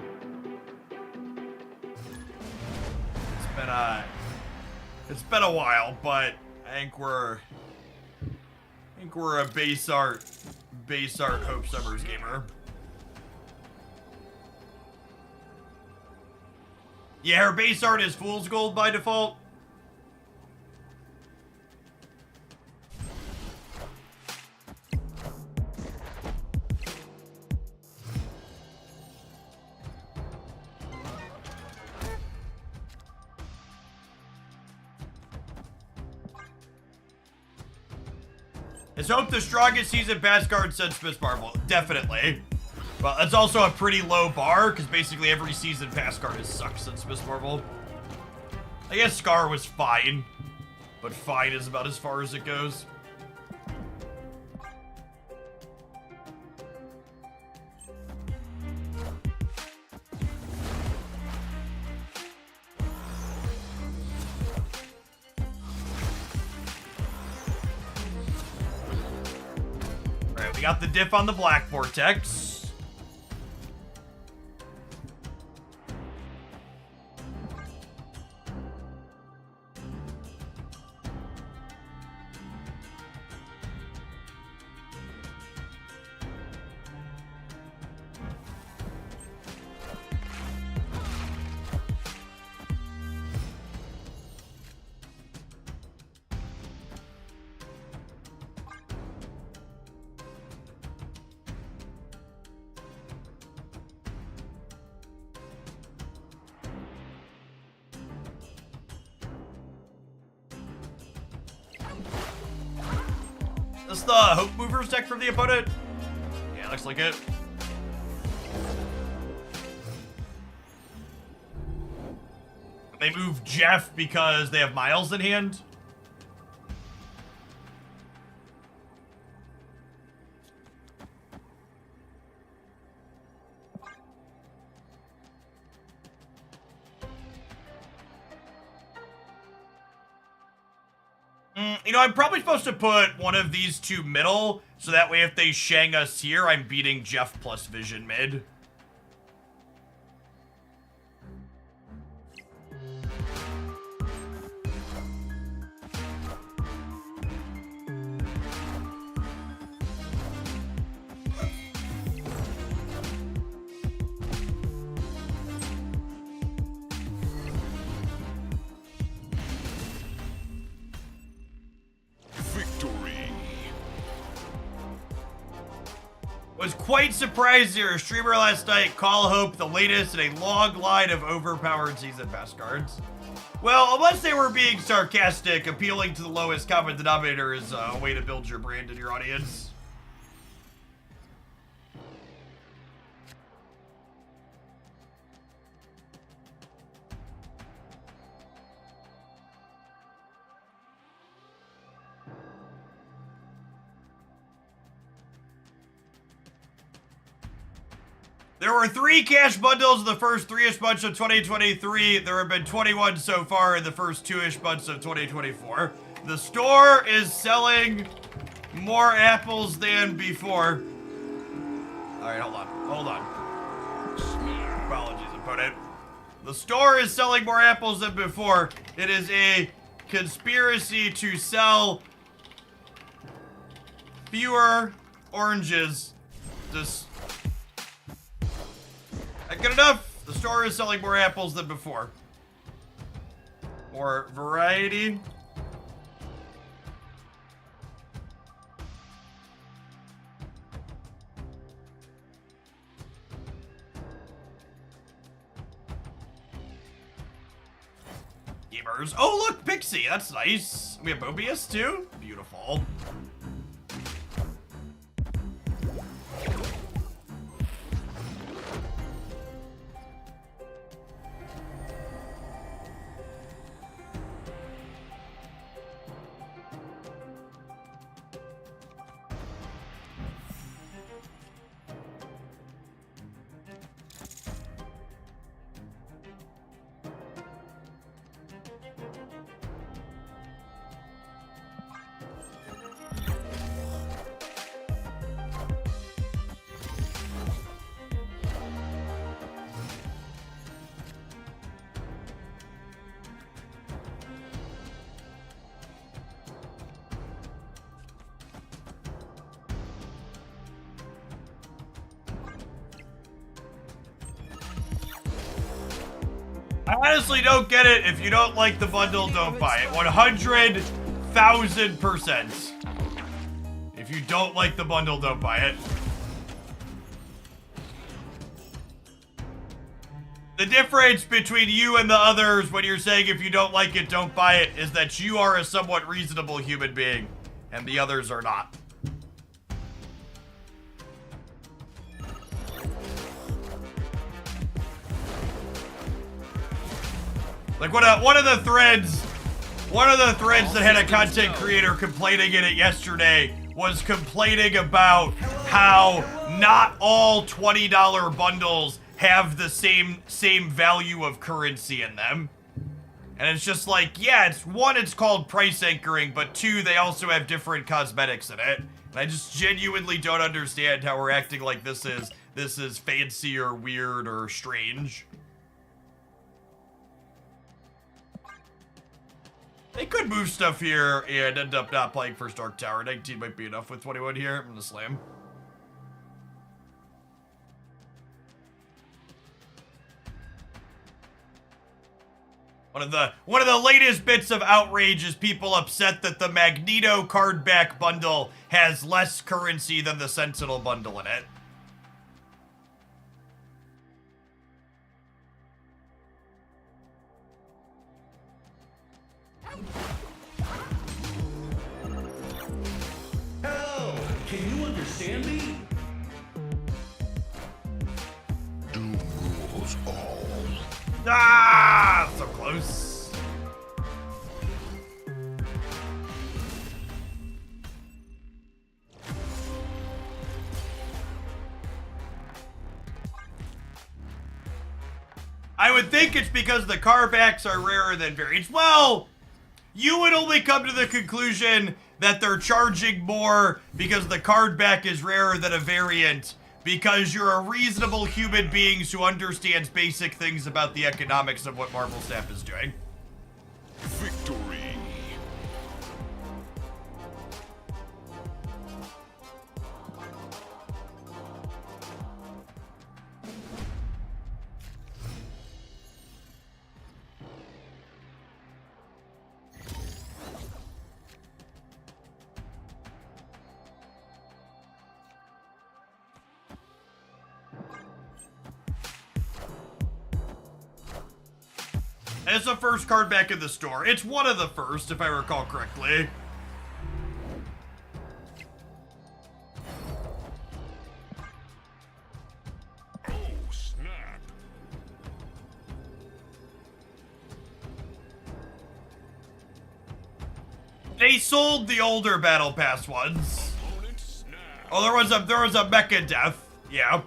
It's been a while, but I think we're a base art Hope Summers gamer. Yeah, her base art is Fool's Gold by default. Let's hope the strongest season pass card since Miss Marvel. Definitely. Well, that's also a pretty low bar, because basically every season pass card has sucked since Miss Marvel. I guess Scar was fine, but fine is about as far as it goes. Alright, we got the diff on the Black Vortex. This is the Hope Movers deck from the opponent? Yeah, looks like it. They move Jeff because they have Miles in hand. You know, I'm probably supposed to put one of these two middle, so that way if they Shang us here, I'm beating Jeff plus Vision mid.
Victory.
Was quite surprised to hear a streamer last night call Hope the latest in a long line of overpowered season pass cards. Well, unless they were being sarcastic, appealing to the lowest common denominator is a way to build your brand and your audience. There were 3 cash bundles in the first 3-ish months of 2023. There have been 21 so far in the first 2-ish months of 2024. The store is selling more apples than before. Alright, hold on. Apologies, opponent. The store is selling more apples than before. It is a conspiracy to sell fewer oranges. This... Good enough. The store is selling more apples than before. More variety. Gamers. Oh, look, Pixie. That's nice. We have Mobius, too. Beautiful. I honestly don't get it. If you don't like the bundle, don't buy it. 100,000%. If you don't like the bundle, don't buy it. The difference between you and the others when you're saying if you don't like it, don't buy it, is that you are a somewhat reasonable human being, and the others are not. Like one of the threads that had a content creator complaining in it yesterday was complaining about how not all $20 bundles have the same value of currency in them. And it's just like, yeah, it's called price anchoring, but 2, they also have different cosmetics in it. And I just genuinely don't understand how we're acting like this is fancy or weird or strange. They could move stuff here and end up not playing first Dark Tower. 19 might be enough with 21 here. I'm gonna slam. One of the latest bits of outrage is people upset that the Magneto card back bundle has less currency than the Sentinel bundle in it.
understand me?
Doom rules all.
Ah, so close. I would think it's because the card backs are rarer than variants. Well, you would only come to the conclusion that they're charging more because the card back is rarer than a variant because you're a reasonable human being who understands basic things about the economics of what Marvel Snap is doing.
Victory.
It's the first card back in the store. It's one of the first, if I recall correctly.
Oh, snap.
They sold the older Battle Pass ones.
Opponent snap.
Oh, there was a Mecha Death. Yeah.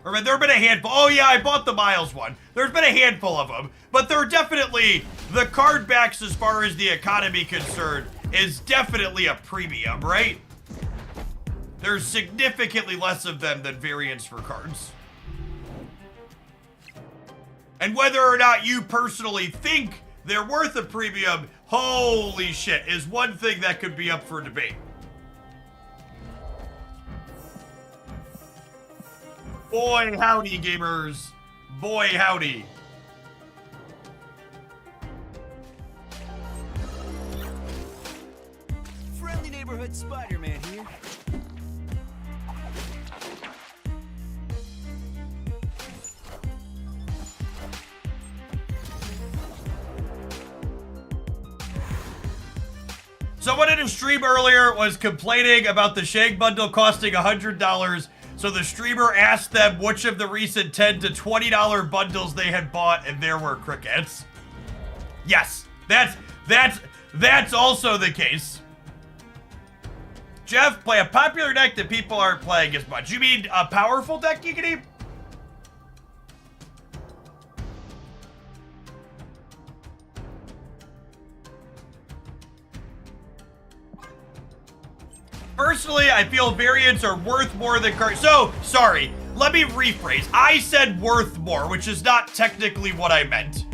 Or there have been a handful. Oh yeah, I bought the Miles one. There's been a handful of them, but they're definitely the card backs as far as the economy concerned is definitely a premium, right? There's significantly less of them than variants for cards. And whether or not you personally think they're worth a premium, holy shit, is one thing that could be up for debate. Boy, howdy, gamers. Boy, howdy.
Friendly neighborhood Spider-Man here.
Someone in a stream earlier was complaining about the Shang bundle costing $100. So the streamer asked them which of the recent $10 to $20 bundles they had bought, and there were crickets. Yes, that's also the case. Jeff, play a popular deck that people aren't playing as much. You mean a powerful deck, Giggity? Personally, I feel variants are worth more than cards. So, sorry, let me rephrase. I said worth more, which is not technically what I meant.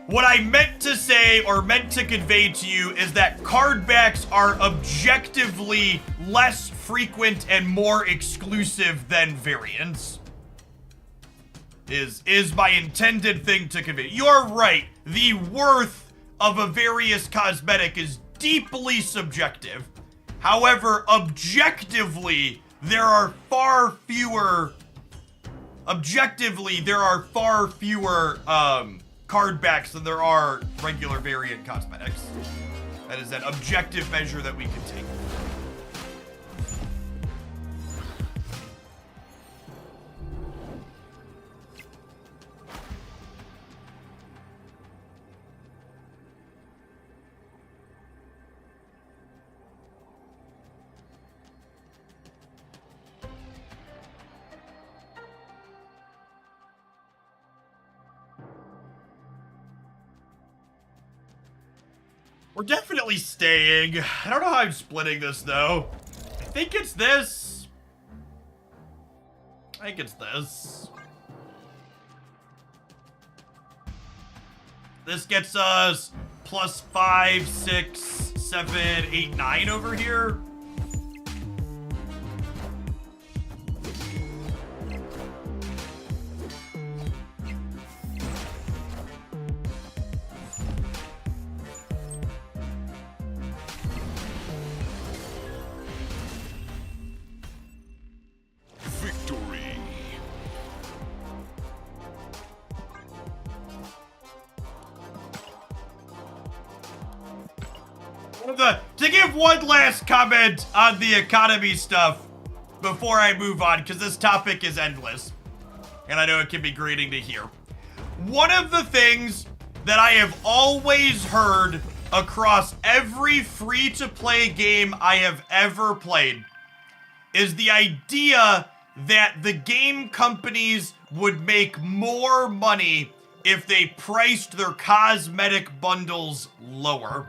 What I meant to say or meant to convey to you is that card backs are objectively less frequent and more exclusive than variants. Is my intended thing to convey. You're right. The worth of a various cosmetic is deeply subjective. However, objectively, there are far fewer card backs than there are regular variant cosmetics. That is an objective measure that we can take. We're definitely staying. I don't know how I'm splitting this, though. I think it's this. I think it's this. This gets us plus 5, 6, 7, 8, 9 over here.
Victory.
To give one last comment on the economy stuff before I move on, because this topic is endless, and I know it can be grating to hear. One of the things that I have always heard across every free-to-play game I have ever played is the idea that the game companies would make more money if they priced their cosmetic bundles lower.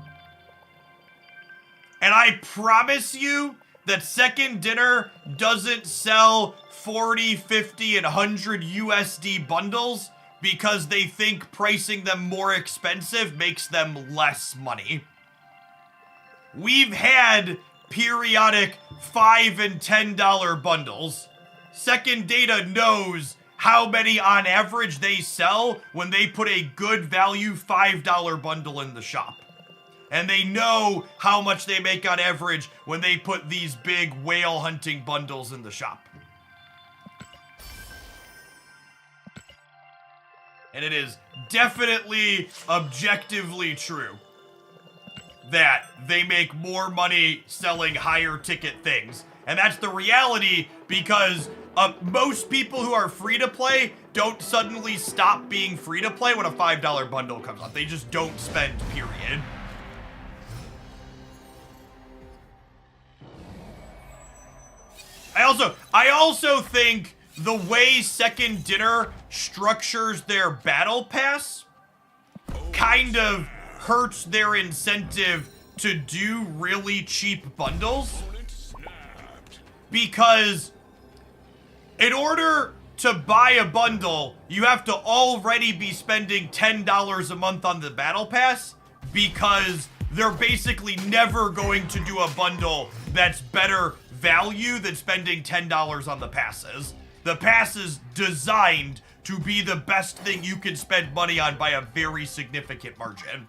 And I promise you that Second Dinner doesn't sell 40, 50, and 100 USD bundles because they think pricing them more expensive makes them less money. We've had periodic $5 and $10 bundles. Second Data knows how many on average they sell when they put a good value $5 bundle in the shop. And they know how much they make on average when they put these big whale hunting bundles in the shop. And it is definitely objectively true that they make more money selling higher ticket things. And that's the reality because most people who are free to play don't suddenly stop being free to play when a $5 bundle comes out. They just don't spend, period. I also think the way Second Dinner structures their battle pass kind of hurts their incentive to do really cheap bundles. Because in order to buy a bundle, you have to already be spending $10 a month on the battle pass because they're basically never going to do a bundle that's better value than spending $10 on the passes. The pass is designed to be the best thing you can spend money on by a very significant margin.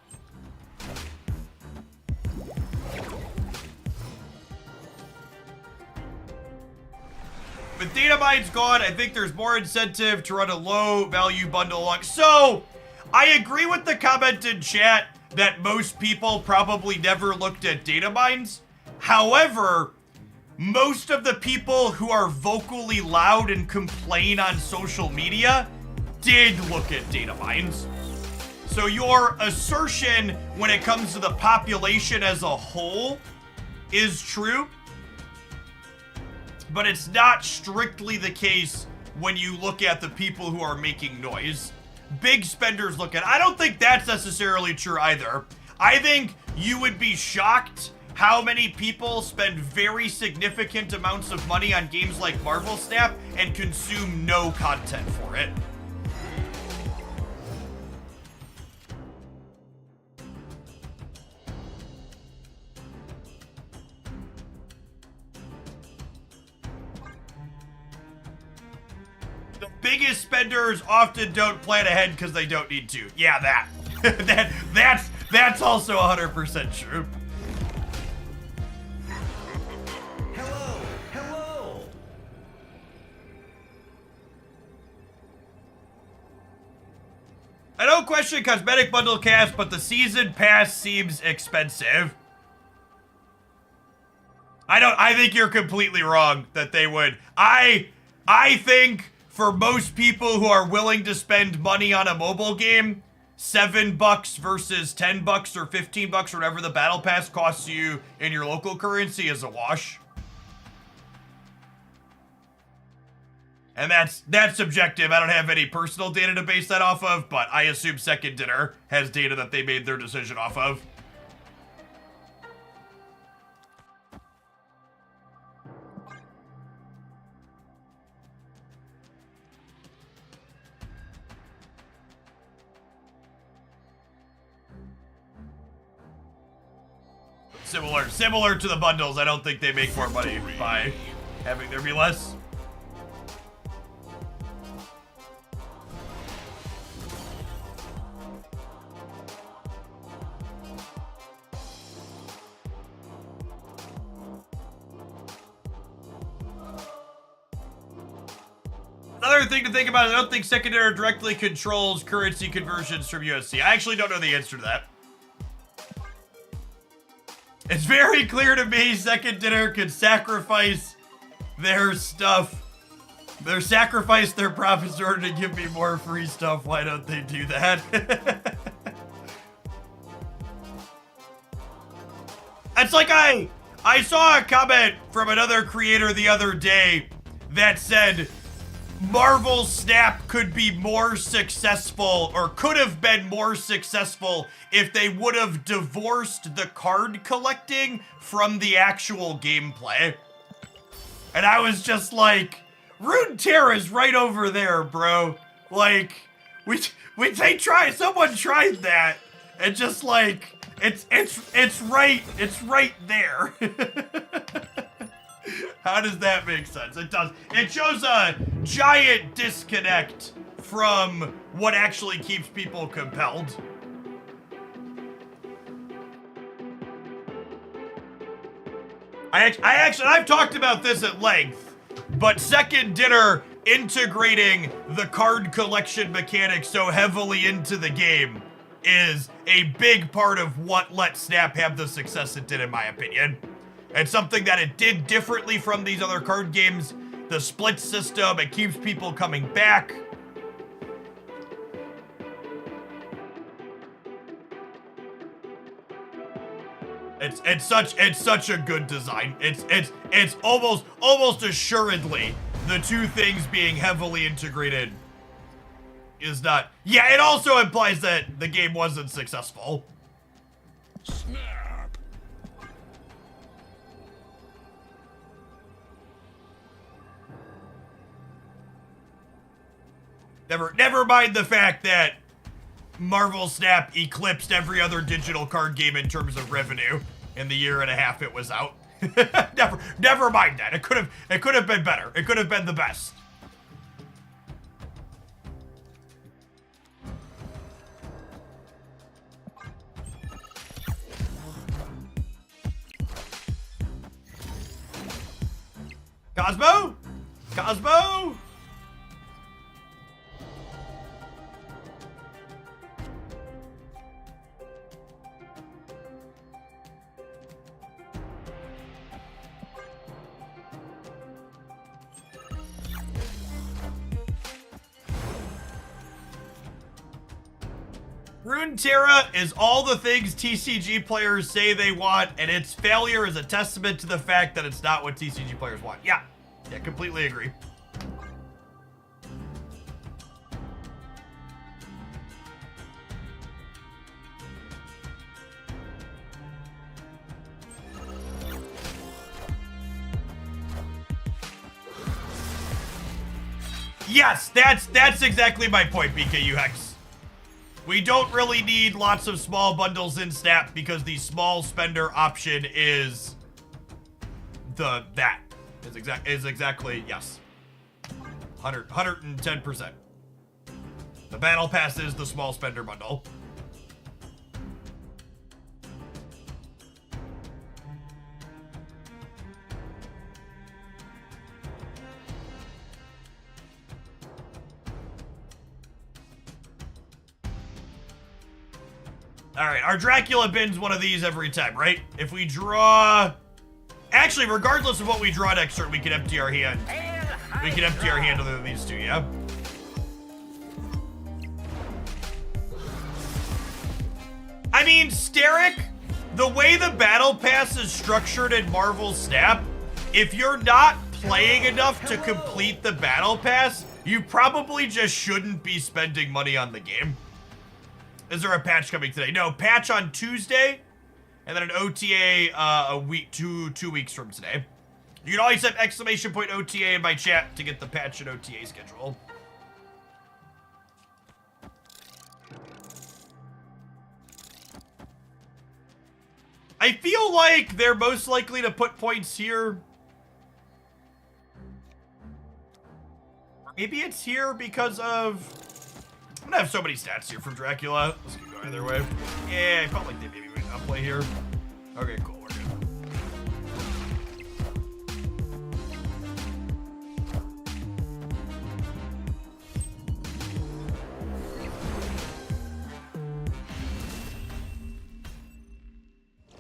With data mines gone, I think there's more incentive to run a low value bundle along. So, I agree with the comment in chat that most people probably never looked at data mines. However, most of the people who are vocally loud and complain on social media did look at data mines. So your assertion when it comes to the population as a whole is true, but it's not strictly the case when you look at the people who are making noise. Big spenders look at it. I don't think that's necessarily true either. I think you would be shocked how many people spend very significant amounts of money on games like Marvel Snap and consume no content for it. The biggest spenders often don't plan ahead because they don't need to. Yeah, that's also 100% true.
Hello!
I don't question cosmetic bundle cast, but the season pass seems expensive. I think you're completely wrong that they would. I think for most people who are willing to spend money on a mobile game, $7 versus $10 or $15 or whatever the battle pass costs you in your local currency is a wash. And that's subjective. I don't have any personal data to base that off of, but I assume Second Dinner has data that they made their decision off of. Similar to the bundles, I don't think they make more money by having there be less. Another thing to think about is I don't think Second Dinner directly controls currency conversions from USD. I actually don't know the answer to that. It's very clear to me Second Dinner could sacrifice their stuff. They're sacrifice their profits in order to give me more free stuff. Why don't they do that? It's like I saw a comment from another creator the other day that said Marvel Snap could be more successful, or could have been more successful, if they would have divorced the card collecting from the actual gameplay. And I was just like, Runeterra's right over there, bro. Like, someone tried that, and just like, it's right there. How does that make sense? It does. It shows a giant disconnect from what actually keeps people compelled. I've talked about this at length, but Second Dinner integrating the card collection mechanic so heavily into the game is a big part of what let Snap have the success it did, in my opinion. And something that it did differently from these other card games, the split system, it keeps people coming back. It's such a good design. It's almost assuredly the two things being heavily integrated is not. Yeah, it also implies that the game wasn't successful.
Snap.
Never mind the fact that Marvel Snap eclipsed every other digital card game in terms of revenue in the year and a half it was out. Never mind that. It could have been better. It could have been the best. Cosmo? Cosmo? Runeterra is all the things TCG players say they want, and its failure is a testament to the fact that it's not what TCG players want. Yeah, completely agree. Yes, that's exactly my point, BKU Hex. We don't really need lots of small bundles in Snap because the small spender option is exactly yes. 110%. The battle pass is the small spender bundle. All right, our Dracula bin's one of these every time, right? If we draw... Actually, regardless of what we draw next turn, we can empty our hand. We can empty our hand of these two, yeah? I mean, Steric, the way the Battle Pass is structured in Marvel Snap, if you're not playing enough to complete the Battle Pass, you probably just shouldn't be spending money on the game. Is there a patch coming today? No, patch on Tuesday, and then an OTA a week, two weeks from today. You can always have !OTA in my chat to get the patch and OTA schedule. I feel like they're most likely to put points here. Maybe it's here because of... I'm gonna have so many stats here from Dracula. This could go either way. Yeah, I felt like they maybe would not play here. Okay, cool, we're good.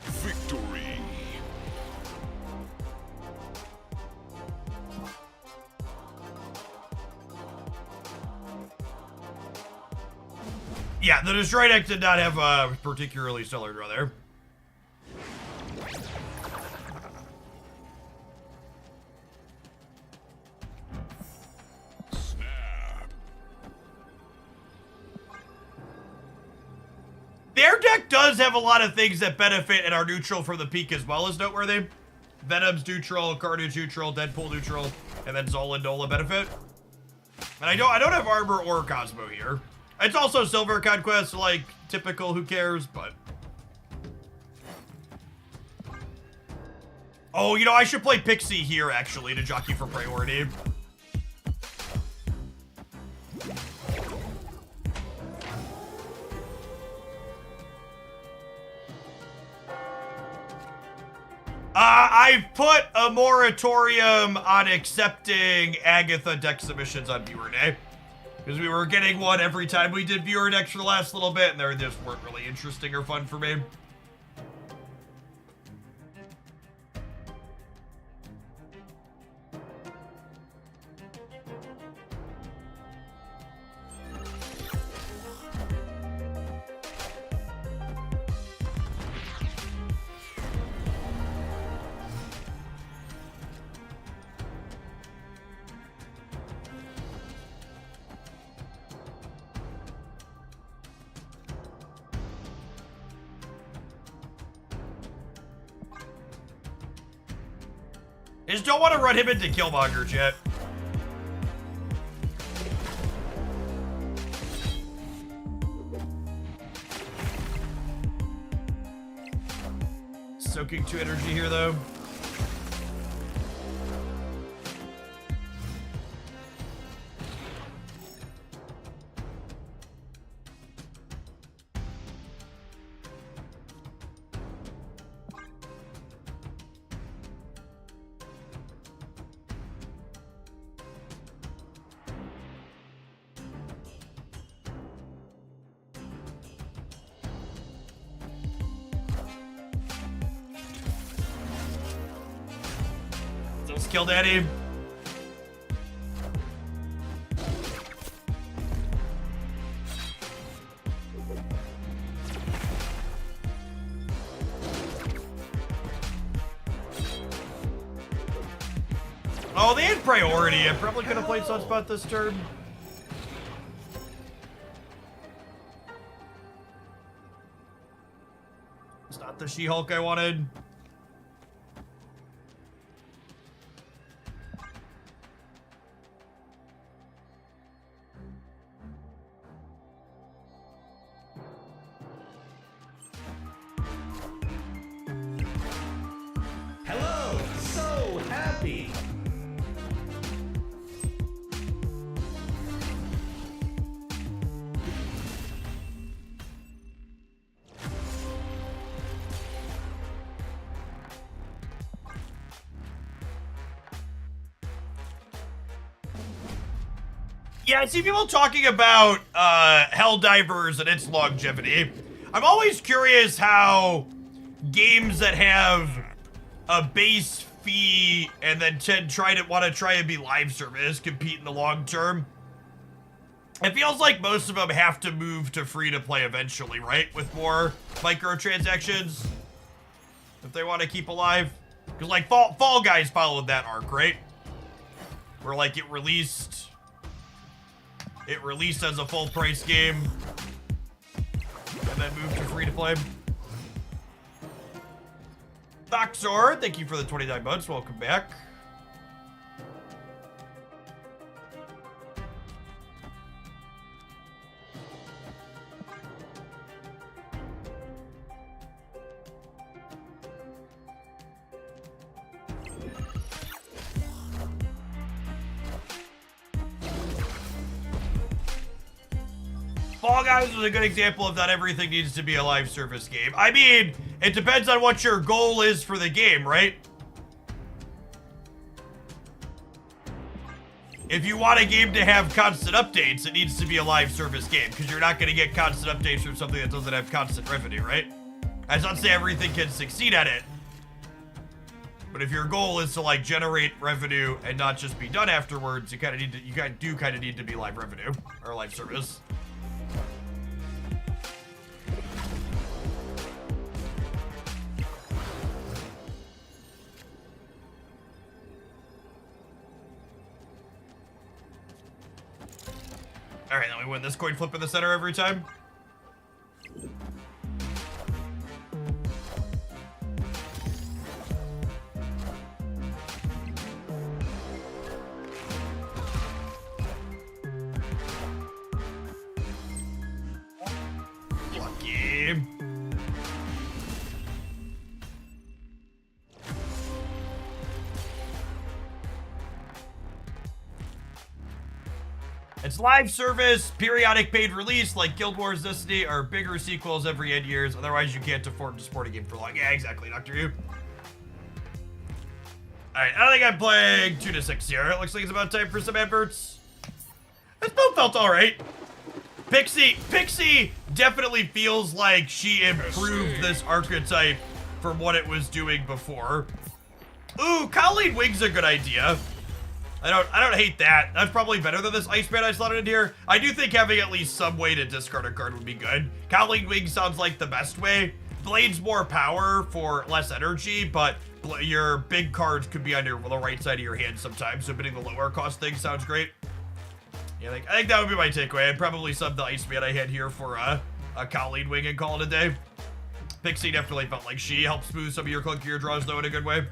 Victory.
Yeah, the Destroy deck did not have a particularly stellar draw there.
Snap.
Their deck does have a lot of things that benefit and are neutral from the peak as well as noteworthy. Venom's neutral, Carnage neutral, Deadpool neutral, and then Zola and Nola benefit. And I don't have Armor or Cosmo here. It's also Silver Conquest, like typical, who cares, but. Oh, you know, I should play Pixie here actually to jockey for priority. I've put a moratorium on accepting Agatha deck submissions on Viewer Day. Because we were getting one every time we did Viewer decks for the last little bit, and they just weren't really interesting or fun for me. I just don't want to run him into Killmonger yet. Soaking 2 energy here, though. Kill Daddy. Oh, they had priority. I probably could have played Sunspot this turn. It's not the She-Hulk I wanted.
Hello! So happy!
Yeah, I see people talking about Helldivers and its longevity. I'm always curious how games that have a base fee and then want to try and be live service compete in the long term. It feels like most of them have to move to free to play eventually, right? With more microtransactions, if they want to keep alive. Because like Fall Guys followed that arc, right? Where like it released as a full price game and then moved to free to play. Thoxor, thank you for the 29 months. Welcome back. Fall Guys was a good example of not everything needs to be a live service game. I mean, it depends on what your goal is for the game, right? If you want a game to have constant updates, it needs to be a live service game, because you're not going to get constant updates from something that doesn't have constant revenue, right? That's not to say everything can succeed at it. But if your goal is to like generate revenue and not just be done afterwards, you do kind of need to be live revenue or live service. And we win this coin flip in the center every time. Lucky. It's live service, periodic paid release like Guild Wars Destiny or bigger sequels every 8 years. Otherwise, you can't afford to support a game for long. Yeah, exactly, Dr. U. Alright, I think I'm playing 2 to 6 here. It looks like it's about time for some adverts. This build felt alright. Pixie definitely feels like she improved this archetype from what it was doing before. Ooh, Colleen Wing's a good idea. I don't hate that. That's probably better than this Iceman I slotted in here. I do think having at least some way to discard a card would be good. Colleen Wing sounds like the best way. Blade's more power for less energy, but your big cards could be on the right side of your hand sometimes, so bidding the lower cost thing sounds great. Yeah, I think that would be my takeaway. I'd probably sub the Iceman I had here for a Colleen Wing and call it a day. Pixie definitely felt like she helped smooth some of your clunkier draws, though, in a good way.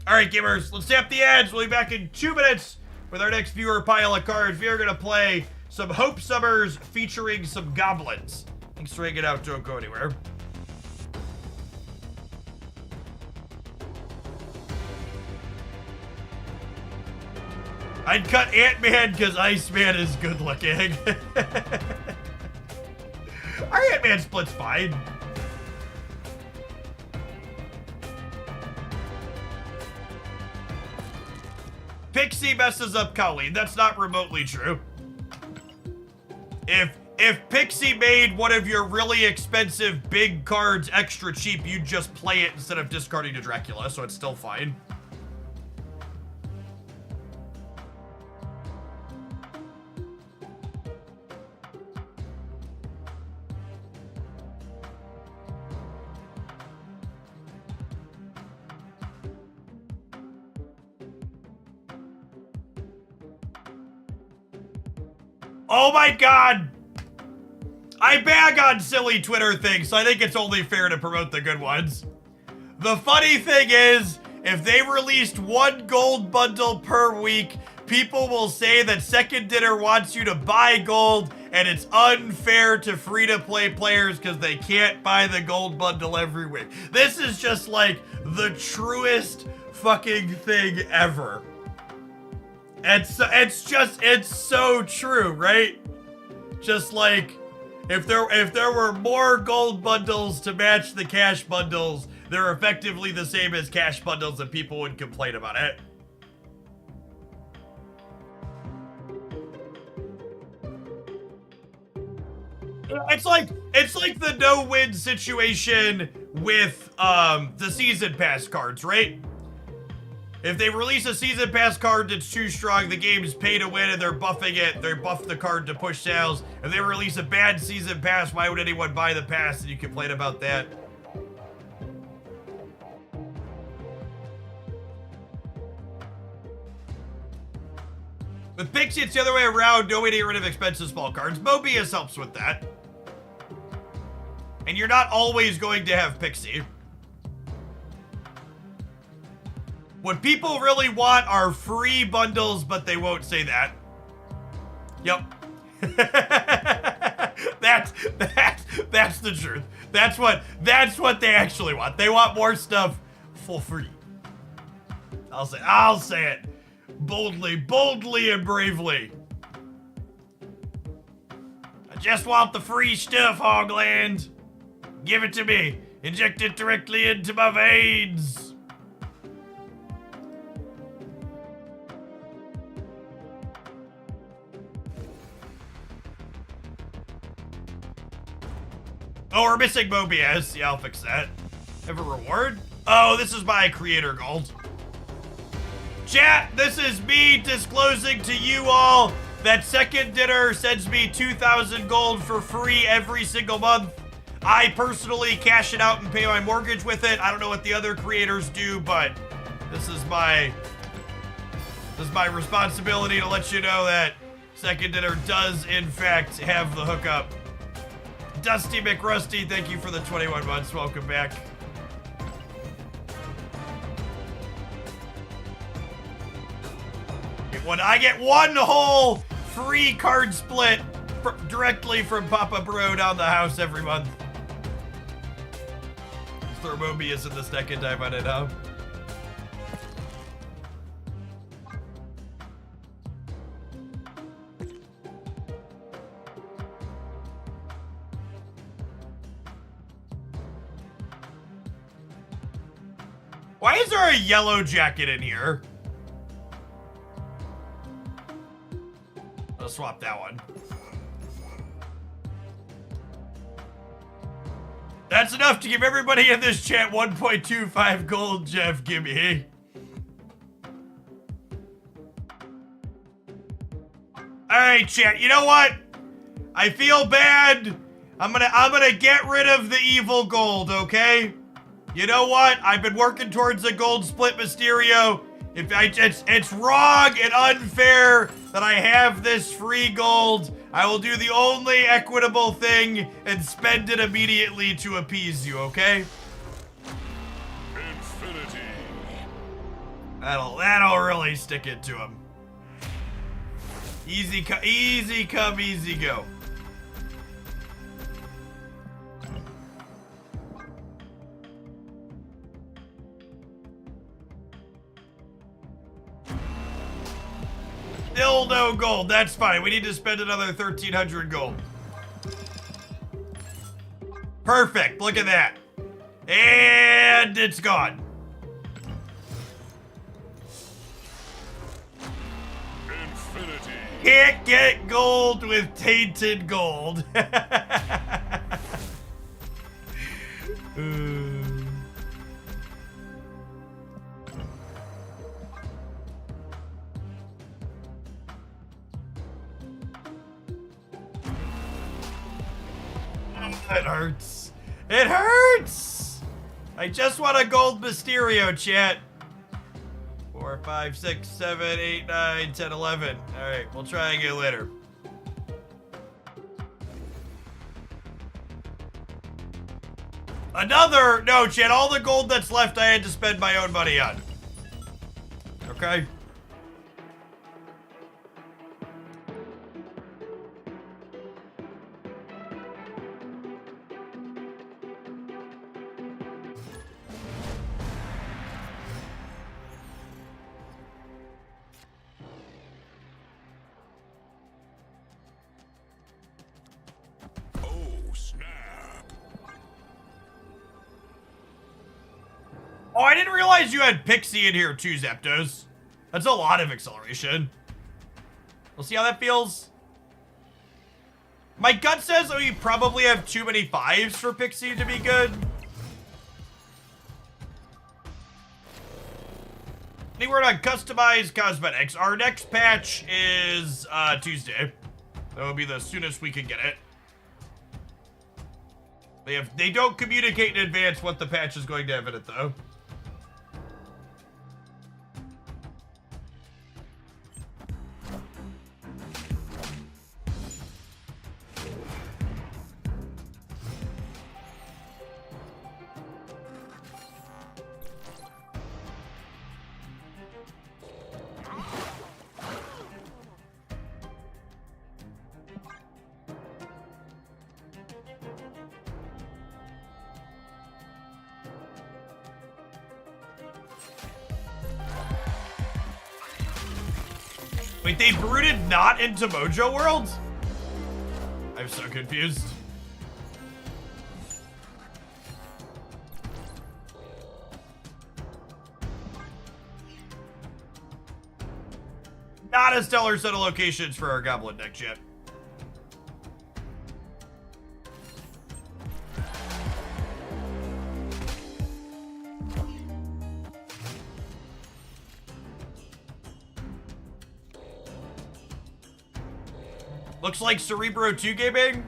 All right, gamers, let's tap the ads. We'll be back in 2 minutes with our next viewer pile of cards. We are going to play some Hope Summers featuring some goblins. Thanks for hanging out. Don't go anywhere. I'd cut Ant-Man because Iceman is good looking. Our Ant-Man split's fine. Pixie messes up Colleen. That's not remotely true. If Pixie made one of your really expensive big cards extra cheap, you'd just play it instead of discarding to Dracula, so it's still fine. Oh my god! I bag on silly Twitter things, so I think it's only fair to promote the good ones. The funny thing is, if they released 1 gold bundle per week, people will say that Second Dinner wants you to buy gold, and it's unfair to free-to-play players because they can't buy the gold bundle every week. This is just like the truest fucking thing ever. It's so true, right? Just like, if there were more gold bundles to match the cash bundles, they're effectively the same as cash bundles and people would complain about it. It's like the no-win situation with the season pass cards, right? If they release a season pass card that's too strong, the game's pay to win and they're buffing it. They buff the card to push sales. If they release a bad season pass, why would anyone buy the pass? And you complain about that. With Pixie, it's the other way around. No way to get rid of expensive small cards. Mobius helps with that. And you're not always going to have Pixie. What people really want are free bundles, but they won't say that. Yep. That's the truth. That's what they actually want. They want more stuff for free. I'll say it. Boldly and bravely. I just want the free stuff, Hogland. Give it to me. Inject it directly into my veins. Oh, we're missing Mobius. Yeah, I'll fix that. Have a reward? Oh, this is my creator gold. Chat, this is me disclosing to you all that Second Dinner sends me 2,000 gold for free every single month. I personally cash it out and pay my mortgage with it. I don't know what the other creators do, but this is my responsibility to let you know that Second dinner does, in fact, have the hookup. Dusty McRusty, thank you for the 21 months. Welcome back. When I get one whole free card split directly from Papa Bro down the house every month. Thermobius in the second time I did know. Why is there a yellow jacket in here? I'll swap that one. That's enough to give everybody in this chat 1.25 gold, Jeff. Gimme. Alright, chat. You know what? I feel bad. I'm gonna get rid of the evil gold, okay? You know what? I've been working towards a gold split, Mysterio. It's wrong and unfair that I have this free gold. I will do the only equitable thing and spend it immediately to appease you, okay?
Infinity.
That'll really stick it to him. Easy come, easy go. Still no gold. That's fine. We need to spend another 1,300 gold. Perfect. Look at that. And it's gone.
Infinity.
Can't get gold with tainted gold. It hurts. It hurts! I just want a gold Mysterio, chat. 4, 5, 6, 7, 8, 9, 10, 11. Alright, we'll try again later. No, chat, all the gold that's left I had to spend my own money on. Okay? Oh, I didn't realize you had Pixie in here too, Zeptos. That's a lot of acceleration. We'll see how that feels. My gut says that we probably have too many 5s for Pixie to be good. Any word on customized cosmetics? Our next patch is Tuesday. That will be the soonest we can get it. They don't communicate in advance what the patch is going to have in it, though. Wait, they brooded not into Mojo World? I'm so confused. Not a stellar set of locations for our Goblin deck yet. Looks like Cerebro 2 gaming.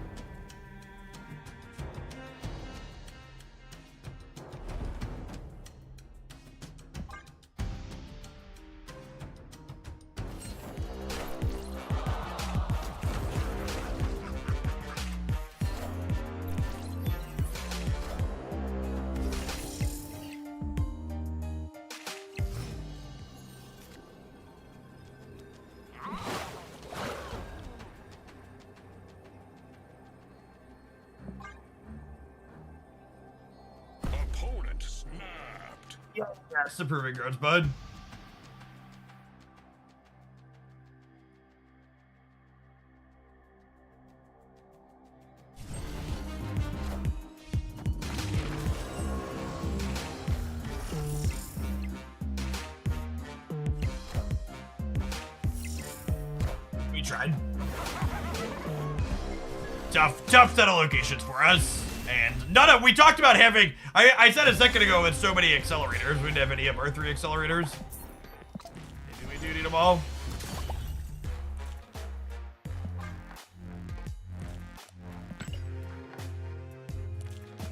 Yeah, it's the proving grounds, bud. We tried. Tough set of locations for us. And none of, we talked about having, I said a second ago with so many accelerators, we didn't have any of our 3 accelerators. Maybe we do need them all.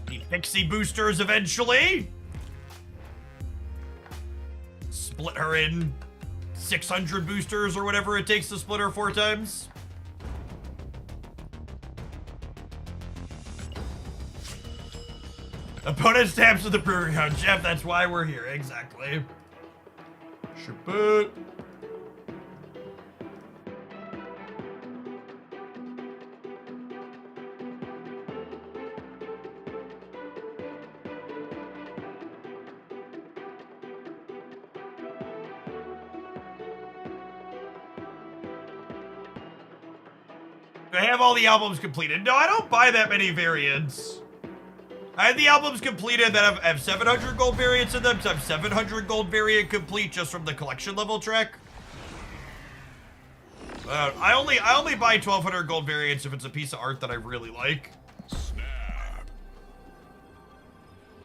The pixie boosters eventually. Split her in 600 boosters or whatever it takes to split her 4 times. Opponent stabs with the proving ground, Jeff. That's why we're here. Exactly. Ship it. Do I have all the albums completed? No, I don't buy that many variants. I have the albums completed that have 700 gold variants in them, so I'm 700 gold variant complete just from the collection level track. I only buy 1200 gold variants if it's a piece of art that I really like.
Snap.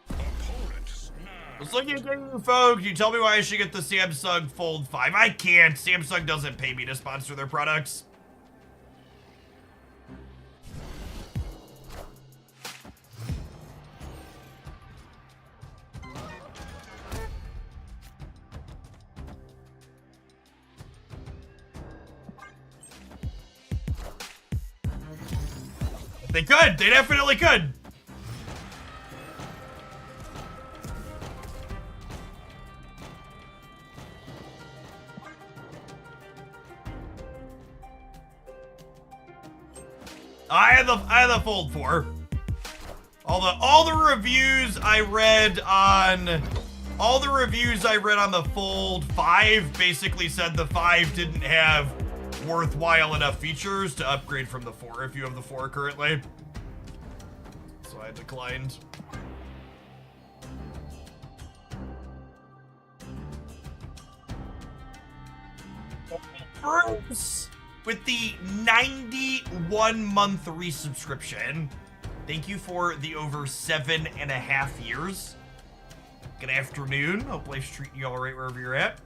Opponent snap.
Let's look at you folks. You tell me why I should get the Samsung Fold 5. I can't. Samsung doesn't pay me to sponsor their products. They could. They definitely could. I had the Fold 4. All the reviews I read on the Fold 5 basically said the 5 didn't have worthwhile enough features to upgrade from the 4 if you have the 4 currently. So I declined. Bruce with the 91-month resubscription. Thank you for the over 7.5 years. Good afternoon. Hope life's treating you all right wherever you're at.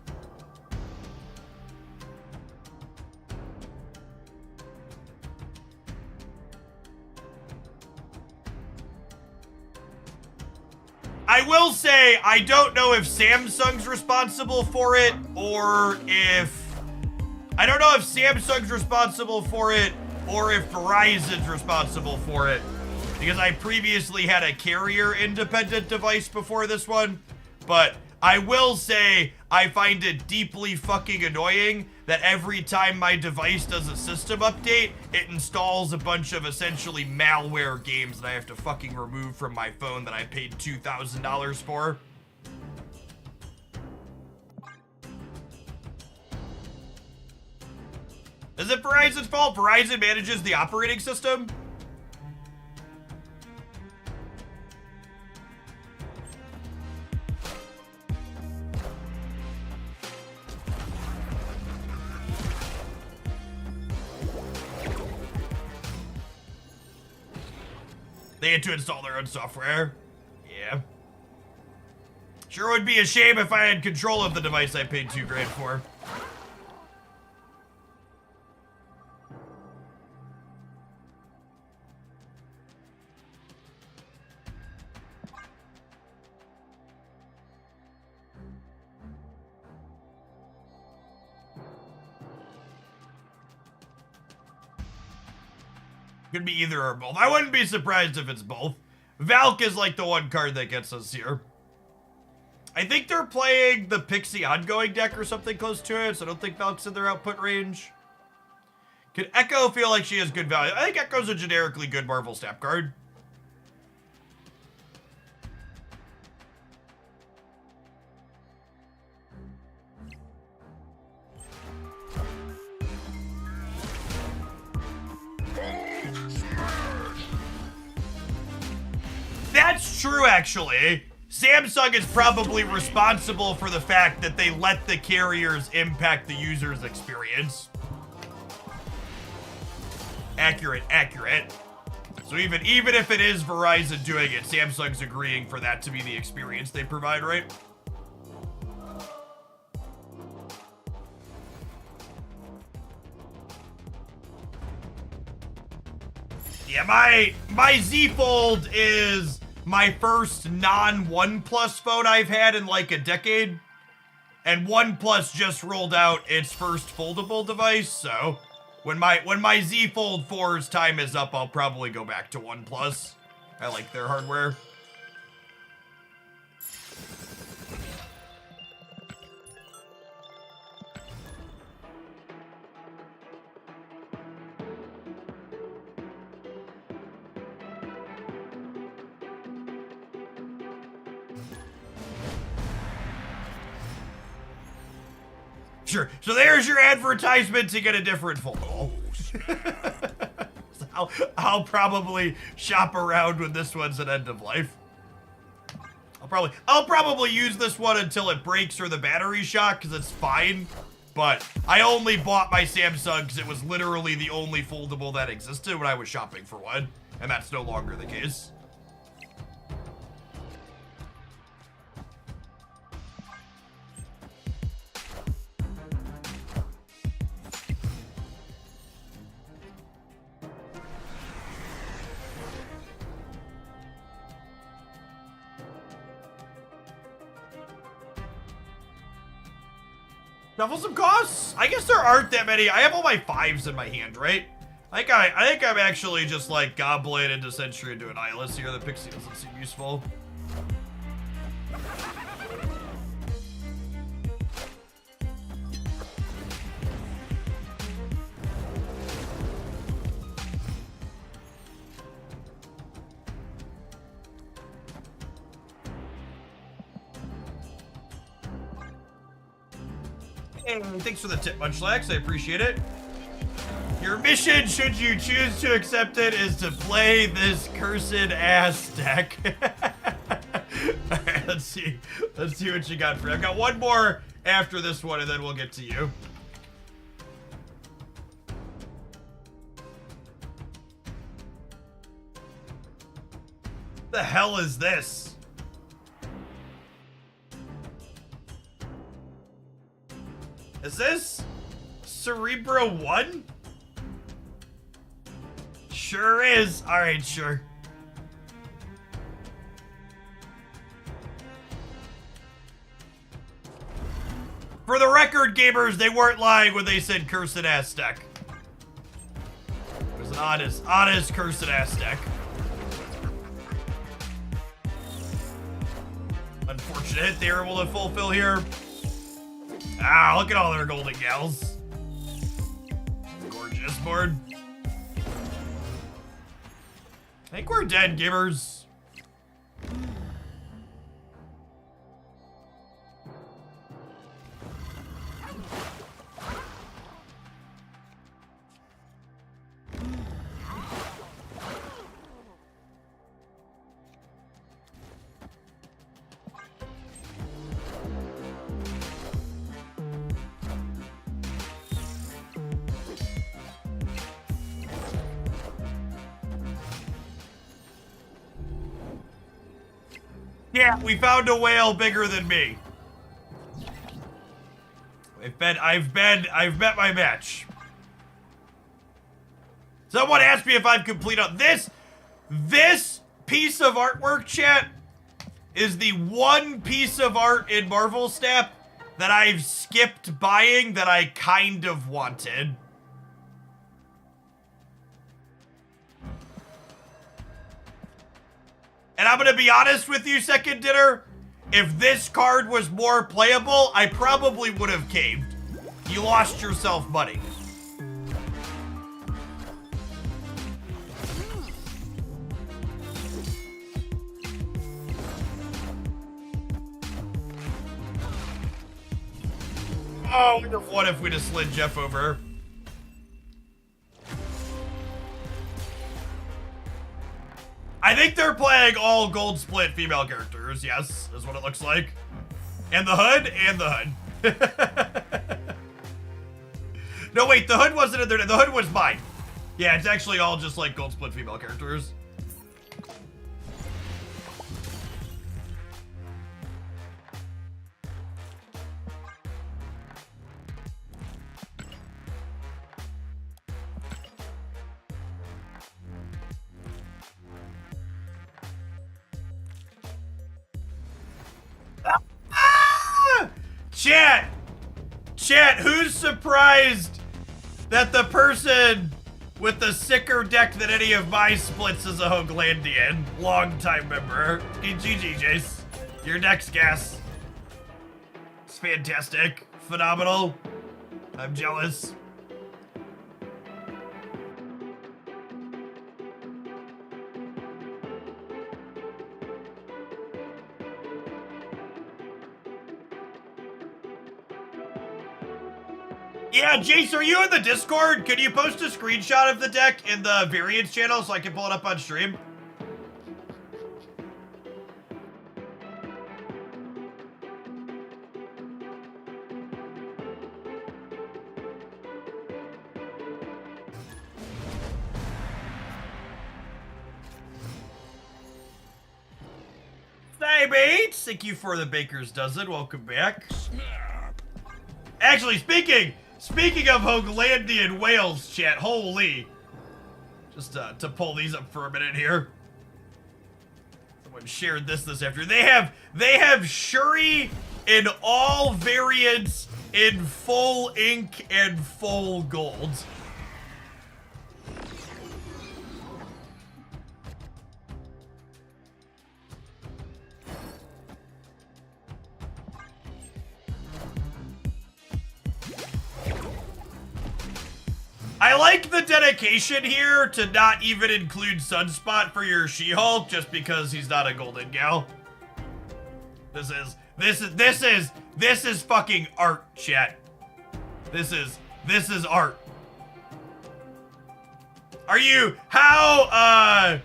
I will say, I don't know if Samsung's responsible for it, or if... I don't know if Samsung's responsible for it, or if Verizon's responsible for it. Because I previously had a carrier-independent device before this one. But I will say, I find it deeply fucking annoying that every time my device does a system update, it installs a bunch of essentially malware games that I have to fucking remove from my phone that I paid $2,000 for. Is it Verizon's fault? Verizon manages the operating system? They had to install their own software. Yeah. Sure would be a shame if I had control of the device I paid $2,000 for. Could be either or both. I wouldn't be surprised if it's both. Valk is like the one card that gets us here. I think they're playing the Pixie ongoing deck or something close to it, so I don't think Valk's in their output range. Could Echo feel like she has good value? I think Echo's a generically good Marvel Snap card. true, actually. Samsung is probably responsible for the fact that they let the carriers impact the user's experience. Accurate, accurate. So even if it is Verizon doing it, Samsung's agreeing for that to be the experience they provide, right? Yeah, my Z Fold is my first non-OnePlus phone I've had in like a decade. And OnePlus just rolled out its first foldable device, so when my Z Fold 4's time is up, I'll probably go back to OnePlus. I like their hardware. Sure. So there's your advertisement to get a different foldable. So I'll probably shop around when this one's at end of life. I'll probably use this one until it breaks or the battery shot because it's fine. But I only bought my Samsung because it was literally the only foldable that existed when I was shopping for one, and that's no longer the case. Shuffle some costs? I guess there aren't that many. I have all my 5s in my hand, right? I think I'm actually just like Goblin into Sentry into an Eyeless here. The Pixie doesn't seem useful. Thanks for the tip, Munchlax. I appreciate it. Your mission, should you choose to accept it, is to play this cursed ass deck. Alright, let's see. Let's see what you got for me. I've got one more after this one, and then we'll get to you. What the hell is this? Is this Cerebro 1? Sure is. Alright, sure. For the record, gamers, they weren't lying when they said cursed ass deck. It was an honest cursed ass deck. Unfortunate they were able to fulfill here. Ah, look at all their golden gals. Gorgeous board. I think we're dead, gamers. Yeah, we found a whale bigger than me. I've met my match. Someone asked me if I've completed this piece of artwork, chat, is the one piece of art in Marvel Snap that I've skipped buying that I kind of wanted. And I'm gonna be honest with you, Second Dinner. If this card was more playable, I probably would have caved. You lost yourself money. Oh, what if we just slid Jeff over? I think they're playing all gold split female characters. Yes, is what it looks like. And the hood, and the hood. No, wait, the hood wasn't in there. The hood was mine. Yeah, it's actually all just like gold split female characters. Chat, who's surprised that the person with the sicker deck than any of my splits is a Hoaglandian? Long-time member. GG, Jace. Your next guess. It's fantastic. Phenomenal. I'm jealous. Yeah, Jace, are you in the Discord? Can you post a screenshot of the deck in the variants channel so I can pull it up on stream? Hey, mates! Thank you for the Baker's Dozen. Welcome back.
Snap.
Actually, speaking of Hoaglandian whales, chat, holy. Just to pull these up for a minute here. Someone shared this afternoon. They have Shuri in all variants in full ink and full gold. I like the dedication here to not even include Sunspot for your She-Hulk just because he's not a golden gal. This is fucking art, chat. This is art. Are you how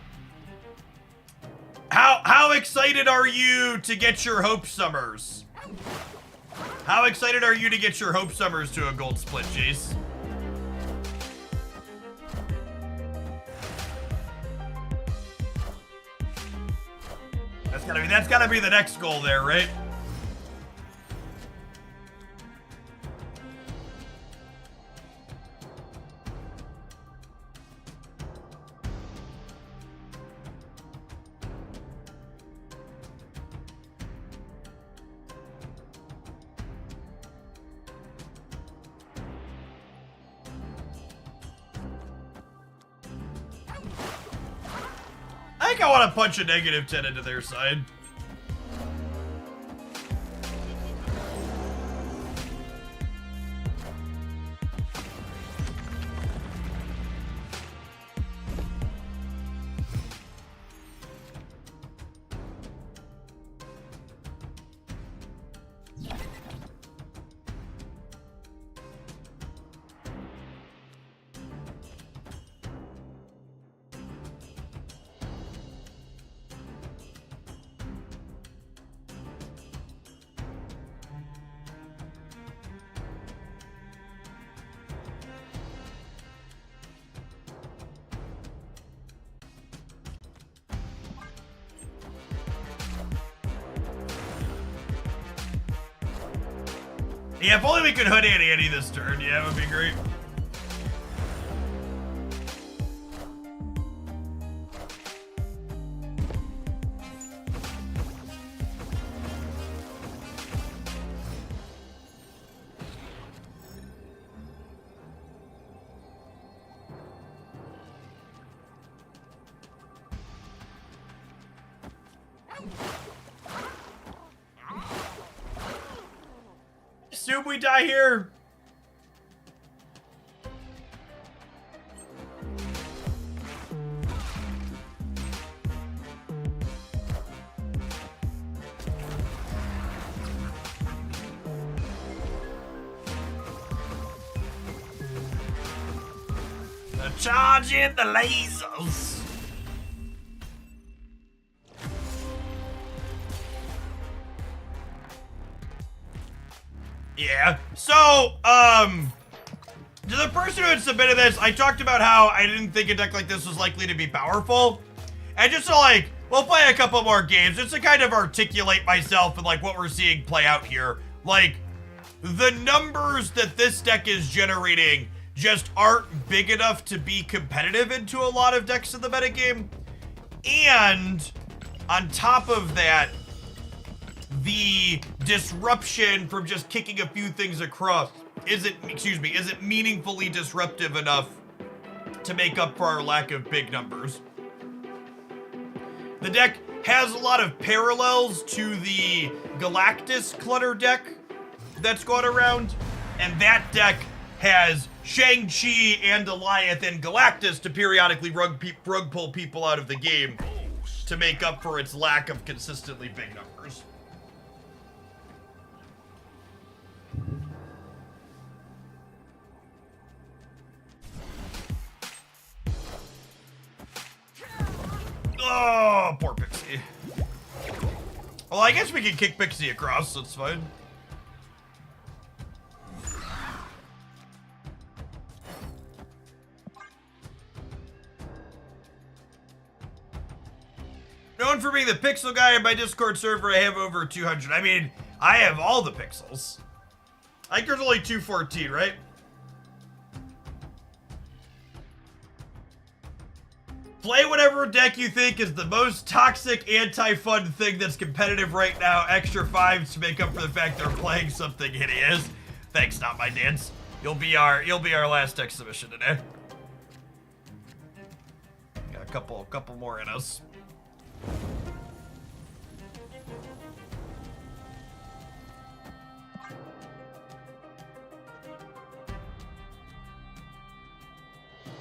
excited are you to get your Hope Summers? How excited are you to get your Hope Summers to a gold split, Jace? That's gotta be the next goal there, right? I think I want to punch a -10 into their side. Yeah, if only we could hood Annie this turn. Yeah, it would be great. Assume we die here. They're charging the lasers. Yeah. So, to the person who had submitted this, I talked about how I didn't think a deck like this was likely to be powerful. And just to like, we'll play a couple more games just to kind of articulate myself and like what we're seeing play out here. Like, the numbers that this deck is generating just aren't big enough to be competitive into a lot of decks in the metagame. And on top of that, the disruption from just kicking a few things across isn't meaningfully disruptive enough to make up for our lack of big numbers. The deck has a lot of parallels to the Galactus clutter deck that's gone around, and that deck has Shang-Chi and Goliath and Galactus to periodically rug pull people out of the game to make up for its lack of consistently big numbers. Oh, poor Pixie. Well, I guess we can kick Pixie across, so it's fine. Known for being the pixel guy in my Discord server, I have over 200. I mean, I have all the pixels. I think there's only 214, right? Play whatever deck you think is the most toxic, anti-fun thing that's competitive right now. Extra 5s to make up for the fact they're playing something hideous. Thanks, not my dance. You'll be our last deck submission today. Got a couple more in us.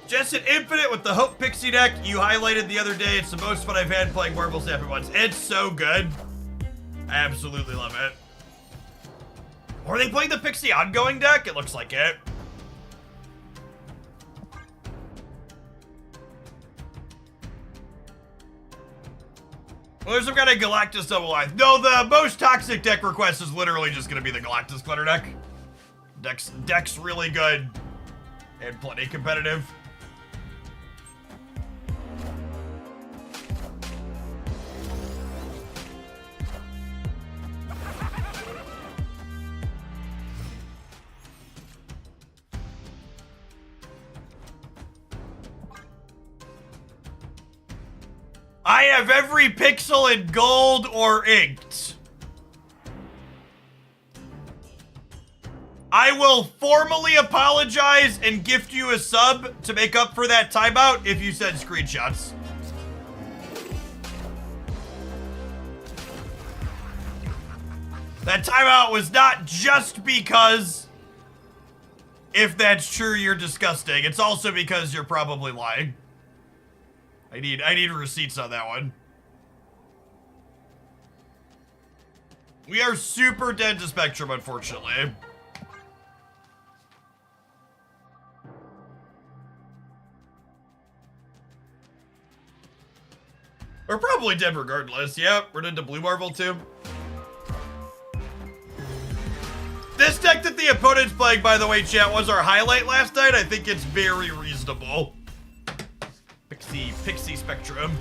Just an Infinite with the Hope Pixie deck you highlighted the other day. It's the most fun I've had playing Marvel Snap at once. It's so good. I absolutely love it. Are they playing the Pixie ongoing deck? It looks like it. Well, there's some kind of Galactus double life. No, the most toxic deck request is literally just going to be the Galactus clutter deck. Deck's really good and plenty competitive. I have every pixel in gold or inked. I will formally apologize and gift you a sub to make up for that timeout if you send screenshots. That timeout was not just because, if that's true, you're disgusting. It's also because you're probably lying. I need receipts on that one. We are super dead to Spectrum, unfortunately. We're probably dead regardless. Yep, we're dead to Blue Marvel too. This deck that the opponent's playing, by the way, chat, was our highlight last night. I think it's very reasonable. Pixie Spectrum.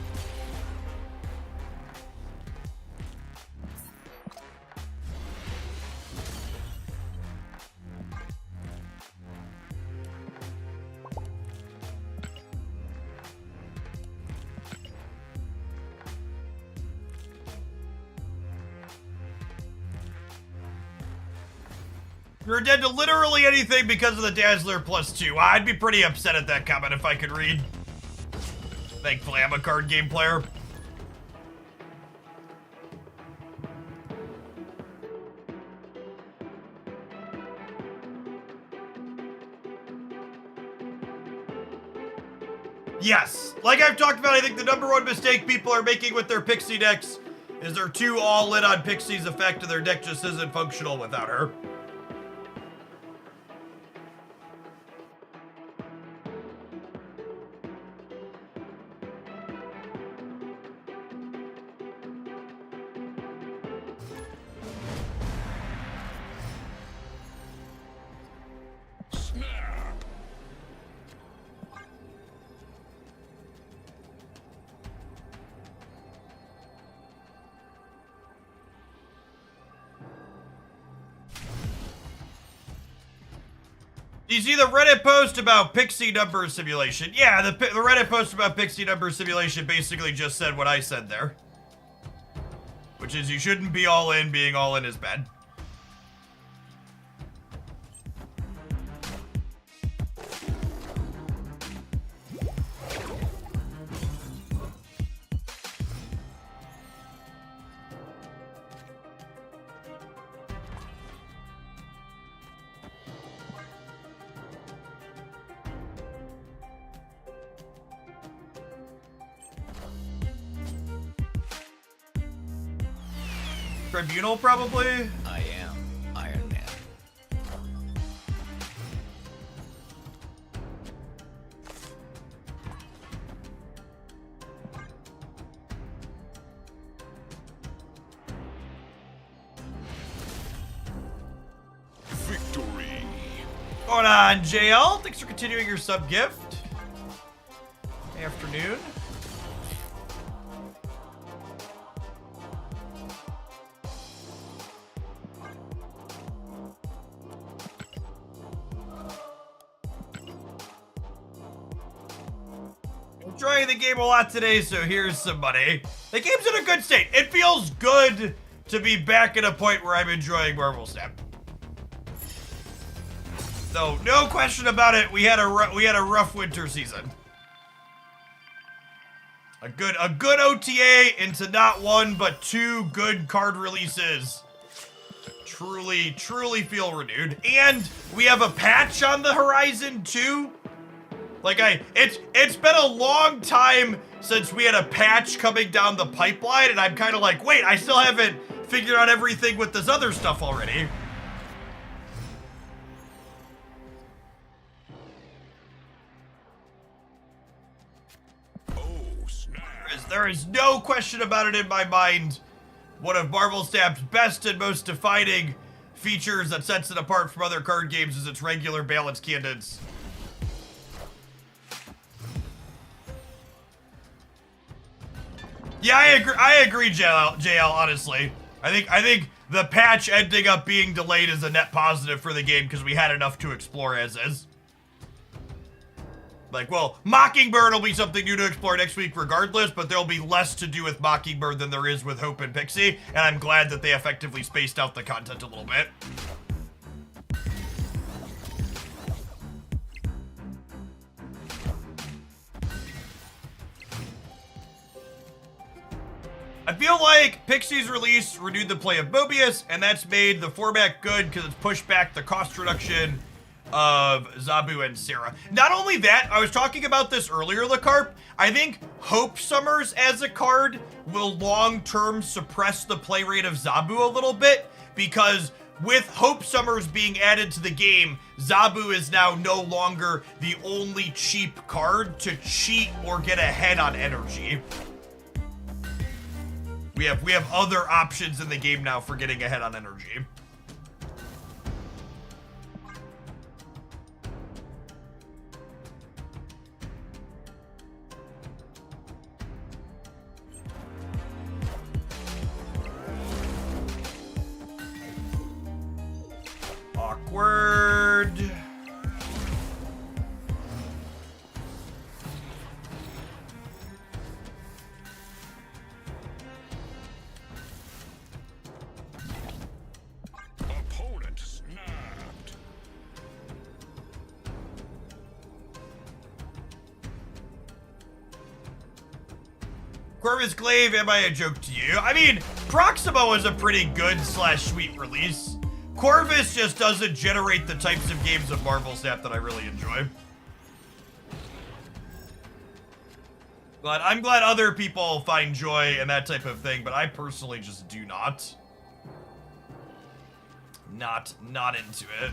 You're dead to literally anything because of the Dazzler +2. I'd be pretty upset at that comment if I could read. Thankfully, I'm a card game player. Yes, like I've talked about, I think the #1 mistake people are making with their Pixie decks is they're too all in on Pixie's effect and their deck just isn't functional without her. You see the Reddit post about pixie number simulation? Yeah, the Reddit post about pixie number simulation basically just said what I said there. Which is you shouldn't be all in, being all in is bad. Tribunal, probably?
I am Iron Man.
Victory.
Going on, JL. Thanks for continuing your sub gift. Afternoon. Enjoying the game a lot today, so here's some money. The game's in a good state. It feels good to be back at a point where I'm enjoying Marvel Snap. So no question about it, we had a rough winter season. A good OTA into not one but two good card releases. Truly feel renewed, and we have a patch on the horizon too. Like it's been a long time since we had a patch coming down the pipeline, and I'm kind of like, wait, I still haven't figured out everything with this other stuff already.
Oh, snap.
There is no question about it in my mind. One of Marvel Snap's best and most defining features that sets it apart from other card games is its regular balance cadence. Yeah, I agree, JL, honestly. I think the patch ending up being delayed is a net positive for the game because we had enough to explore as is. Like, well, Mockingbird will be something new to explore next week regardless, but there'll be less to do with Mockingbird than there is with Hope and Pixie, and I'm glad that they effectively spaced out the content a little bit. I feel like Pixie's release renewed the play of Mobius, and that's made the format good because it's pushed back the cost reduction of Zabu and Sarah. Not only that, I was talking about this earlier, LeCarp. I think Hope Summers as a card will long-term suppress the play rate of Zabu a little bit, because with Hope Summers being added to the game, Zabu is now no longer the only cheap card to cheat or get ahead on energy. We have other options in the game now for getting ahead on energy. Awkward.
Opponent snapped.
Corvus Glaive, am I a joke to you? I mean, Proxima was a pretty good / sweet release. Corvus just doesn't generate the types of games of Marvel Snap that I really enjoy. But I'm glad other people find joy in that type of thing, but I personally just do not. Not into it.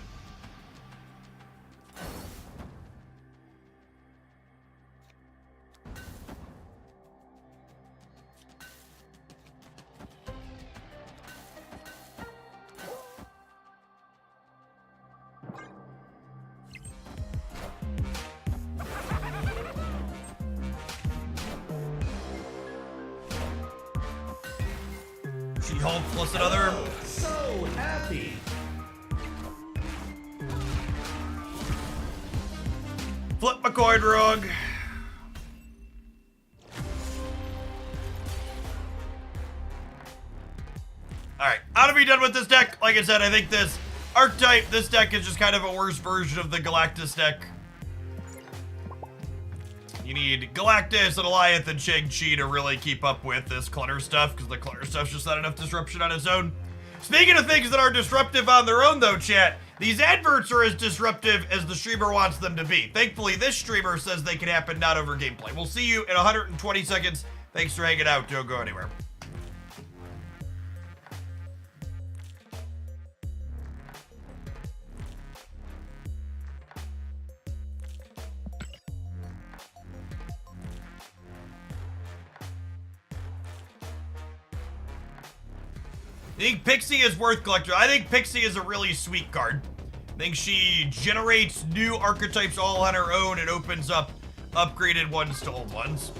She-Hulk plus another.
So happy.
Flip my coin wrong. Alright, how to be done with this deck? Like I said, I think this archetype, this deck is just kind of a worse version of the Galactus deck. You need Galactus and Alliance and Shang-Chi to really keep up with this clutter stuff, because the clutter stuff's just not enough disruption on its own. Speaking of things that are disruptive on their own, though, chat, these adverts are as disruptive as the streamer wants them to be. Thankfully, this streamer says they can happen not over gameplay. We'll see you in 120 seconds. Thanks for hanging out. Don't go anywhere. I think Pixie is worth collecting. I think Pixie is a really sweet card. I think she generates new archetypes all on her own and opens up upgraded ones to old ones.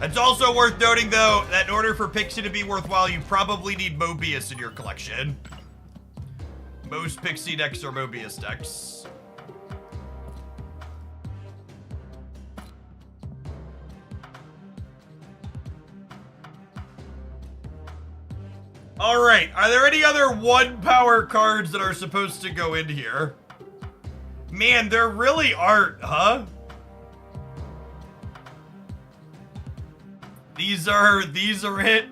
It's also worth noting, though, that in order for Pixie to be worthwhile, you probably need Mobius in your collection. Most Pixie decks are Mobius decks. All right, are there any other 1-power cards that are supposed to go in here? Man, there really aren't, huh? These are it.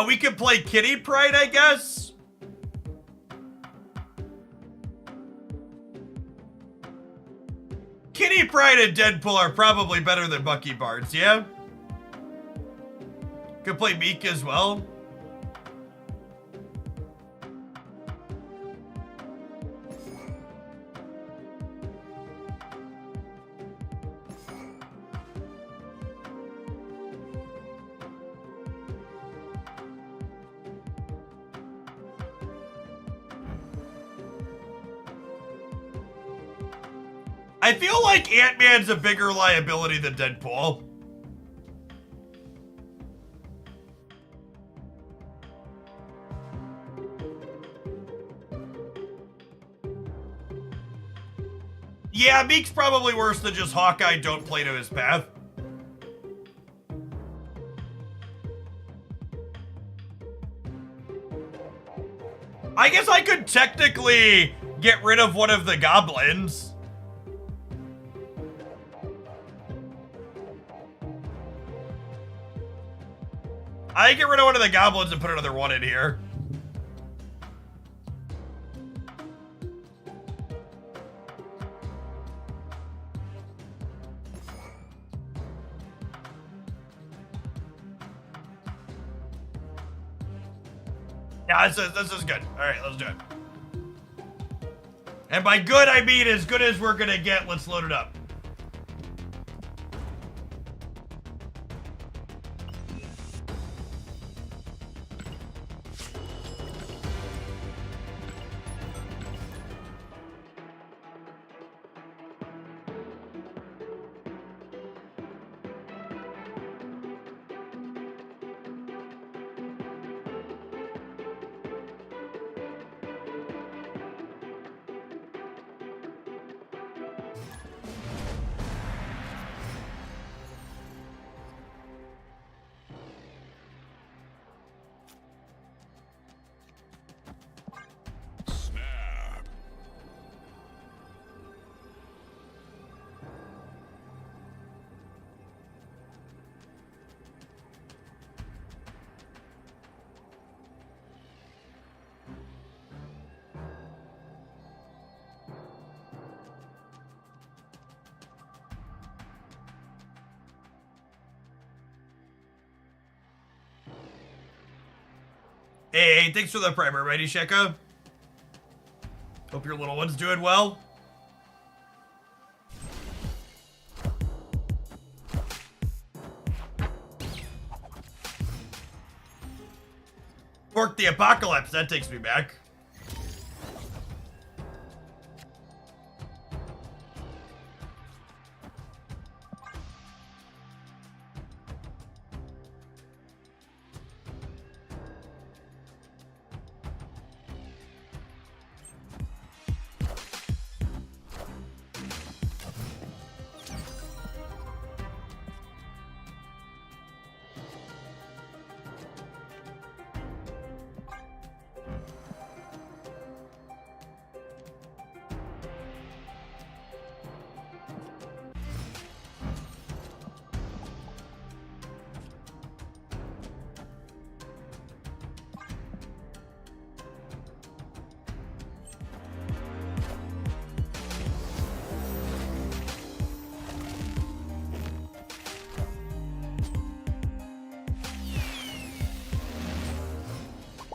We could play Kitty Pride, I guess. Kitty Pride and Deadpool are probably better than Bucky Barnes, yeah? Could play Meek as well. I feel like Ant-Man's a bigger liability than Deadpool. Yeah, Meek's probably worse than just Hawkeye don't play to his path. I guess I could technically get rid of one of the goblins. I get rid of one of the goblins and put another one in here. Yeah, this is good. All right, let's do it. And by good, I mean as good as we're gonna get. Let's load it up.
Snap.
Hey, thanks for the primer, Mighty Sheka. Hope your little one's doing well. Fork the Apocalypse, that takes me back.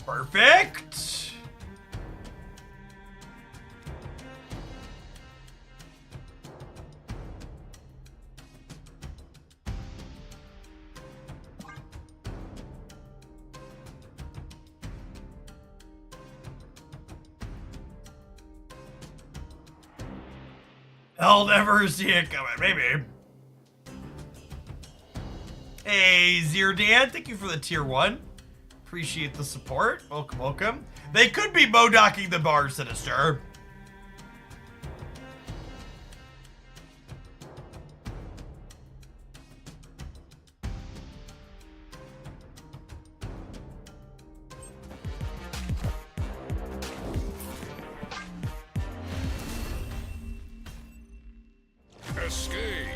Perfect. I'll never see it coming, maybe. Hey, Zirdan, thank you for the tier 1. Appreciate the support. Welcome, welcome. They could be modocking the bar, Sinister.
Escaped.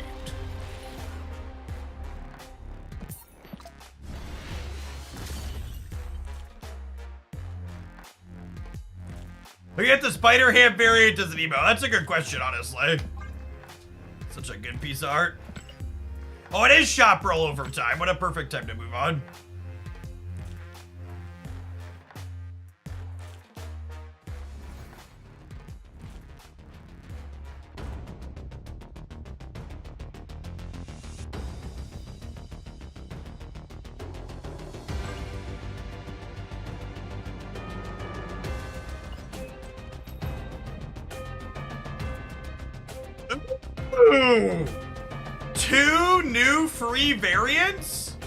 Who get the spider hand variant as an emo? That's a good question, honestly. Such a good piece of art. Oh, it is shop rollover time. What a perfect time to move on. Ooh. 2 new free variants?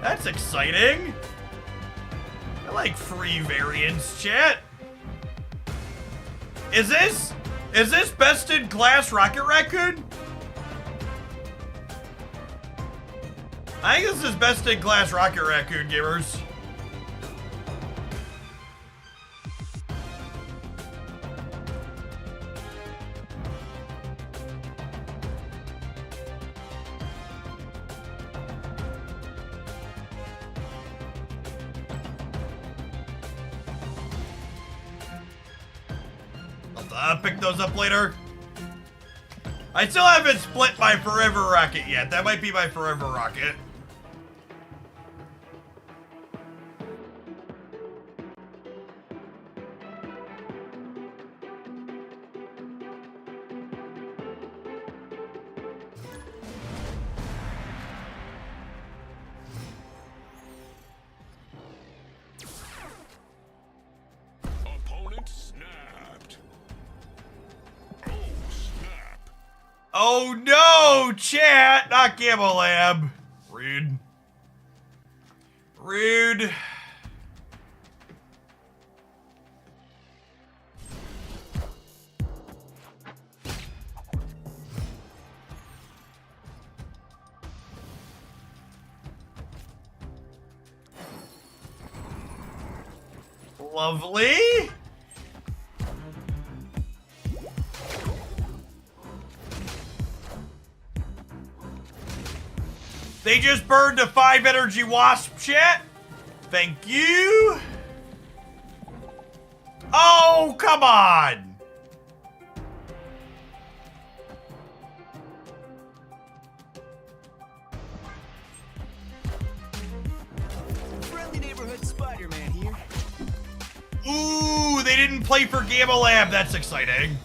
That's exciting. I like free variants, chat. Is this best in class Rocket Raccoon? I think this is best in class Rocket Raccoon, gamers. I'll pick those up later. I still haven't split my Forever Rocket yet. That might be my Forever Rocket.
Opponent snapped. Oh, snap.
Oh no, chat! Not Gamma Lab. Rude. Rude. Lovely. They just burned a 5 energy wasp, chat. Thank you. Oh, come on.
Friendly neighborhood Spider-Man here.
Ooh, they didn't play for Gamma Lab. That's exciting.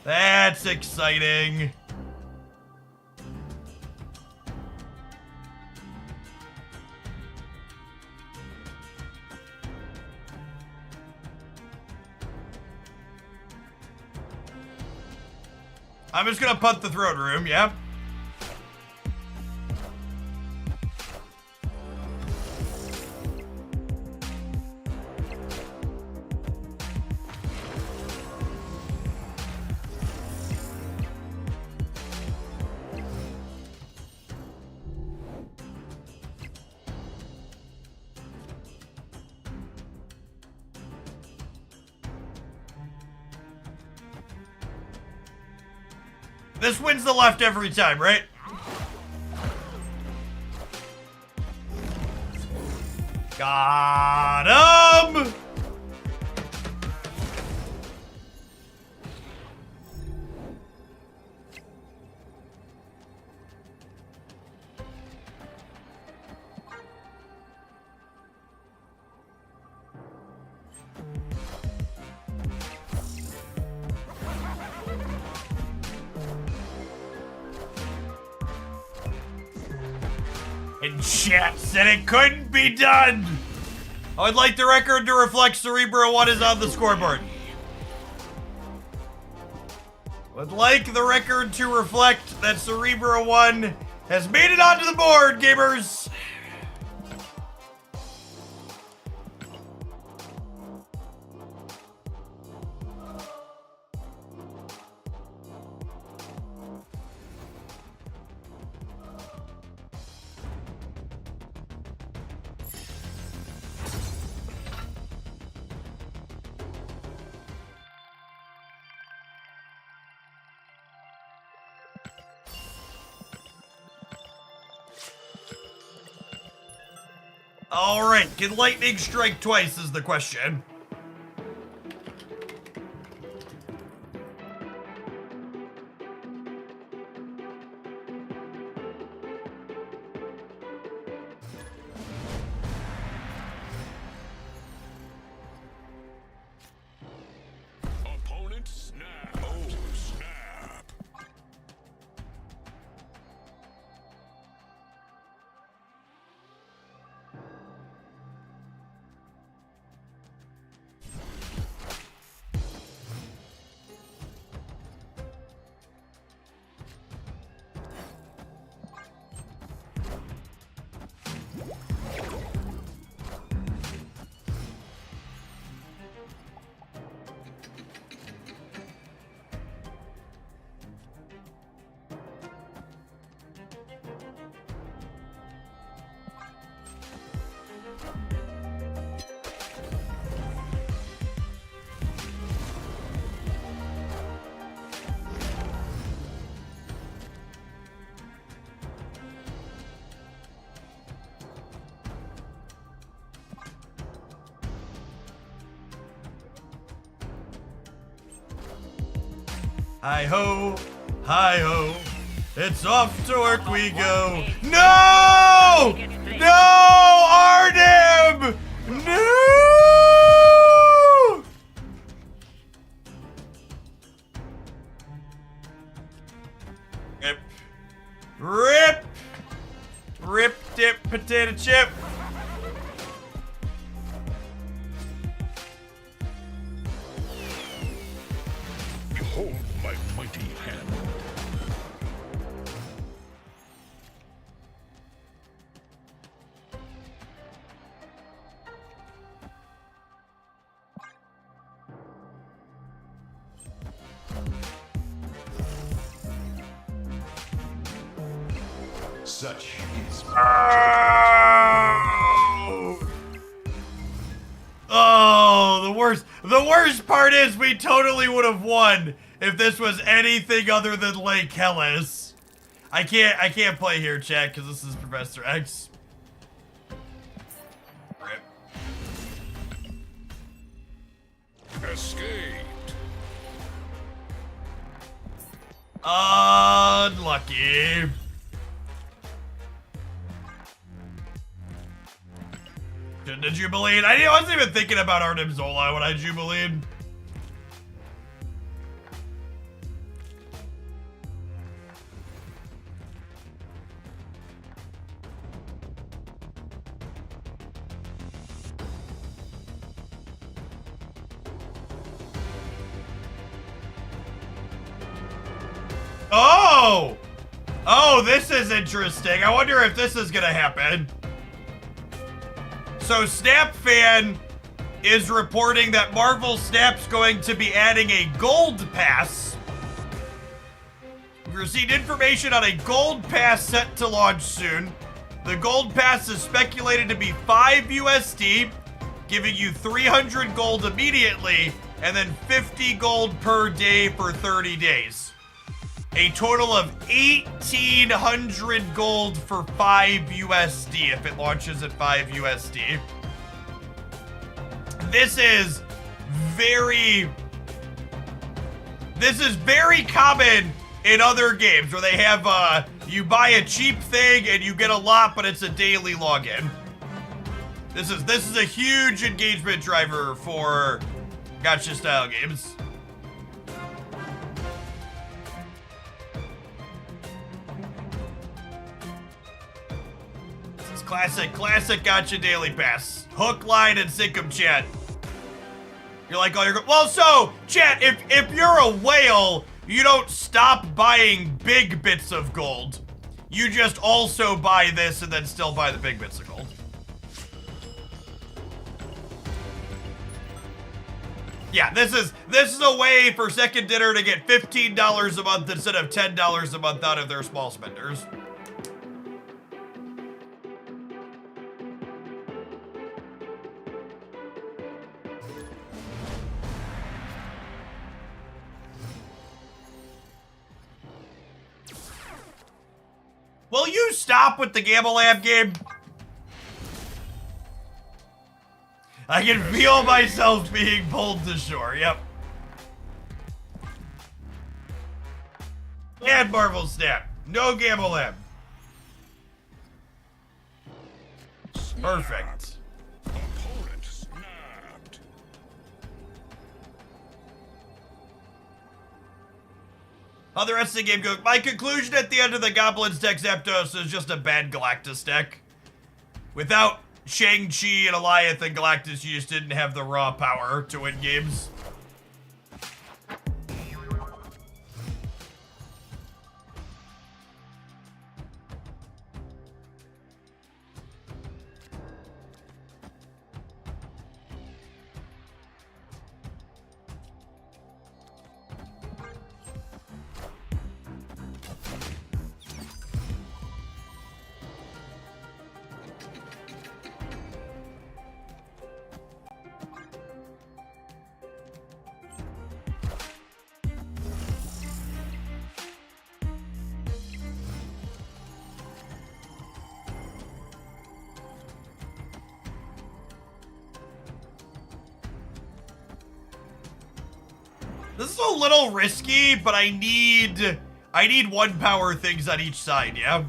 That's exciting. I'm just gonna punt the throne room, yeah? This wins the left every time, right? Got him! And chat said it couldn't be done. I would like the record to reflect Cerebro 1 is on the scoreboard. Would like the record to reflect that Cerebro 1 has made it onto the board, gamers. All right, can lightning strike twice is the question.
Opponent snap. Oh, snap.
Hi ho, it's off to work we go. No! No, Arnim! No! Rip! Rip, dip, potato chip.
Behold my mighty hand. Such is
Oh, the worst part is we totally would have won if this was anything other than Lake Hellas. I can't play here, chat, because this is Professor X. Rip.
escaped.
Unlucky. Shouldn't have Jubileed. I wasn't even thinking about Arnim Zola when I Jubileed. Oh! Oh, this is interesting. I wonder if this is gonna happen. So Snap Fan is reporting that Marvel Snap's going to be adding a gold pass. We've received information on a gold pass set to launch soon. The gold pass is speculated to be 5 USD, giving you 300 gold immediately, and then 50 gold per day for 30 days. A total of 1,800 gold for 5 USD if it launches at 5 USD. This is very common in other games where they have, you buy a cheap thing and you get a lot, but it's a daily login. This is a huge engagement driver for gacha style games. It's classic gotcha daily pass. Hook, line, and sinkum, chat. You're like, oh, you're well, so, chat, if you're a whale, you don't stop buying big bits of gold. You just also buy this and then still buy the big bits of gold. Yeah, this is a way for Second Dinner to get $15 a month instead of $10 a month out of their small spenders. Will you stop with the Gamble Lab game? I can feel myself being pulled to shore, yep. And Marvel Snap. No Gamble Lab. Perfect.
Opponent snapped.
How the rest of the game goes. My conclusion at the end of the Goblins deck Zapdos is just a bad Galactus deck. Without Shang-Chi and Goliath and Galactus, you just didn't have the raw power to win games. This is a little risky, but I need 1 power things on each side, yeah?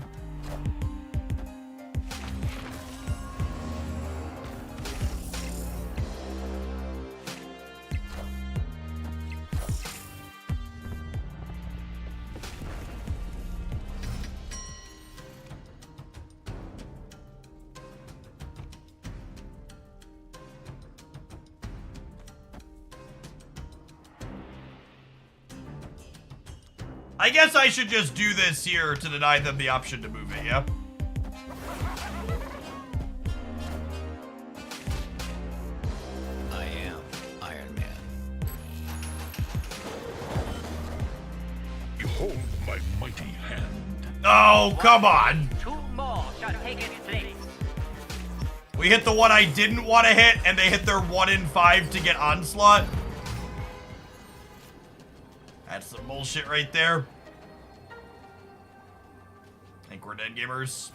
I guess I should just do this here to deny them the option to move it, yeah?
I am Iron Man.
Behold my mighty hand.
Oh, come on!
2 more shall take its place.
We hit the one I didn't want to hit, and they hit their 1 in 5 to get Onslaught. That's some bullshit right there. I think we're dead, gamers.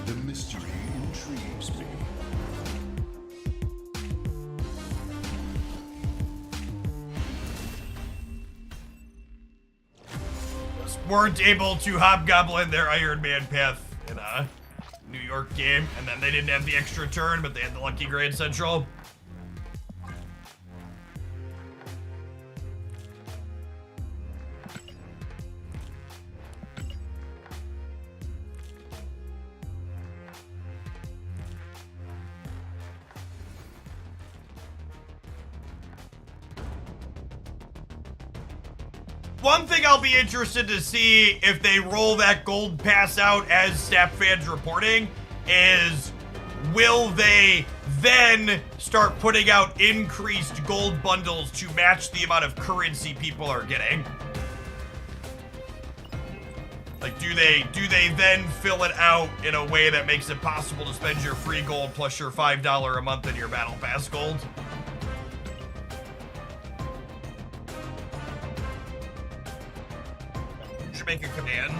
The mystery intrigues me.
Weren't able to hobgoblin their Iron Man path in a New York game, and then they didn't have the extra turn, but they had the lucky Grand Central. One thing I'll be interested to see if they roll that gold pass out as Snap fans reporting is, will they then start putting out increased gold bundles to match the amount of currency people are getting? Like, do they then fill it out in a way that makes it possible to spend your free gold plus your $5 a month in your battle pass gold? Make a command.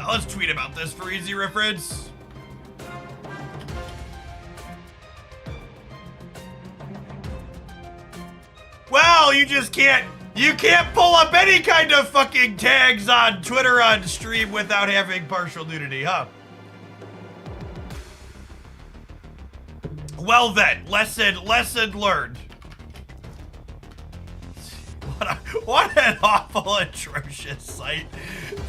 Let's tweet about this for easy reference. Well, you just can't. You can't pull up any kind of fucking tags on Twitter on stream without having partial nudity, huh? Well then, lesson learned. What an awful, atrocious site.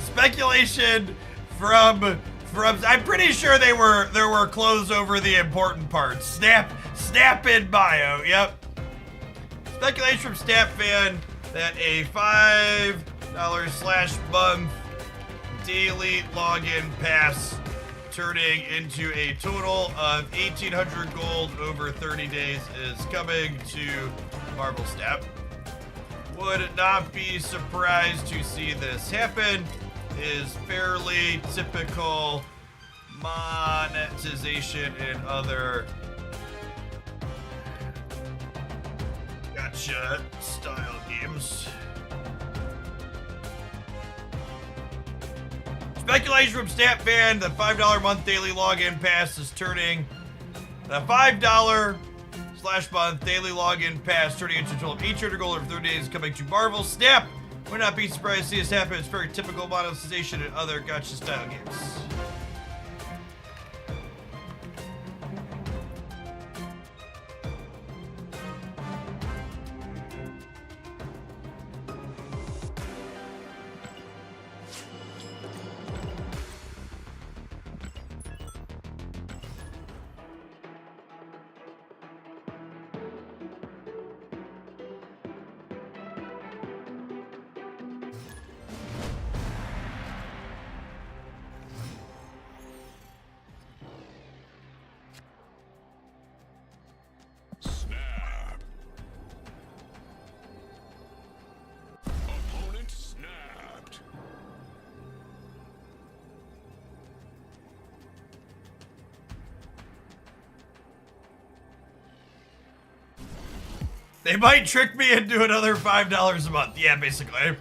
Speculation from I'm pretty sure there were clothes over the important parts. Snap in bio. Yep. Speculation from Snap fan that a $5/month daily login pass turning into a total of 1,800 gold over 30 days is coming to Marvel Snap. Would not be surprised to see this happen. Is fairly typical monetization in other gacha style games. Speculation from Snapfan, the $5 month daily login pass is turning the $5/month daily login pass turning into a total of 800 gold over 30 days coming to Marvel Snap. Would not be surprised to see this happen. It's very typical monetization in other gacha style games.
Snap. Opponent snapped.
They might trick me into another $5 a month. Yeah, basically.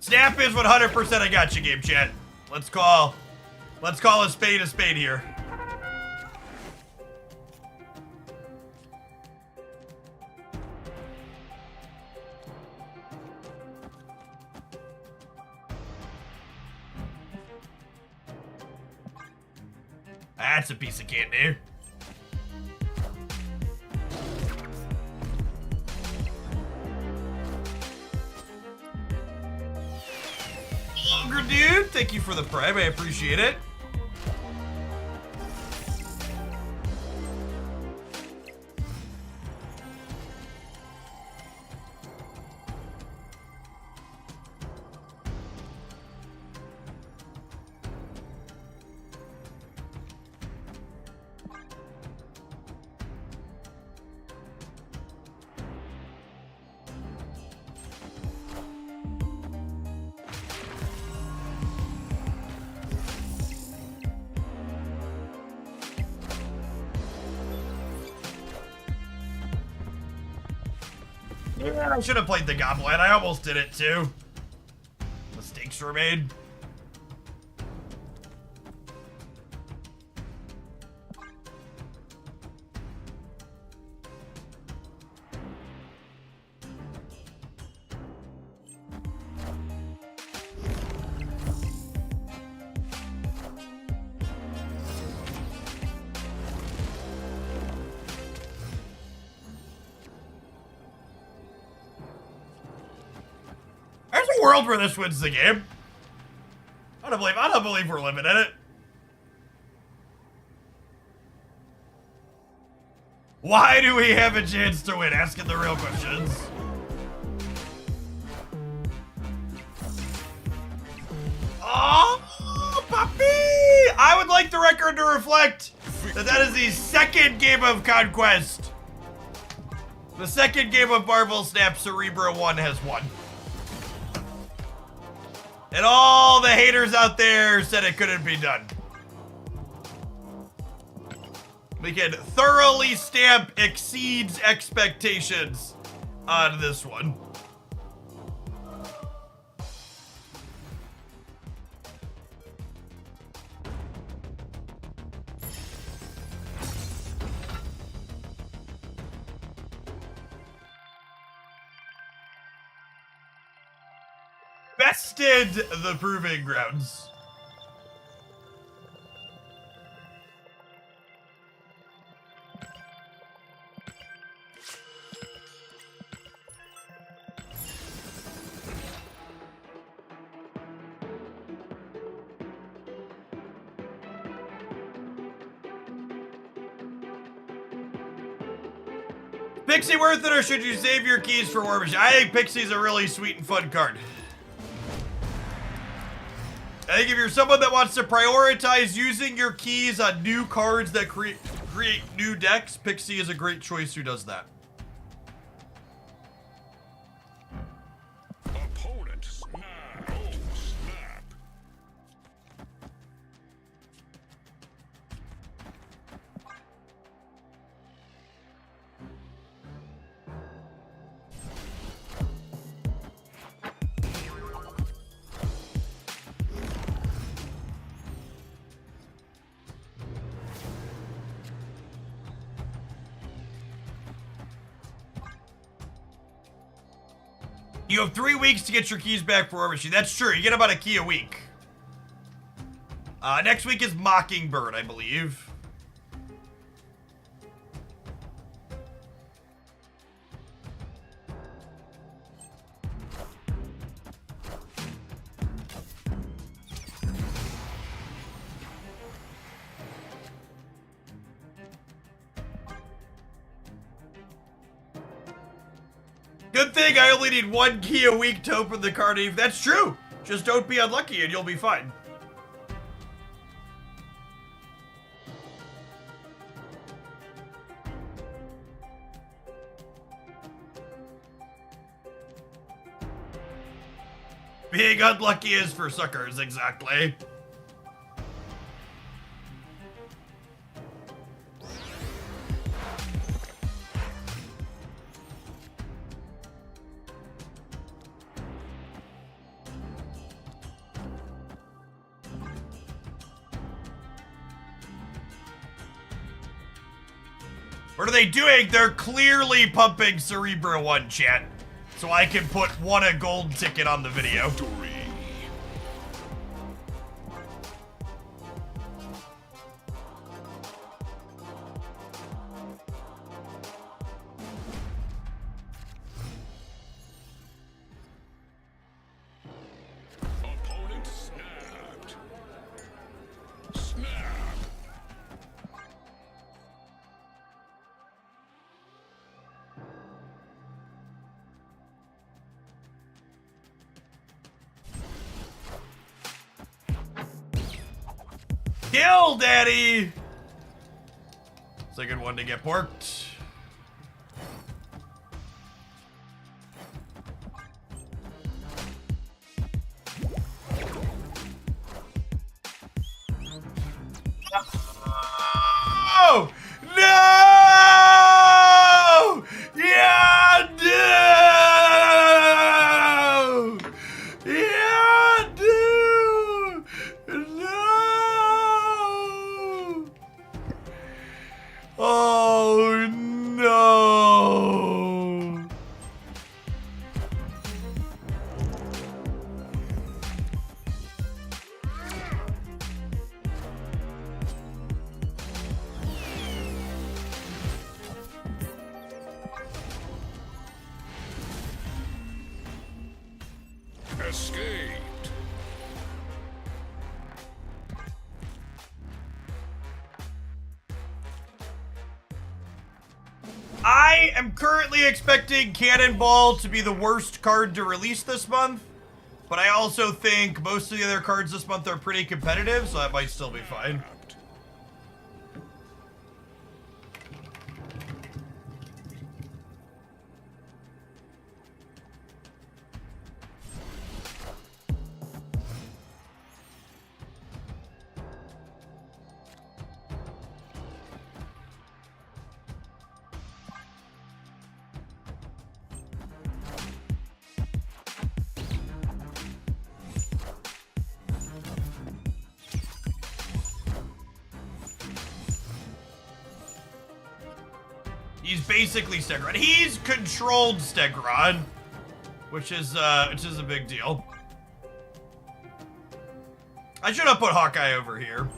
Snap is 100% a gotcha game, chat. Let's call a spade here. That's a piece of candy. Longer dude, thank you for the prime. I appreciate it. Yeah, I should have played the Goblin. I almost did it too. Mistakes were made. There's a world where this wins the game. I don't believe we're living in it. Why do we have a chance to win? Asking the real questions. Oh, puppy! I would like the record to reflect that is the second game of Conquest. The second game of Marvel Snap Cerebro 1 has won. And all that haters out there said it couldn't be done. We can thoroughly stamp exceeds expectations on this one. Bested the Proving Grounds. Pixie worth it, or should you save your keys for War Machine? I think Pixie's a really sweet and fun card. I think if you're someone that wants to prioritize using your keys on new cards that create new decks, Pixie is a great choice who does that.
Opponent snap. Oh, snap.
You have 3 weeks to get your keys back for War Machine. That's true. You get about a key a week. Next week is Mockingbird, I believe. Good thing I only need 1 key a week to open the card. That's true. Just don't be unlucky and you'll be fine. Being unlucky is for suckers, exactly. What are they doing? They're clearly pumping Cerebro 1, chat. So I can put a gold ticket on the video.
Victory. Opponent snapped. Snap.
Kill, Daddy! It's a good one to get porked. No! No! Yeah, no! Yeah, no! No! Oh, no!
Escaped.
I am currently expecting Cannonball to be the worst card to release this month, but I also think most of the other cards this month are pretty competitive, so that might still be fine. He's basically Stegron. He's controlled Stegron, which is a big deal. I should have put Hawkeye over here.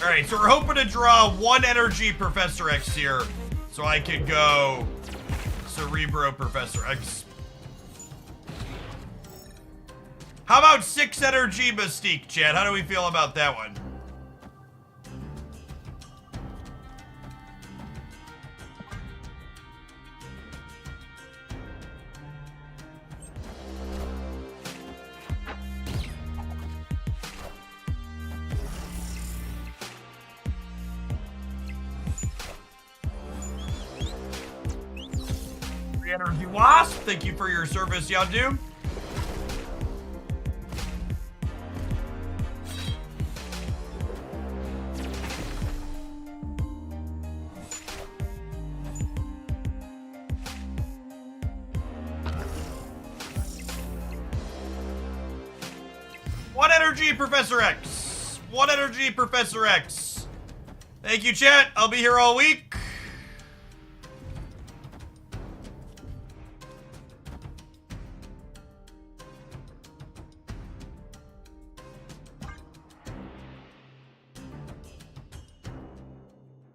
Alright, so we're hoping to draw 1 energy Professor X here, so I can go Cerebro Professor X. How about 6 energy Mystique, Chad? How do we feel about that one? Energy Wasp, thank you for your service, Yondu. One energy, Professor X. 1 energy, Professor X. Thank you, chat. I'll be here all week.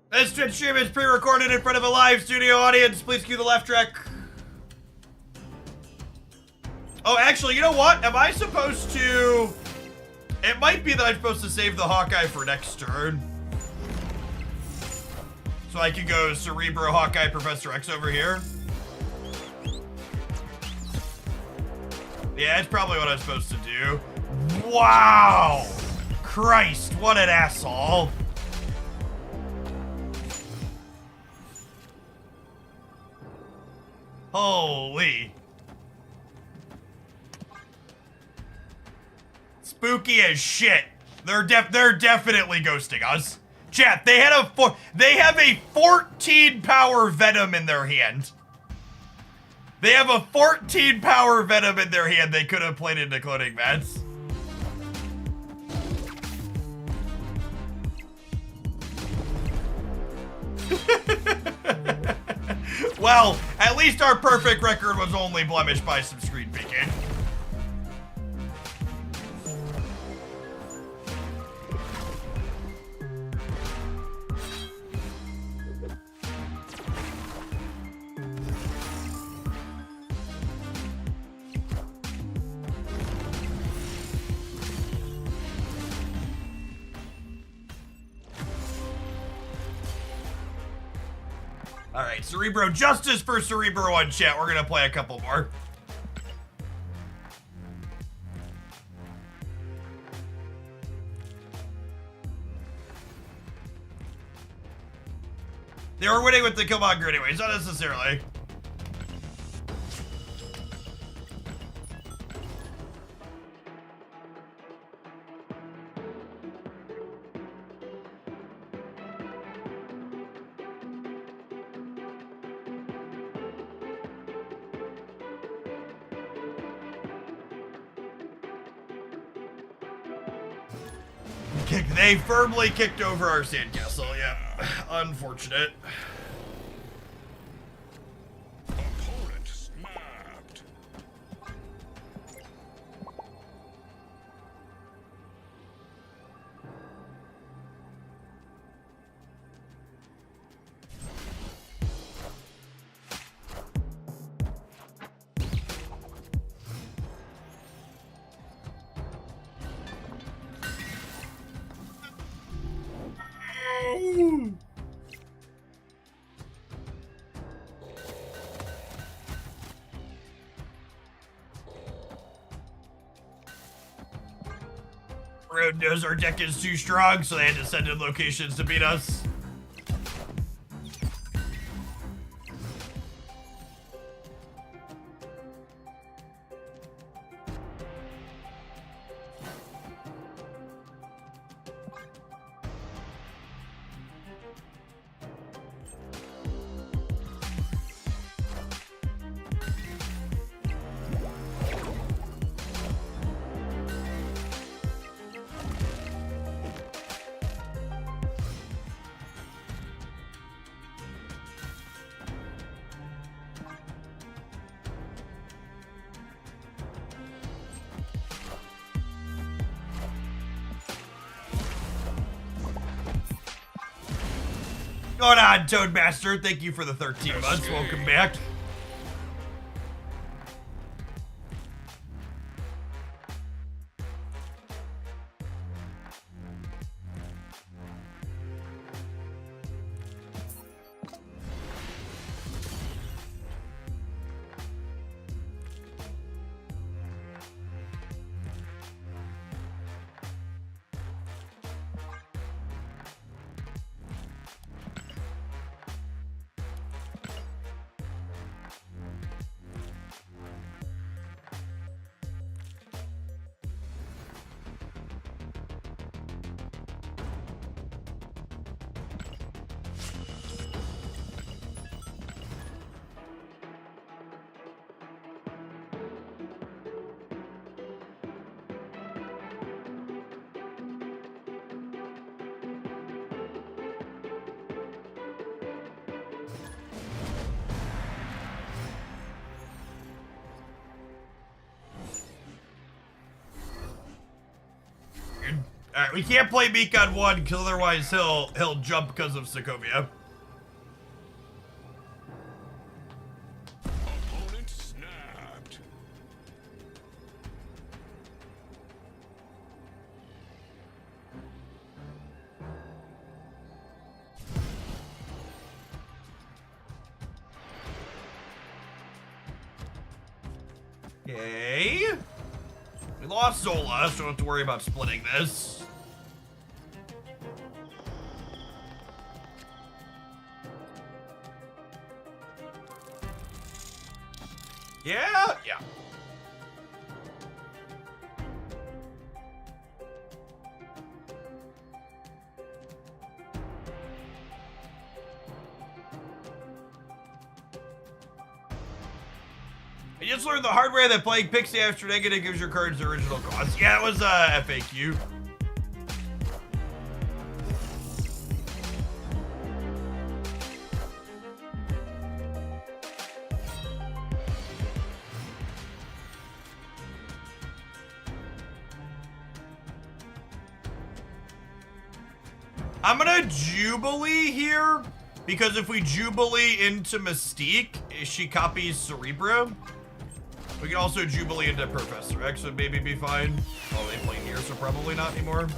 This Twitch stream is pre-recorded in front of a live studio audience. Please cue the left track. Oh, actually, you know what? Am I supposed to... It might be that I'm supposed to save the Hawkeye for next turn. So I can go Cerebro, Hawkeye, Professor X over here. Yeah, it's probably what I'm supposed to do. Wow! Christ, what an asshole. Holy. Spooky as shit. They're definitely ghosting us. Chat, they have a 14 power Venom in their hand. They have a 14 power Venom in their hand they could have played into cloning mats. Well, at least our perfect record was only blemished by some screen peeking. Alright, Cerebro Justice for Cerebro on chat. We're gonna play a couple more. They were winning with the Killmonger anyways, not necessarily. They firmly kicked over our sandcastle, yeah. Unfortunate.
Opponent snapped.
Road knows our deck is too strong, so they had to send in locations to beat us. Going on, Toadmaster. Thank you for the 13 months. Welcome back. Alright, we can't play Meek on 1 because otherwise he'll jump because of Sokovia.
Opponent snapped.
Okay. We lost Zola, so don't have to worry about splitting this. Yeah. I just learned the hard way that playing Pixie after negative gives your cards the original cost. Yeah, it was FAQ. I'm gonna Jubilee here, because if we Jubilee into Mystique, she copies Cerebro. We can also Jubilee into Professor X, would maybe be fine. Oh, they play here, so probably not anymore.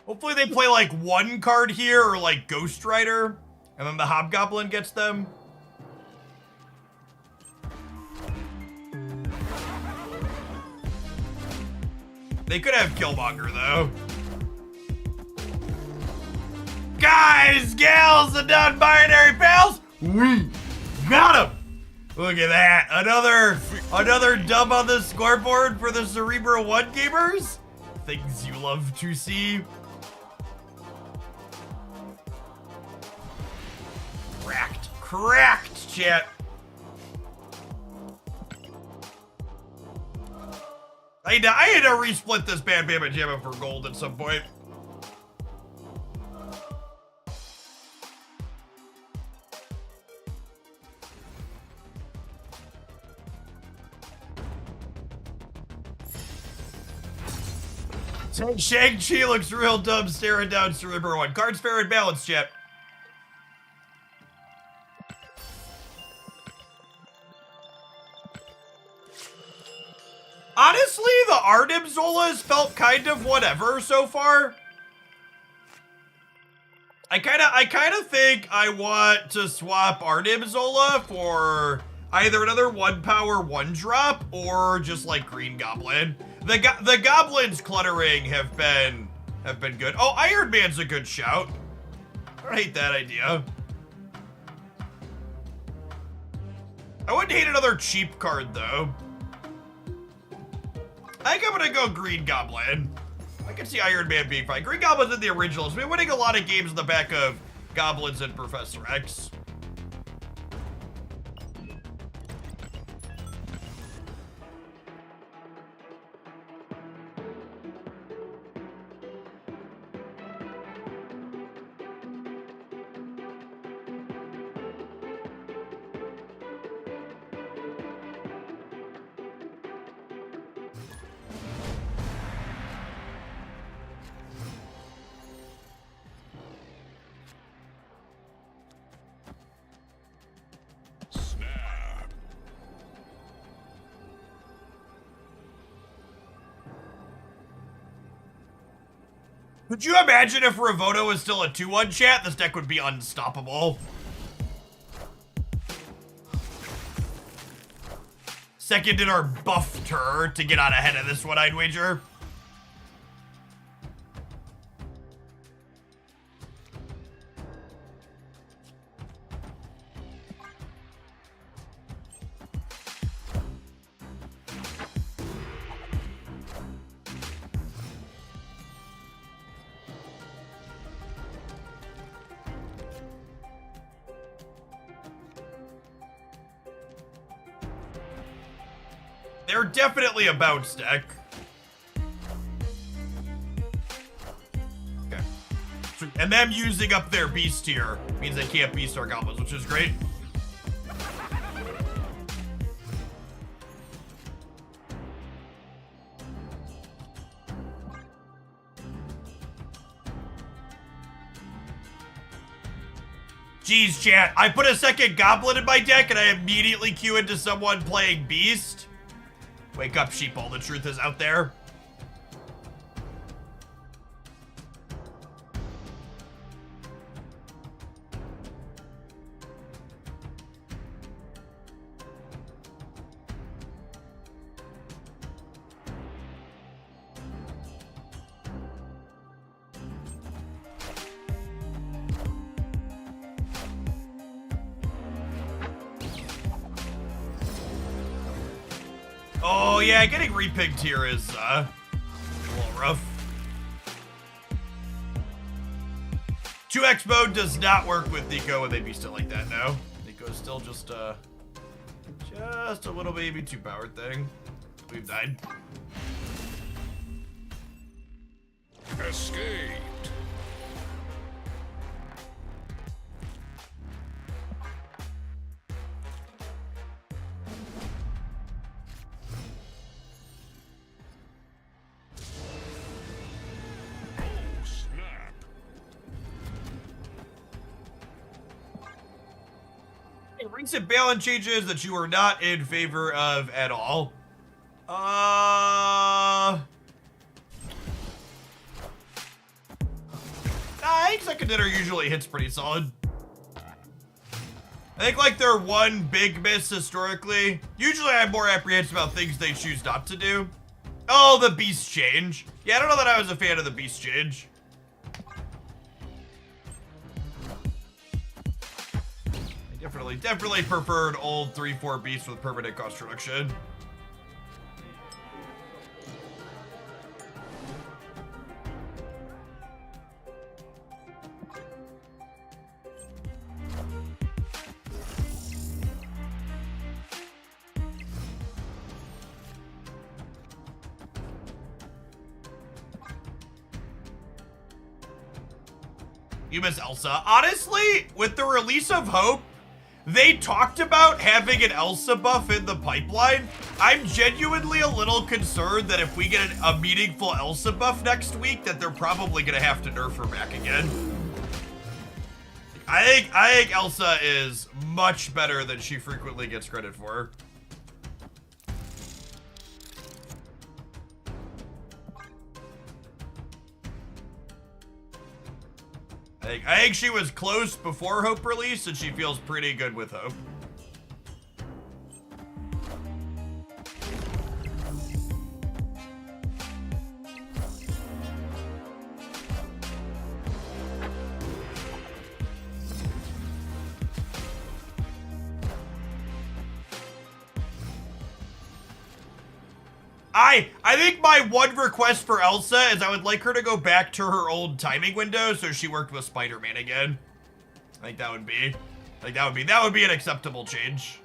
Hopefully they play like one card here or like Ghost Rider, and then the Hobgoblin gets them. They could have Killmonger though. Guys, gals, and non-binary pals, we got him. Look at that. Another dub on the scoreboard for the Cerebro 1 gamers. Things you love to see. Cracked, chat. I had to resplit this Bad Bama Jamma for gold at some point. Shang-Chi looks real dumb staring down Cerebro 1. Cards fair and balanced, chat. Honestly, the Arnim Zolas felt kind of whatever so far. I kind of think I want to swap Arnim Zola for either another 1-power 1-drop or just like Green Goblin. The Goblins cluttering have been good. Oh, Iron Man's a good shout. don't hate that idea. I wouldn't hate another cheap card, though. I think I'm gonna go Green Goblin. I can see Iron Man being fine. Green Goblin's in the originals. We're winning a lot of games in the back of Goblins and Professor X.
Snap.
Could you imagine if Ravoto was still a 2-1 chat? This deck would be unstoppable. Second in our buff tur to get out ahead of this one, I'd wager. They're definitely a bounce deck. Okay. And them using up their beast tier means they can't beast our goblins, which is great. Jeez, chat. I put a second goblin in my deck and I immediately queue into someone playing beast. Wake up, sheeple. The truth is out there. Oh yeah, getting repicked here is a little rough. 2x mode does not work with Nico when they be still like that now. Nico's still just a little baby 2-powered thing. We've died.
Escaped. Oh, snap.
Recent balance changes that you are not in favor of at all. I think second dinner usually hits pretty solid. I think like their one big miss historically. Usually I'm more apprehensive about things they choose not to do. Oh, the beast change. Yeah, I don't know that I was a fan of the beast change. I definitely preferred old 3-4 beasts with permanent cost reduction. You miss Elsa. Honestly, with the release of Hope, they talked about having an Elsa buff in the pipeline. I'm genuinely a little concerned that if we get a meaningful Elsa buff next week, that they're probably gonna have to nerf her back again. I think Elsa is much better than she frequently gets credit for. I think she was close before Hope release, and she feels pretty good with Hope. I think my one request for Elsa is I would like her to go back to her old timing window so she worked with Spider-Man again. I think that would be an acceptable change.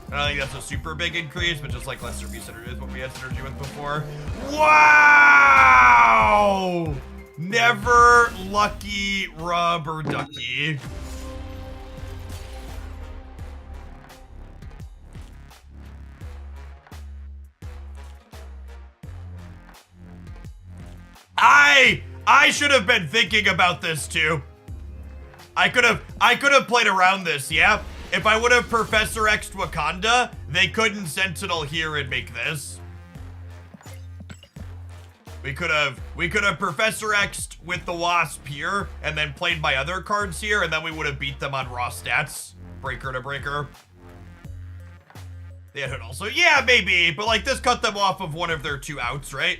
I don't think that's a super big increase, but just like lesser be synergy with what we had synergy with before. Wow! Never lucky rubber ducky. I should have been thinking about this too. I could have played around this, yeah. If I would have Professor X'd Wakanda, they couldn't Sentinel here and make this. We could have Professor X'd with the Wasp here, and then played my other cards here, and then we would have beat them on raw stats. Breaker to breaker. They had also, yeah, maybe, but like this cut them off of one of their 2 outs, right?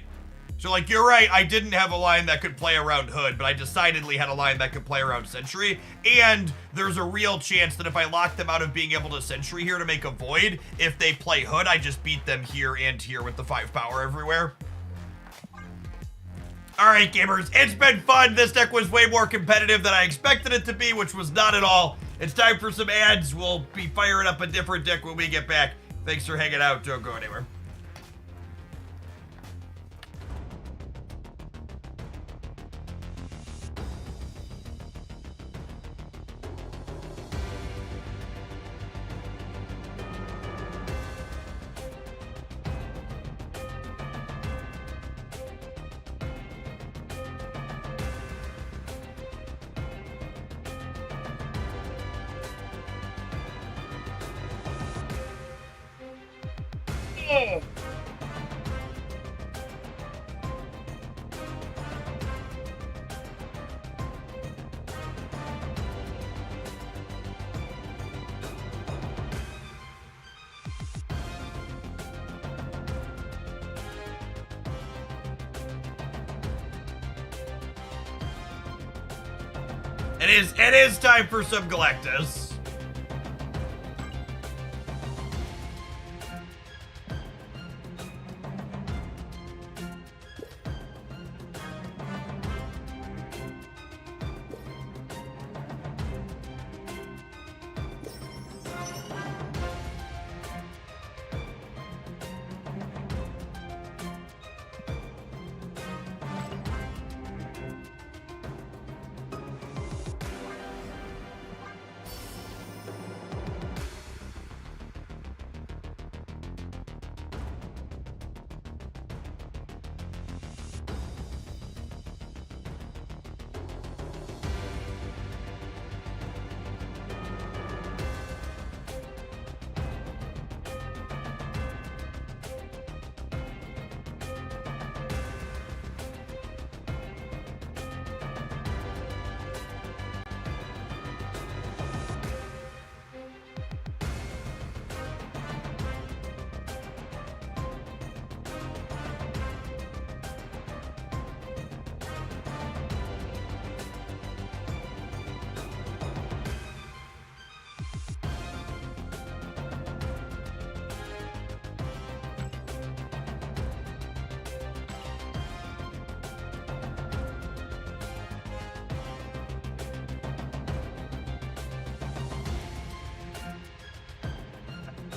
So like, you're right, I didn't have a line that could play around Hood, but I decidedly had a line that could play around Sentry, and there's a real chance that if I lock them out of being able to Sentry here to make a Void, if they play Hood, I just beat them here and here with the 5 power everywhere. Alright, gamers, it's been fun. This deck was way more competitive than I expected it to be, which was not at all. It's time for some ads. We'll be firing up a different deck when we get back. Thanks for hanging out. Don't go anywhere. It is time for some Galactus.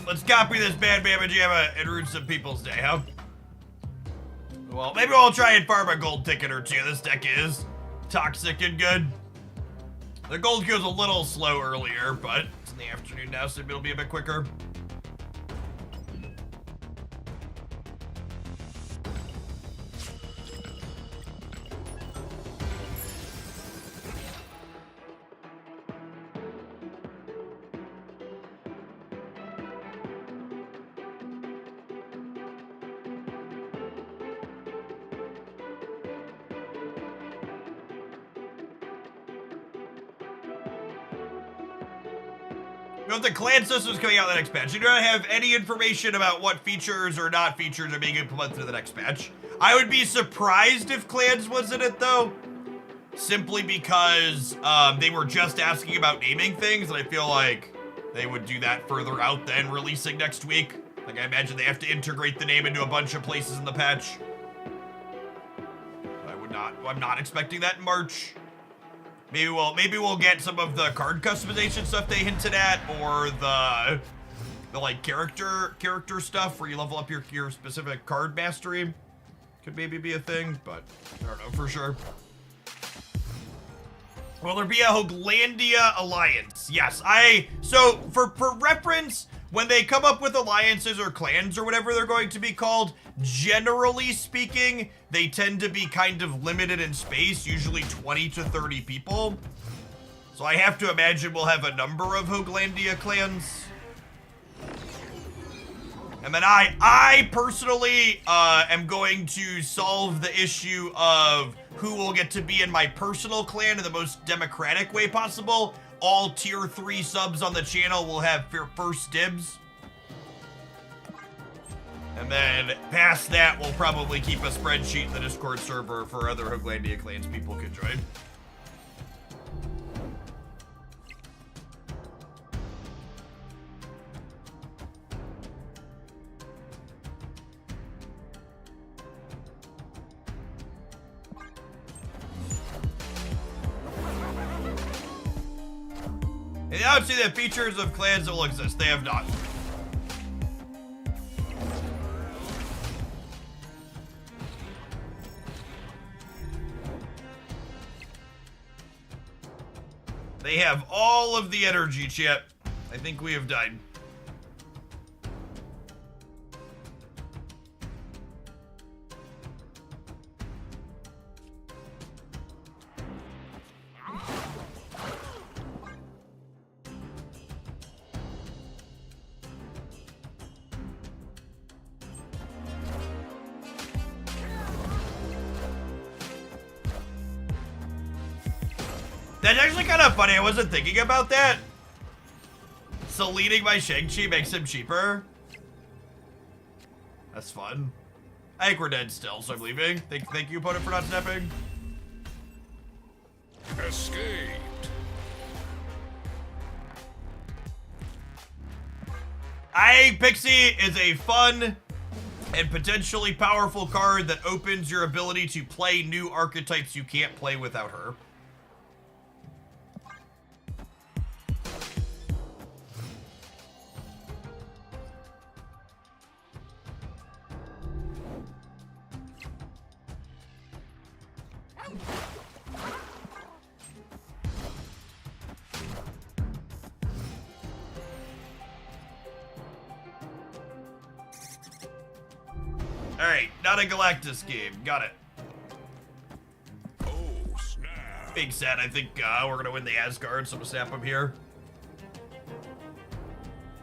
Let's copy this Bad Bama Jamma and ruin some people's day, huh? Well, maybe we'll try and farm a gold ticket or 2. This deck is toxic and good. The gold goes a little slow earlier, but it's in the afternoon now, so maybe it'll be a bit quicker. You know, the clan system is coming out in the next patch. You don't have any information about what features or not features are being implemented in the next patch. I would be surprised if clans was in it, though. Simply because they were just asking about naming things, and I feel like they would do that further out than releasing next week. Like, I imagine they have to integrate the name into a bunch of places in the patch. I'm not expecting that in March. Maybe we'll get some of the card customization stuff they hinted at, or the like character stuff where you level up your specific card mastery. Could maybe be a thing, but I don't know for sure. Will there be a Hoaglandia alliance? Yes, so for reference, when they come up with alliances or clans or whatever they're going to be called, generally speaking, they tend to be kind of limited in space, usually 20 to 30 people. So I have to imagine we'll have a number of Hoaglandia clans. And then I personally am going to solve the issue of who will get to be in my personal clan in the most democratic way possible. All tier 3 subs on the channel will have first dibs. And then past that, we'll probably keep a spreadsheet in the Discord server for other Hoaglandia clans people can join. And I don't see the features of clans that will exist. They have not. They have all of the energy, chat. I think we have died. That's actually kind of funny. I wasn't thinking about that. So leading my Shang-Chi makes him cheaper. That's fun. I think we're dead still, so I'm leaving. Thank you, opponent, for not snapping.
Escaped.
I think Pixie is a fun and potentially powerful card that opens your ability to play new archetypes you can't play without her. Alright, not a Galactus game. Got it.
Oh, snap.
Big set. I think we're going to win the Asgard, so I'm going to snap him here.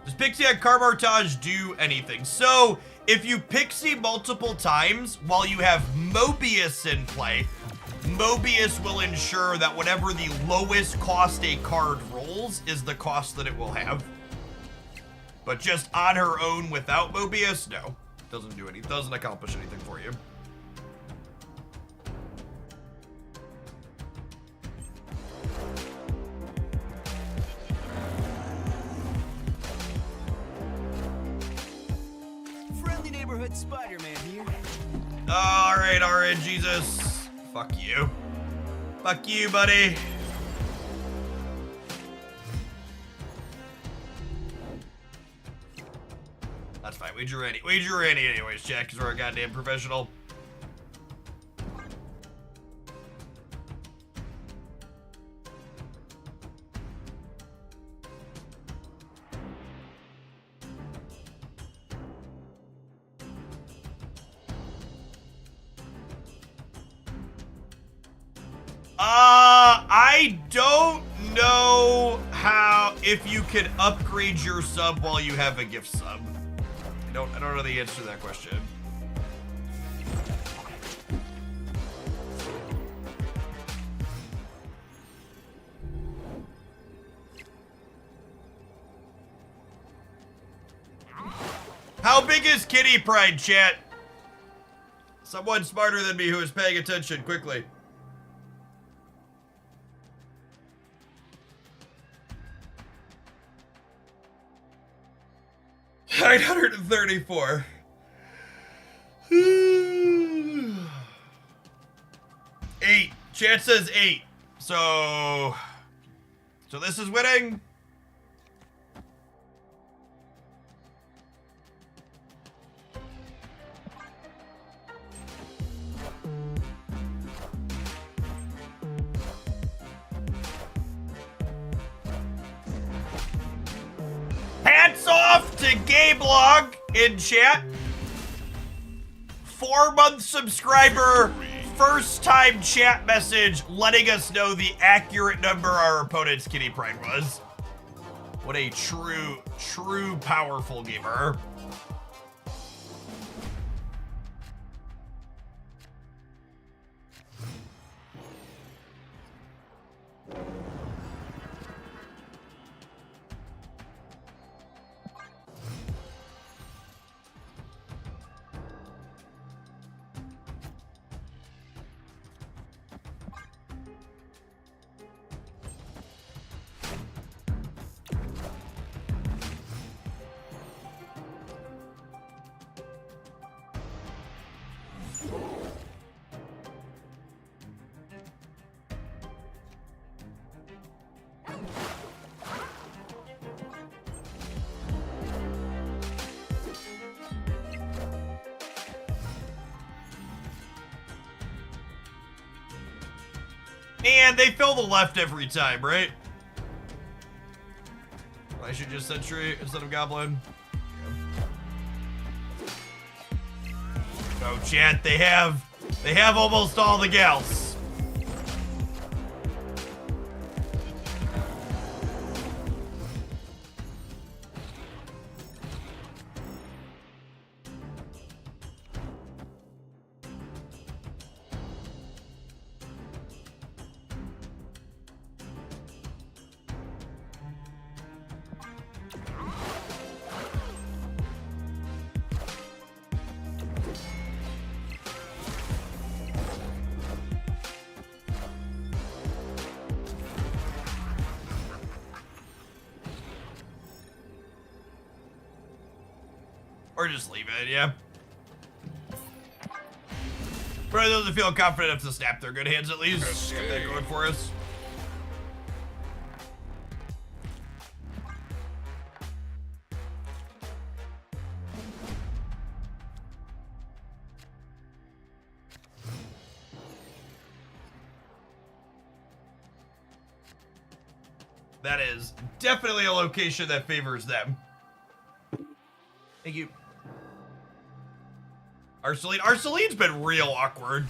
Does Pixie at Carmartage do anything? So, if you Pixie multiple times while you have Mobius in play, Mobius will ensure that whatever the lowest cost a card rolls is the cost that it will have. But just on her own without Mobius, no. Doesn't do anything. Doesn't accomplish anything for you.
Friendly neighborhood Spider-Man here.
Alright, Jesus. Fuck you. Fuck you, buddy. That's fine. We drew any anyways, Jack, because we're a goddamn professional. I don't know if you can upgrade your sub while you have a gift sub. I don't know the answer to that question. How big is Kitty Pride, chat? Someone smarter than me who is paying attention, quickly. 934. Eight. Chat says 8. So this is winning. Hats off to Gablog in chat. 4-month subscriber, first time chat message letting us know the accurate number our opponent's Kitty Pride was. What a true powerful gamer. And they fill the left every time, right? I should just sentry instead of goblin. No, chat, they have almost all the gals. Or just leave it, yeah. For those that feel confident enough to snap their good hands at least. Get that going for us. That is definitely a location that favors them. Thank you. Arceline's been real awkward.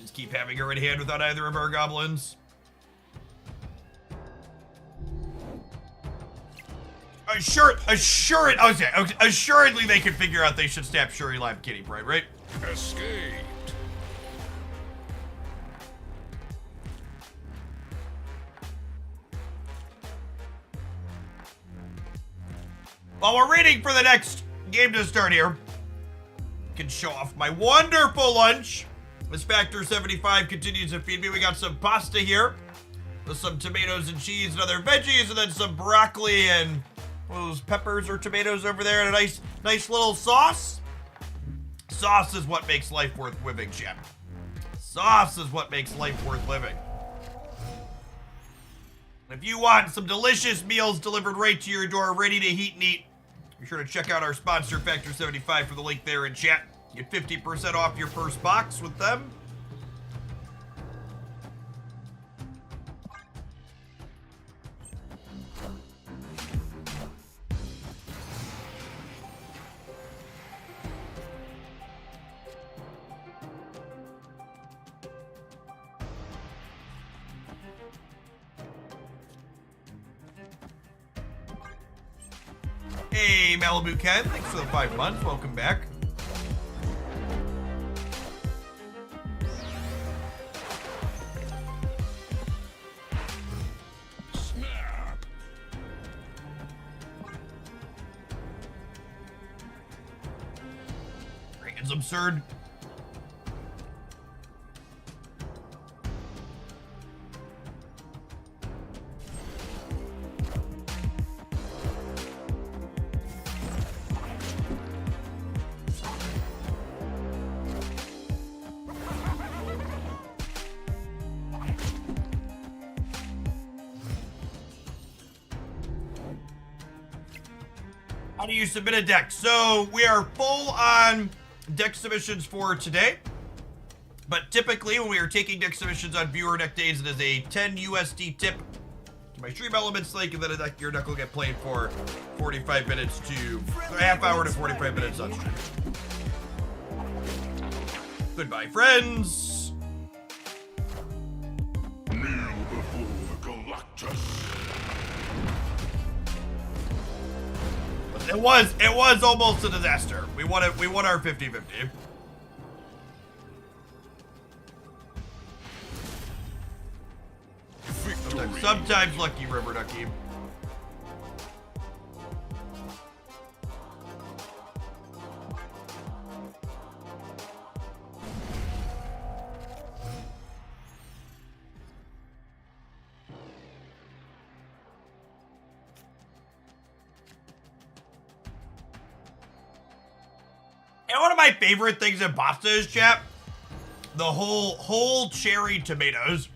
Just keep having her in hand without either of our goblins. Assuredly they can figure out they should snap Shuri Live Kitty Pride, right?
Escaped.
While we're waiting for the next game to start here, I can show off my wonderful lunch. This Factor 75 continues to feed me. We got some pasta here with some tomatoes and cheese and other veggies, and then some broccoli and those peppers or tomatoes over there, and a nice little sauce. Sauce is what makes life worth living, chat. Sauce is what makes life worth living. If you want some delicious meals delivered right to your door, ready to heat and eat, be sure to check out our sponsor, Factor 75, for the link there in chat. Get 50% off your first box with them. Hey, Malibu Ken, thanks for the 5 months. Welcome back.
Snap.
It's absurd. How do you submit a deck? So we are full on deck submissions for today. But typically when we are taking deck submissions on viewer deck days, it is a 10 USD tip to my stream elements link, and then your deck will get played for 45 minutes to a half hour to 45 minutes on stream. Goodbye, friends.
Kneel before Galactus.
It was almost a disaster. We won it. We won our 50-50.
Victory.
Sometimes lucky, River Ducky. And one of my favorite things in pasta is, chat, the whole cherry tomatoes.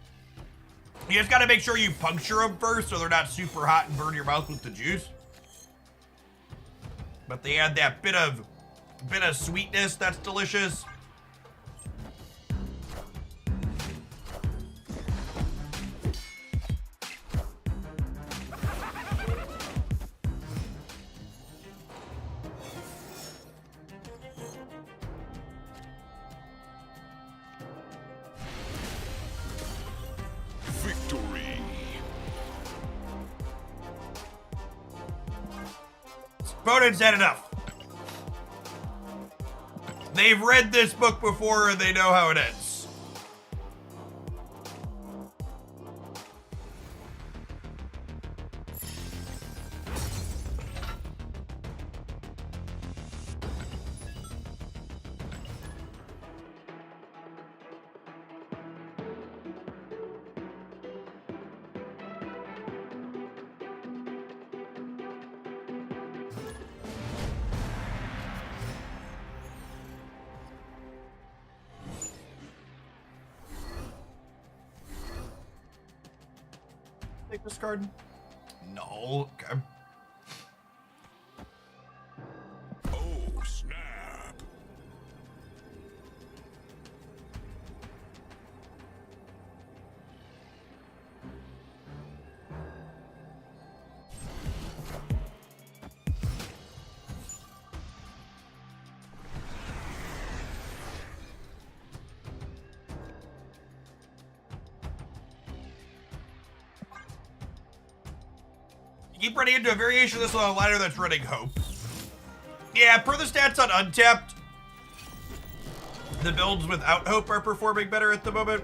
You just gotta make sure you puncture them first so they're not super hot and burn your mouth with the juice. But they add that bit of sweetness that's delicious.
Victory.
Opponents had enough. They've read this book before and they know how it ends. Take this card? No. Okay.
Oh, snap.
Keep running into a variation of this on a liner that's running Hope. Yeah, per the stats on Untapped, the builds without Hope are performing better at the moment.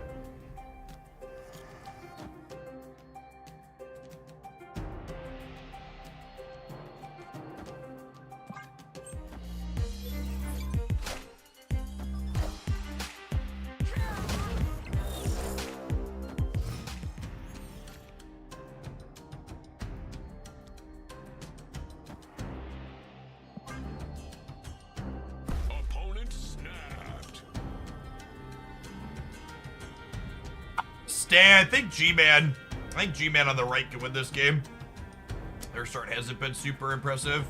Opponent snapped.
Stan, I think G-Man on the right can win this game. Their start hasn't been super impressive.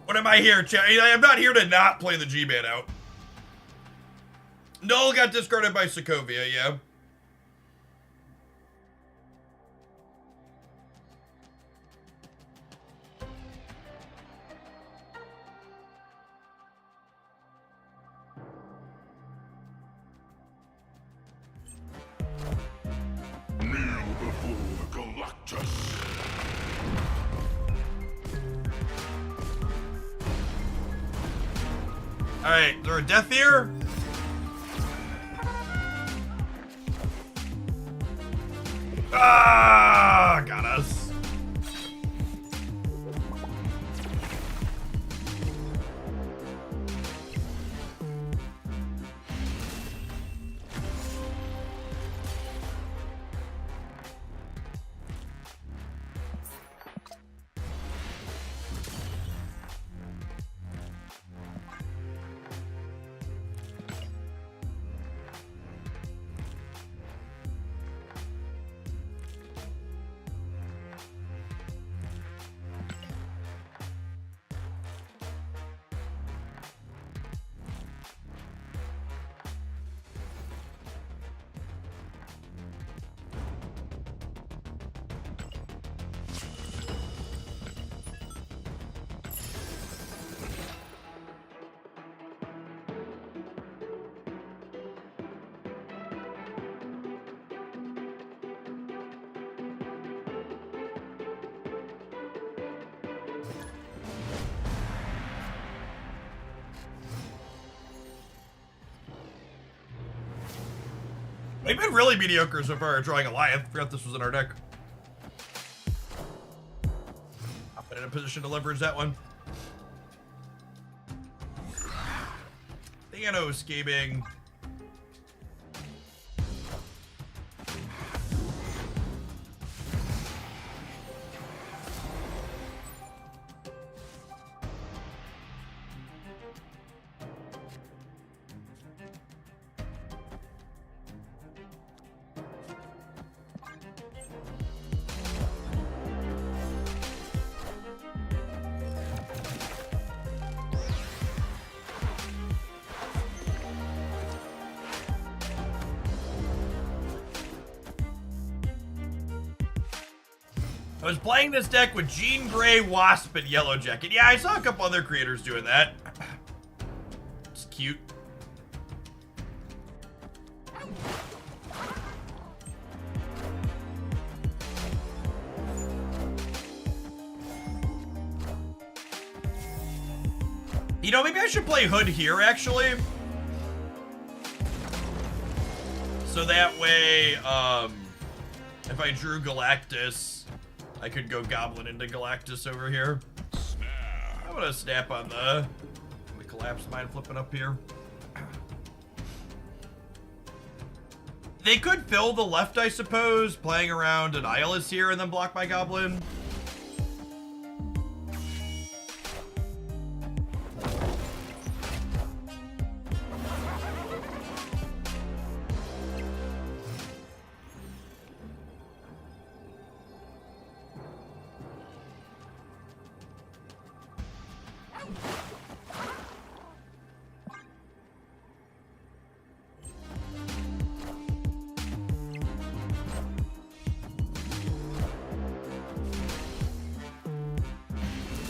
What am I here, chat? I'm not here to not play the G-Man out. Null got discarded by Sokovia, yeah.
Just
Alright, is there a death here? Ah, got us. We've been really mediocre so far at drawing Goliath. Forgot this was in our deck. I've been in a position to leverage that one. Thanoscaping. I was playing this deck with Jean Grey, Wasp, and Yellow Jacket. Yeah, I saw a couple other creators doing that. It's cute. You know, maybe I should play Hood here, actually. So that way, if I drew Galactus, I could go Goblin into Galactus over here.
snap.
I'm gonna snap on the Collapse Mine flipping up here. They could fill the left, I suppose, playing around an Eyeless here and then block my Goblin.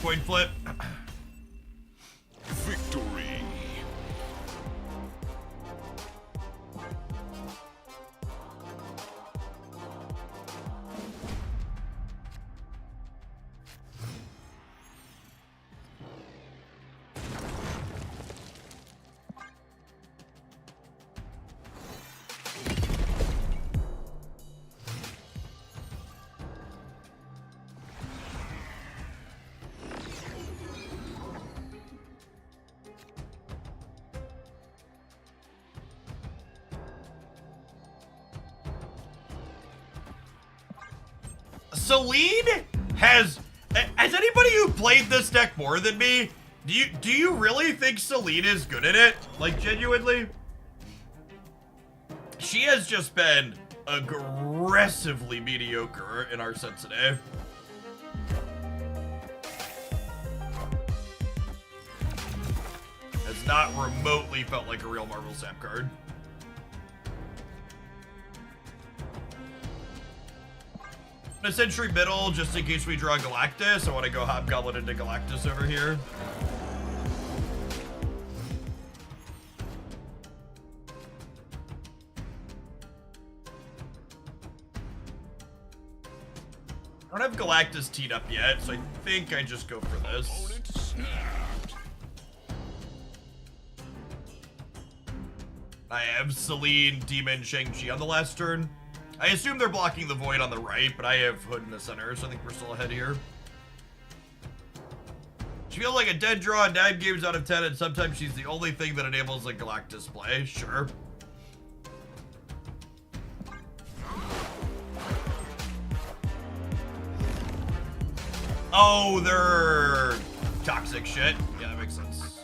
Coin flip.
Victory.
Celine has anybody who played this deck more than me, do you really think Celine is good at it? Like, genuinely? She has just been aggressively mediocre in our set today. Has not remotely felt like a real Marvel Sap card. A Sentry middle, just in case we draw Galactus. I want to go Hobgoblin into Galactus over here. I don't have Galactus teed up yet, so I think I just go for this.
Opponent snapped.
I have Celine, Demon, Shang-Chi on the last turn. I assume they're blocking the Void on the right, but I have Hood in the center, so I think we're still ahead here. She feels like a dead draw 9 games out of 10, and sometimes she's the only thing that enables a Galactus play. Sure. Oh, they're toxic shit. Yeah, that makes sense.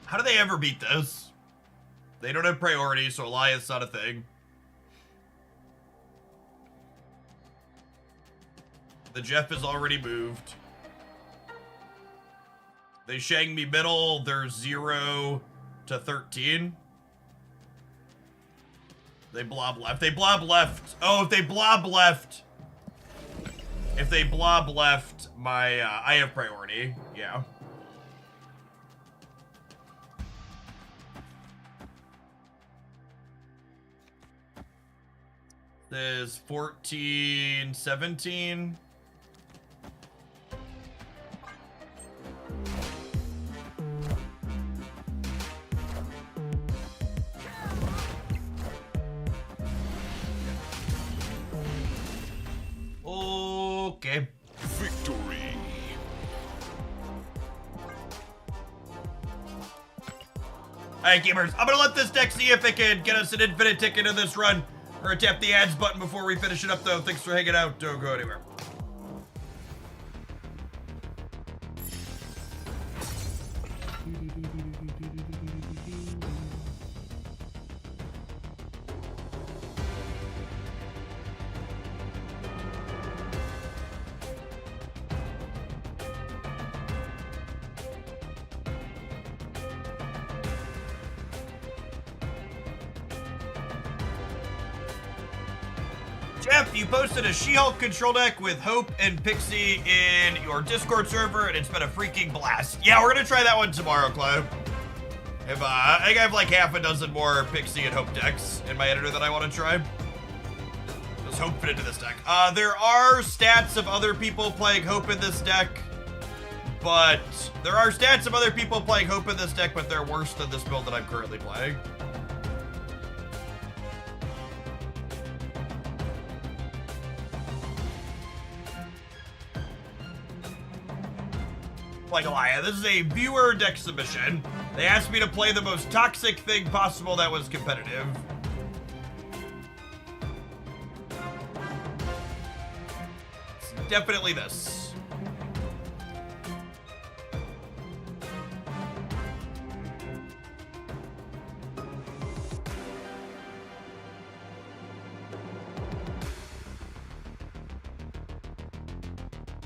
How do they ever beat this? They don't have priority, so Alliance not a thing. The Jeff is already moved. They Shang me middle. They're 0 to 13. They blob left. They blob left. Oh, if they blob left. If they blob left, my I have priority. Yeah. There's 14, 17. Okay.
Victory.
Alright, gamers. I'm gonna let this deck see if it can get us an infinite ticket in this run. We're gonna tap the ads button before we finish it up, though. Thanks for hanging out. Don't go anywhere. Jeff, you posted a She-Hulk control deck with Hope and Pixie in your Discord server, and it's been a freaking blast. Yeah, we're gonna try that one tomorrow, Chloe. If, I think I have like half a dozen more Pixie and Hope decks in my editor that I want to try. Does Hope fit into this deck? There are stats of other people playing Hope in this deck, but they're worse than this build that I'm currently playing. Like Elia, this is a viewer deck submission. They asked me to play the most toxic thing possible that was competitive. It's definitely this.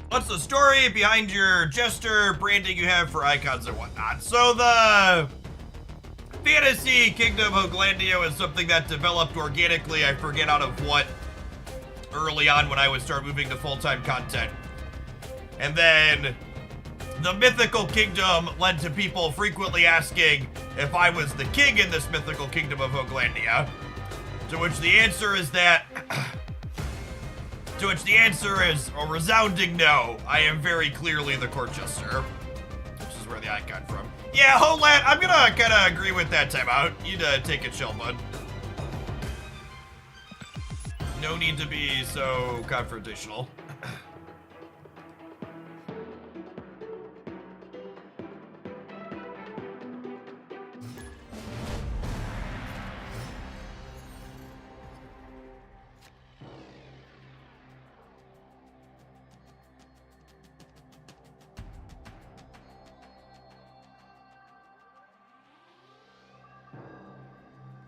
What's the story behind your Jester branding you have for icons and whatnot? So the Fantasy Kingdom Hoaglandia is something that developed organically, I forget out of what, early on when I would start moving to full-time content. And then the Mythical Kingdom led to people frequently asking if I was the king in this Mythical Kingdom of Hoaglandia. To which the answer is that... To which the answer is a resounding no. I am very clearly the court jester. Which is where the icon from. Yeah, Holat, I'm gonna kinda agree with that timeout. You'd take it chill, bud. No need to be so confrontational.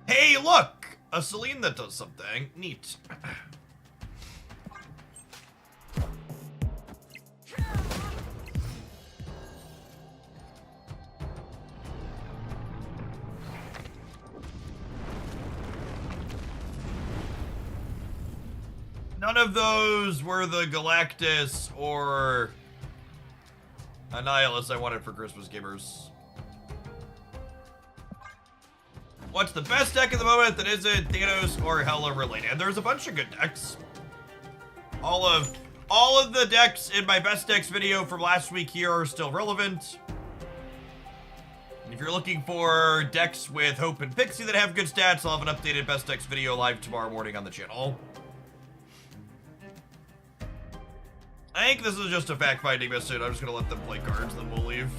Hey, look! A Celine that does something. Neat. None of those were the Galactus or Annihilus I wanted for Christmas, gamers. What's the best deck at the moment that isn't Thanos or Hela related? There's a bunch of good decks. All of the decks in my best decks video from last week here are still relevant. And if you're looking for decks with Hope and Pixie that have good stats, I'll have an updated best decks video live tomorrow morning on the channel. I think this is just a fact-finding mission. I'm just gonna let them play cards, then we'll leave.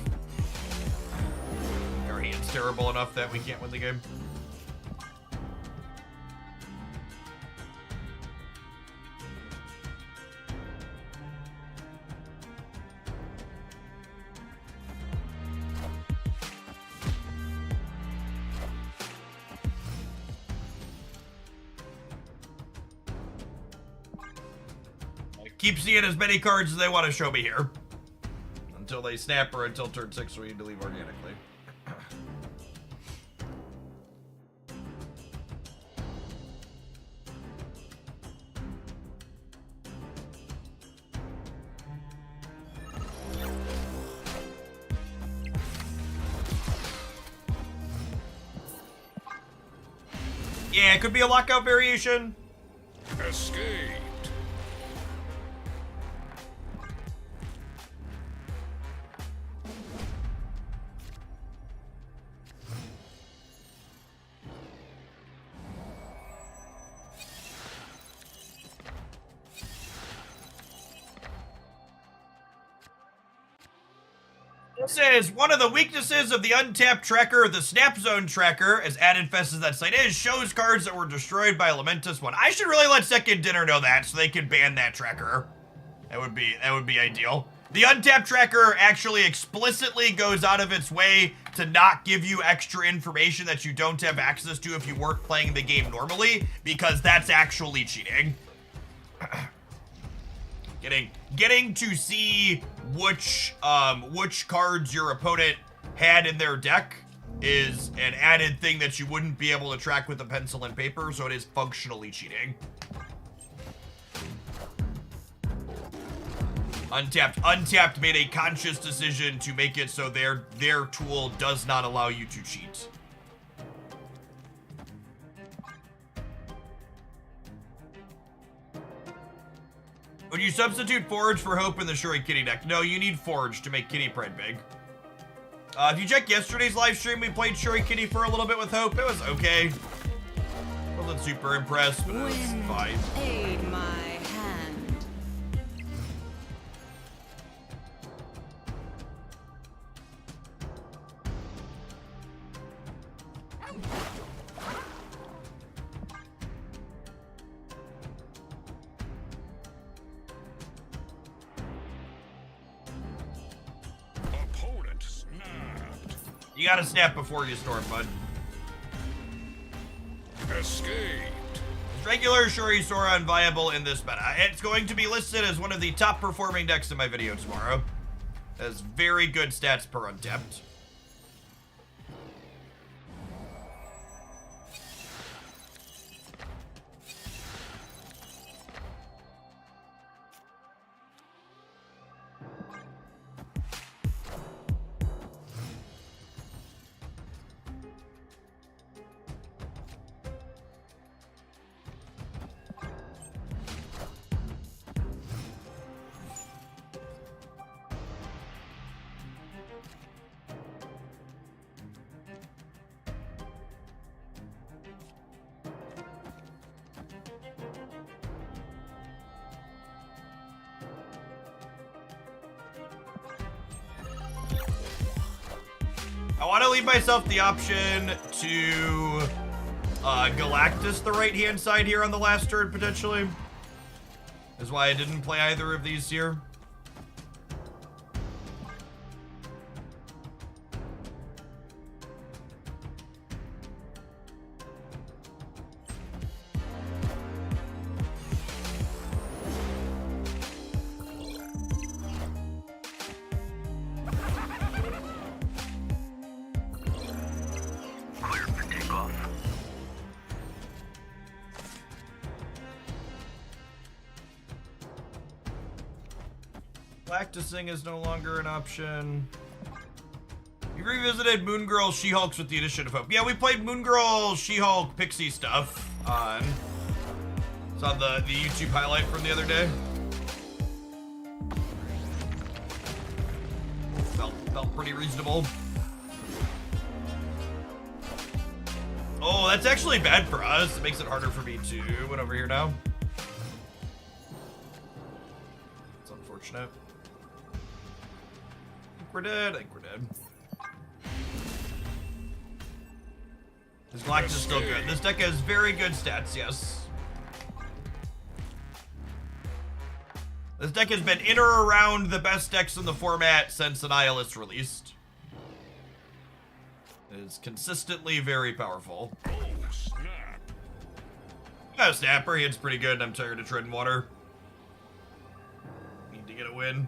Our hand's terrible enough that we can't win the game. Keep seeing as many cards as they want to show me here. Until they snap or until turn 6 we need to leave organically. Yeah, it could be a lockout variation.
Escaped.
This is one of the weaknesses of the untapped tracker. The snap zone tracker, as ad-infest as that site is, shows cards that were destroyed by Elementus 1. I should really let Second Dinner know that so they can ban that tracker. That would be ideal. The untapped tracker actually explicitly goes out of its way to not give you extra information that you don't have access to if you weren't playing the game normally, because that's actually cheating. Getting to see which cards your opponent had in their deck is an added thing that you wouldn't be able to track with a pencil and paper, so it is functionally cheating. Untapped made a conscious decision to make it so their tool does not allow you to cheat. Would you substitute Forge for Hope in the Shuri Kitty deck? No, you need Forge to make Kitty Pride big. If you check yesterday's live stream, we played Shuri Kitty for a little bit with Hope. It was okay. Wasn't super impressed, but it was fine.
Aid my hand.
Opponent snapped.
You gotta snap before you storm, bud.
Escaped.
Is regular Shuri Sora unviable in this meta? It's going to be listed as one of the top performing decks in my video tomorrow. It has very good stats per untapped. I want to leave myself the option to Galactus the right-hand side here on the last turn, potentially. That's why I didn't play either of these here. Practicing is no longer an option. You revisited Moon Girl She-Hulks with the addition of Hope. Yeah, we played Moon Girl She-Hulk Pixie stuff on. It's on the YouTube highlight from the other day. Felt pretty reasonable. Oh, that's actually bad for us. It makes it harder for me to win over here now. It's unfortunate. I think we're dead. This Galactus is still good. This deck has very good stats, yes. This deck has been in or around the best decks in the format since Annihilus released. It is consistently very powerful.
Oh, snap.
Oh, Snapper, he hits pretty good, and I'm tired of treading water. Need to get a win.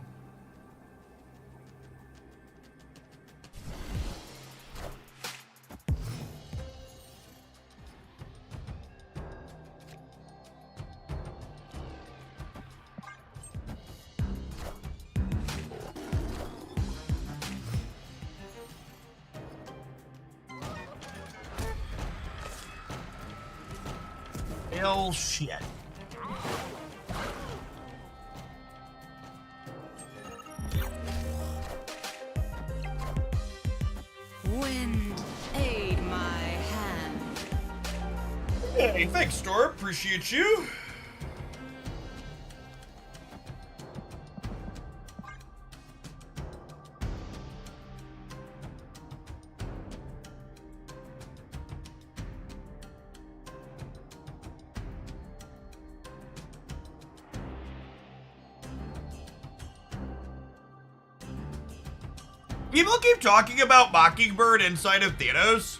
Hell shit.
Wind, aid my hand.
Hey, thanks, Storm. Appreciate you. People keep talking about Mockingbird inside of Thanos.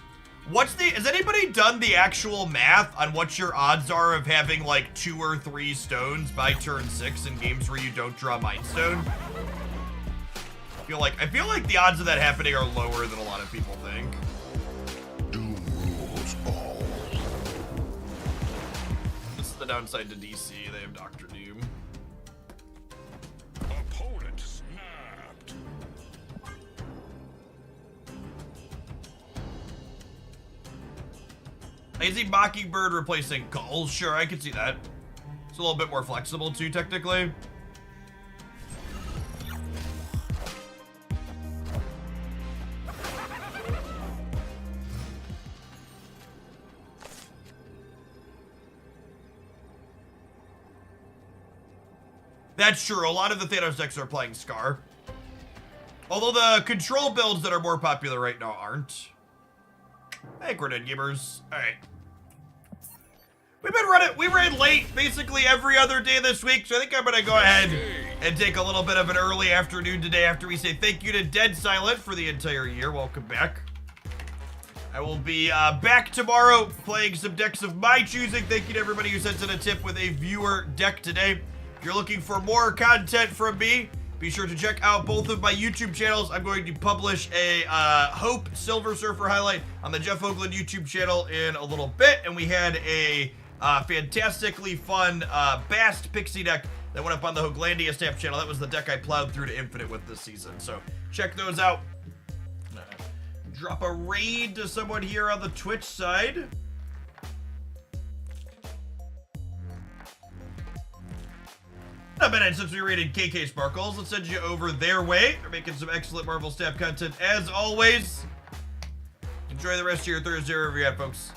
Has anybody done the actual math on what your odds are of having like 2 or 3 stones by turn 6 in games where you don't draw Mind Stone? I feel like the odds of that happening are lower than a lot of people think.
Doom rules all.
This is the downside to DC. They have Dr. Doom.
Opponent snapped.
I see Mockingbird replacing Gull. Sure, I can see that. It's a little bit more flexible too, technically. That's true. A lot of the Thanos decks are playing Scar. Although the control builds that are more popular right now aren't. Hey, Grenade Gamers. Alright. We ran late basically every other day this week, so I think I'm gonna go ahead and take a little bit of an early afternoon today after we say thank you to Dead Silent for the entire year. Welcome back. I will be back tomorrow playing some decks of my choosing. Thank you to everybody who sent in a tip with a viewer deck today. If you're looking for more content from me, be sure to check out both of my YouTube channels. I'm going to publish a Hope Silver Surfer highlight on the Jeff Hoagland YouTube channel in a little bit. And we had a fantastically fun Bast Pixie deck that went up on the Hoaglandia Stamp channel. That was the deck I plowed through to Infinite with this season. So check those out. Drop a raid to someone here on the Twitch side. A minute since we rated KK Sparkles. Let's send you over their way. They're making some excellent Marvel Stamp content as always. Enjoy the rest of your Thursday wherever you're at, folks.